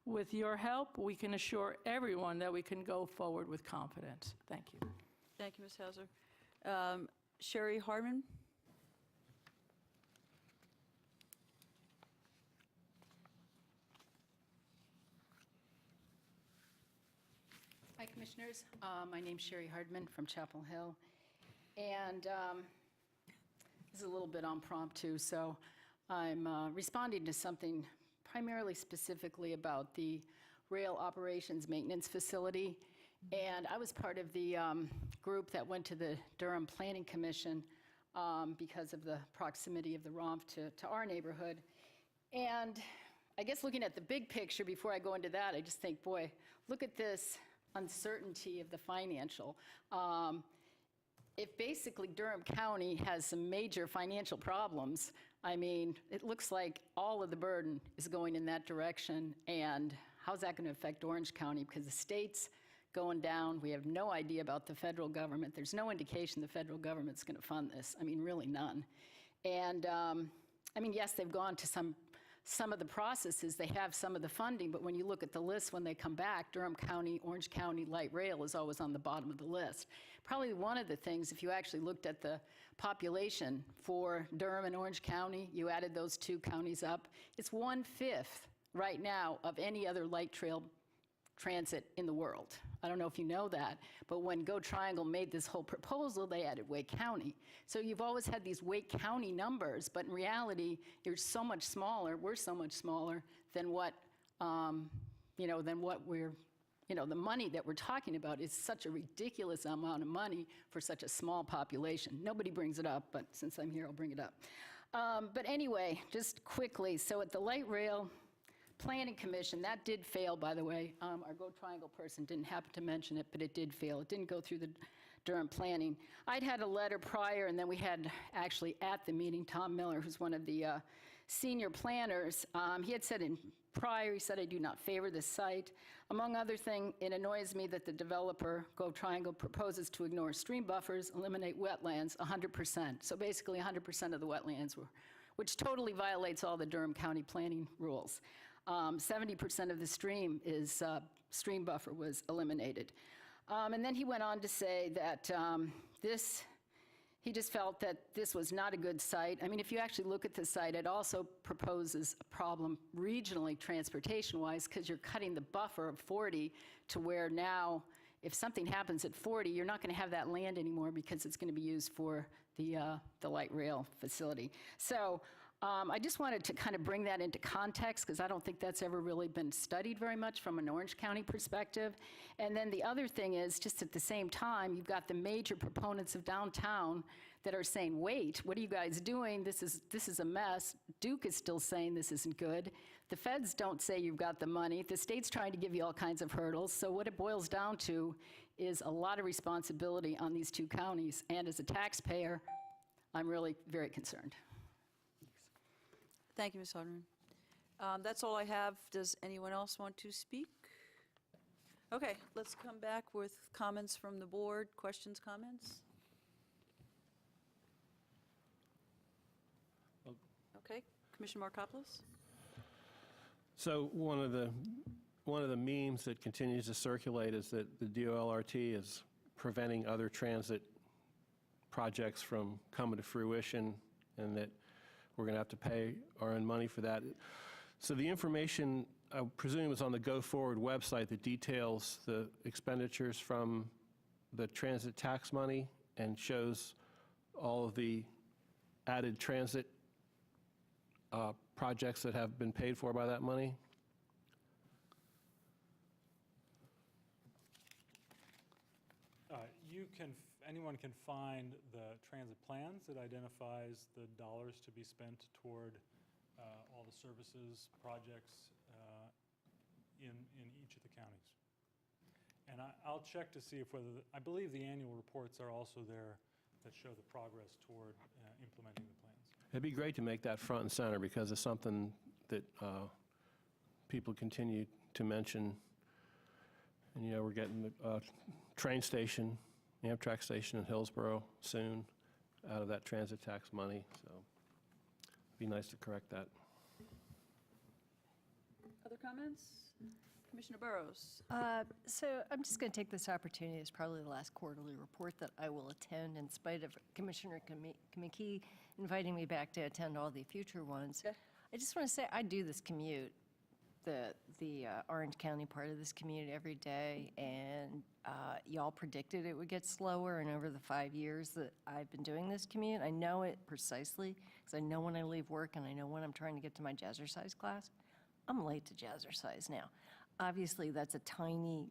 With your help, we can assure everyone that we can go forward with confidence. Thank you. Thank you, Ms. Hauser. Sherry Hardman. Hi, Commissioners. My name's Sherry Hardman from Chapel Hill. And this is a little bit impromptu, so I'm responding to something primarily specifically about the rail operations maintenance facility. And I was part of the group that went to the Durham Planning Commission because of the proximity of the ROMF to our neighborhood. And I guess looking at the big picture, before I go into that, I just think, boy, look at this uncertainty of the financial. If basically Durham County has some major financial problems, I mean, it looks like all of the burden is going in that direction. And how's that going to affect Orange County? Because the state's going down. We have no idea about the federal government. There's no indication the federal government's going to fund this. I mean, really none. And I mean, yes, they've gone to some of the processes, they have some of the funding, but when you look at the list when they come back, Durham County, Orange County light rail is always on the bottom of the list. Probably one of the things, if you actually looked at the population for Durham and Orange County, you added those two counties up, it's 1/5 right now of any other light rail transit in the world. I don't know if you know that, but when Go Triangle made this whole proposal, they added Wake County. So you've always had these Wake County numbers, but in reality, you're so much smaller, we're so much smaller than what, than what we're, the money that we're talking about is such a ridiculous amount of money for such a small population. Nobody brings it up, but since I'm here, I'll bring it up. But anyway, just quickly, so at the Light Rail Planning Commission, that did fail, by the way. Our Go Triangle person didn't happen to mention it, but it did fail. It didn't go through the Durham planning. I'd had a letter prior, and then we had actually at the meeting, Tom Miller, who's one of the senior planners, he had said in prior, he said, I do not favor this site. Among other things, it annoys me that the developer, Go Triangle, proposes to ignore stream buffers, eliminate wetlands 100%. So basically 100% of the wetlands were, which totally violates all the Durham County planning rules. 70% of the stream buffer was eliminated. And then he went on to say that he just felt that this was not a good site. I mean, if you actually look at the site, it also proposes a problem regionally, transportation-wise, because you're cutting the buffer of 40 to where now, if something happens at 40, you're not going to have that land anymore because it's going to be used for the light rail facility. So I just wanted to kind of bring that into context because I don't think that's ever really been studied very much from an Orange County perspective. And then the other thing is, just at the same time, you've got the major proponents of downtown that are saying, wait, what are you guys doing? This is a mess. Duke is still saying this isn't good. The feds don't say you've got the money. The state's trying to give you all kinds of hurdles. So what it boils down to is a lot of responsibility on these two counties. And as a taxpayer, I'm really very concerned. Thank you, Ms. Haldeman. That's all I have. Does anyone else want to speak? Okay, let's come back with comments from the board. Questions, comments? Okay, Commissioner Markopoulos? So one of the memes that continues to circulate is that the DOLRT is preventing other transit projects from coming to fruition, and that we're going to have to pay our own money for that. So the information, I presume, is on the Go Forward website that details the expenditures from the transit tax money and shows all of the added transit projects that have been paid for by that money. Anyone can find the transit plans that identifies the dollars to be spent toward all the services, projects in each of the counties. And I'll check to see if I believe the annual reports are also there that show the progress toward implementing the plans. It'd be great to make that front and center because it's something that people continue to mention. And, we're getting a train station, Amtrak station in Hillsborough soon out of that transit tax money. So it'd be nice to correct that. Other comments? Commissioner Burrows? So I'm just going to take this opportunity. It's probably the last quarterly report that I will attend in spite of Commissioner McKee inviting me back to attend all the future ones. Okay. I just want to say I do this commute, the Orange County part of this commute every day, and y'all predicted it would get slower, and over the 5 years that I've been doing this commute, I know it precisely because I know when I leave work and I know when I'm trying to get to my jazzercise class. I'm late to jazzercise now. Obviously, that's a tiny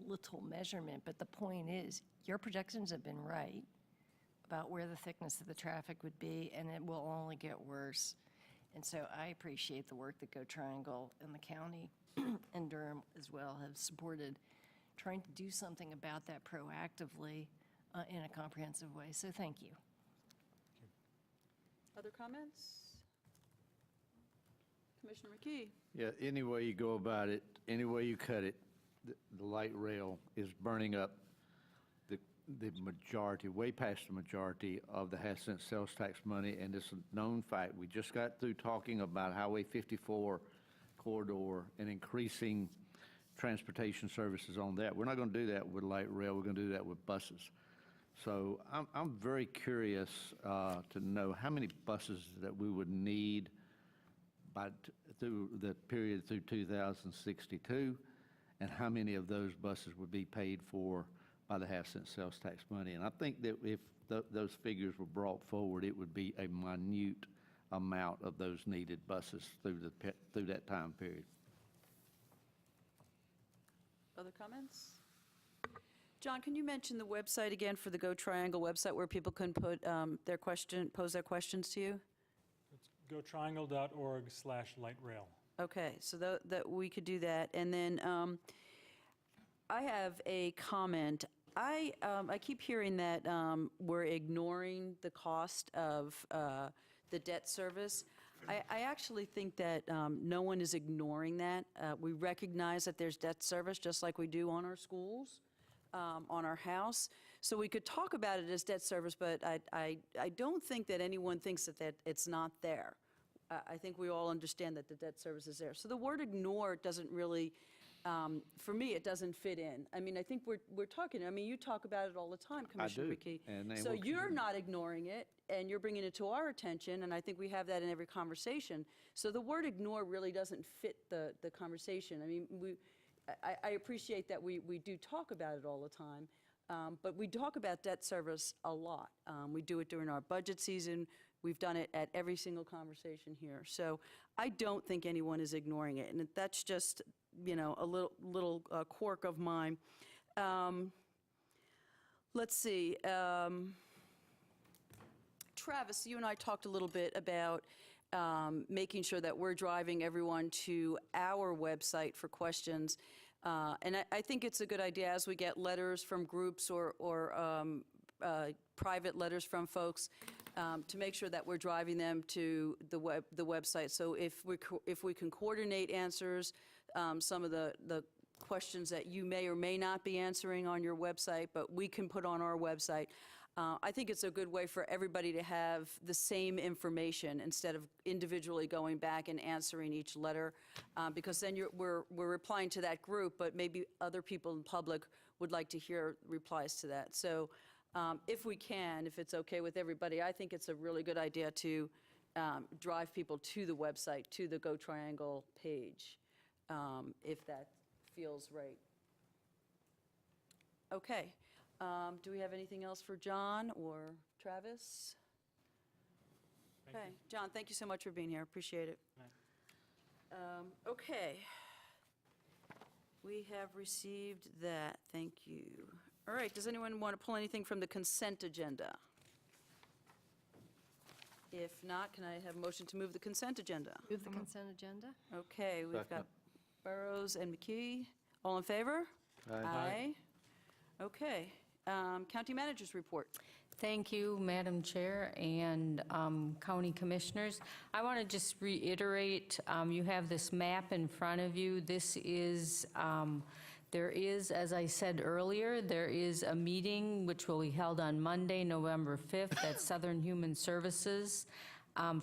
little measurement, but the point is, your projections have been right about where the thickness of the traffic would be, and it will only get worse. And so I appreciate the work that Go Triangle and the county and Durham as well have supported, trying to do something about that proactively in a comprehensive way. So thank you. Other comments? Commissioner McKee? Yeah, any way you go about it, any way you cut it, the light rail is burning up the majority, way past the majority of the half-cent sales tax money, and it's a known fact. We just got through talking about Highway 54 corridor and increasing transportation services on that. We're not going to do that with light rail. We're going to do that with buses. So I'm very curious to know how many buses that we would need through the period through 2062, and how many of those buses would be paid for by the half-cent sales tax money. And I think that if those figures were brought forward, it would be a minute amount of those needed buses through that time period. Other comments? John, can you mention the website again for the Go Triangle website where people can put pose their questions to you? It's gotriangle.org/lightrail. Okay, so that we could do that. And then I have a comment. I keep hearing that we're ignoring the cost of the debt service. I actually think that no one is ignoring that. We recognize that there's debt service just like we do on our schools, on our house. So we could talk about it as debt service, but I don't think that anyone thinks that it's not there. I think we all understand that the debt service is there. So the word ignore doesn't really, for me, it doesn't fit in. I mean, I think we're talking, I mean, you talk about it all the time, Commissioner McKee. So you're not ignoring it, and you're bringing it to our attention, and I think we have that in every conversation. So the word ignore really doesn't fit the conversation. I mean, I appreciate that we do talk about it all the time, but we talk about debt service a lot. We do it during our budget season. We've done it at every single conversation here. So I don't think anyone is ignoring it, and that's just, you know, a little quirk of mine. Let's see. Travis, you and I talked a little bit about making sure that we're driving everyone to our website for questions. And I think it's a good idea as we get letters from groups or private letters from folks to make sure that we're driving them to the website. So if we can coordinate answers, some of the questions that you may or may not be answering on your website, but we can put on our website. I think it's a good way for everybody to have the same information instead of individually going back and answering each letter, because then we're replying to that group, but maybe other people in public would like to hear replies to that. So if we can, if it's okay with everybody, I think it's a really good idea to drive people to the website, to the Go Triangle page, if that feels right. Okay. Do we have anything else for John or Travis? Okay. John, thank you so much for being here. Appreciate it. Okay. We have received that. Thank you. All right. Does anyone want to pull anything from the consent agenda? If not, can I have a motion to move the consent agenda? Move the consent agenda? Okay. We've got Burrows and McKee. All in favor? Aye. Okay. County Manager's Report. Thank you, Madam Chair and County Commissioners. I want to just reiterate, you have this map in front of you. This is, there is, as I said earlier, there is a meeting which will be held on Monday, November 5th at Southern Human Services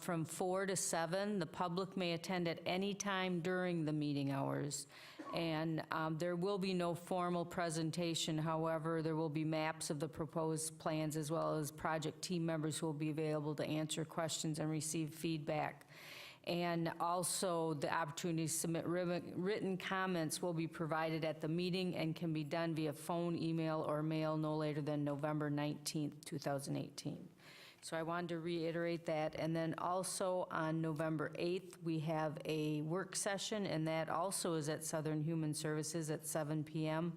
from 4 to 7. The public may attend at any time during the meeting hours. And there will be no formal presentation. However, there will be maps of the proposed plans as well as project team members who will be available to answer questions and receive feedback. And also, the opportunity to submit written comments will be provided at the meeting and can be done via phone, email, or mail no later than November 19th, 2018. So I wanted to reiterate that. And then also on November 8th, we have a work session, and that also is at Southern Human Services at 7 p.m.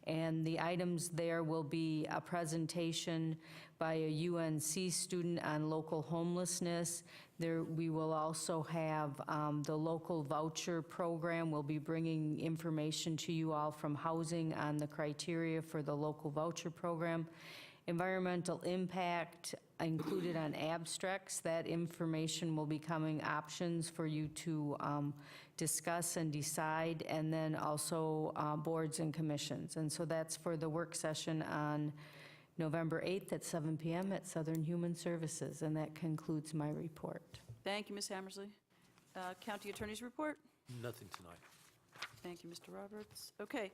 And the items there will be a presentation by a UNC student on local homelessness. There, we will also have the local voucher program. We'll be bringing information to you all from housing on the criteria for the local voucher program. Environmental impact included on abstracts. That information will be coming options for you to discuss and decide, and then also boards and commissions. And so that's for the work session on November 8th at 7 p.m. at Southern Human Services, and that concludes my report. Thank you, Ms. Hammersley. County Attorney's Report? Nothing tonight. Thank you, Mr. Roberts. Okay,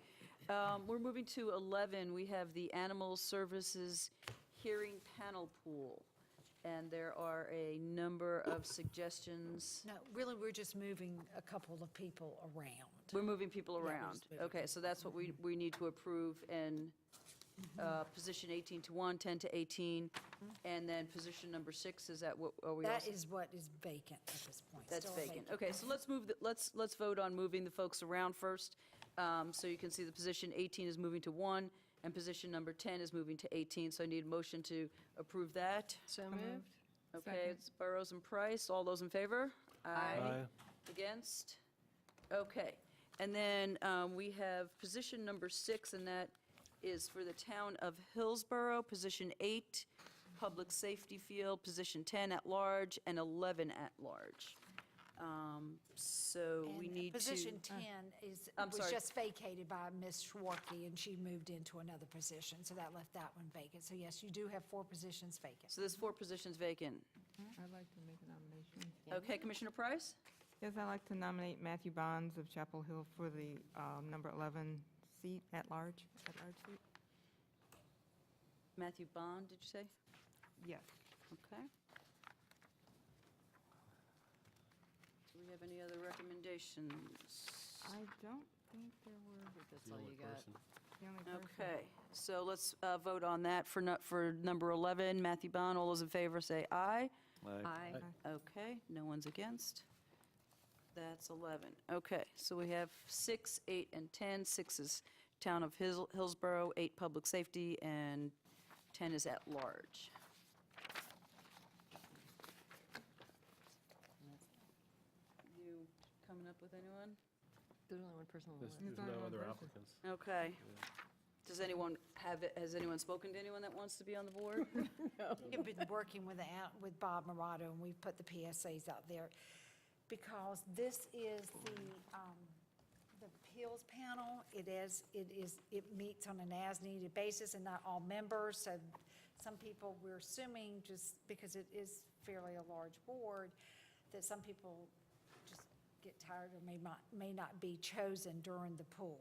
we're moving to 11. We have the Animal Services Hearing Panel Pool. and there are a number of suggestions. No, really, we're just moving a couple of people around. We're moving people Yeah, we're around. just moving Okay, so that's what we need to approve, and position 18 to 1, 10 to 18, and then position number 6, is that what, are we That also? is what is vacant at this point. That's still vacant. Okay, so let's move, let's vote on moving the folks around first. So you can see the position 18 is moving to 1, and position number 10 is moving to 18, so I need a motion to approve that. So moved. Okay, it's Burrows and Price. All those in favor? Aye. Against? Okay. And then we have position number 6, and that is for the town of Hillsborough. Position 8, public safety field. Position 10, at large, and 11 at large. So we And need to. Position 10 was sorry. just vacated by Ms. Schwarke, and she moved into another position, so that left that one vacant. So yes, you do have 4 positions vacant. So there's 4 positions vacant. I'd like to make a nomination. Okay, Commissioner Price? Yes, I'd like to nominate Matthew Bonds of Chapel Hill for the number 11 seat, at-large seat. Matthew Bond, did you say? Yes. Okay. Do we have any other recommendations? I don't think there were. That's all you got. The only person. Okay, so let's vote on that for number 11, Matthew Bond. All those in favor say aye. Aye. Okay, no one's against. That's 11. Okay, so we have 6, 8, and 10. 6 is Town of Hillsborough, 8 Public Safety, and 10 is at large. You coming up with anyone? There's only one person on the There's list. no other applicants. Okay. Has anyone spoken to anyone that wants to be on the board? We've been working with Bob Morato, and we've put the PSAs out there, because this is the appeals panel. It meets on an as-needed basis, and not all members, so some people, we're assuming, just because it is fairly a large board, that some people just get tired or may not be chosen during the pool.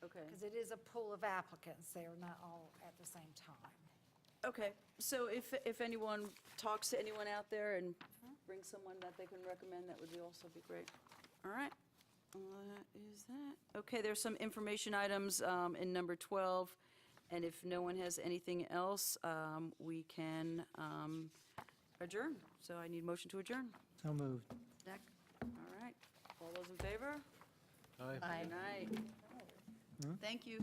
Okay. Because it is a pool of applicants, they are not all at the same time. Okay, so if anyone talks to anyone out there and brings someone that they can recommend, that would also be great. All right, that is that. Okay, there's some information items in number 12, and if no one has anything else, we can adjourn. So I need motion to adjourn. So moved. Zach? All right, all those in favor? Aye. Good night. Thank you.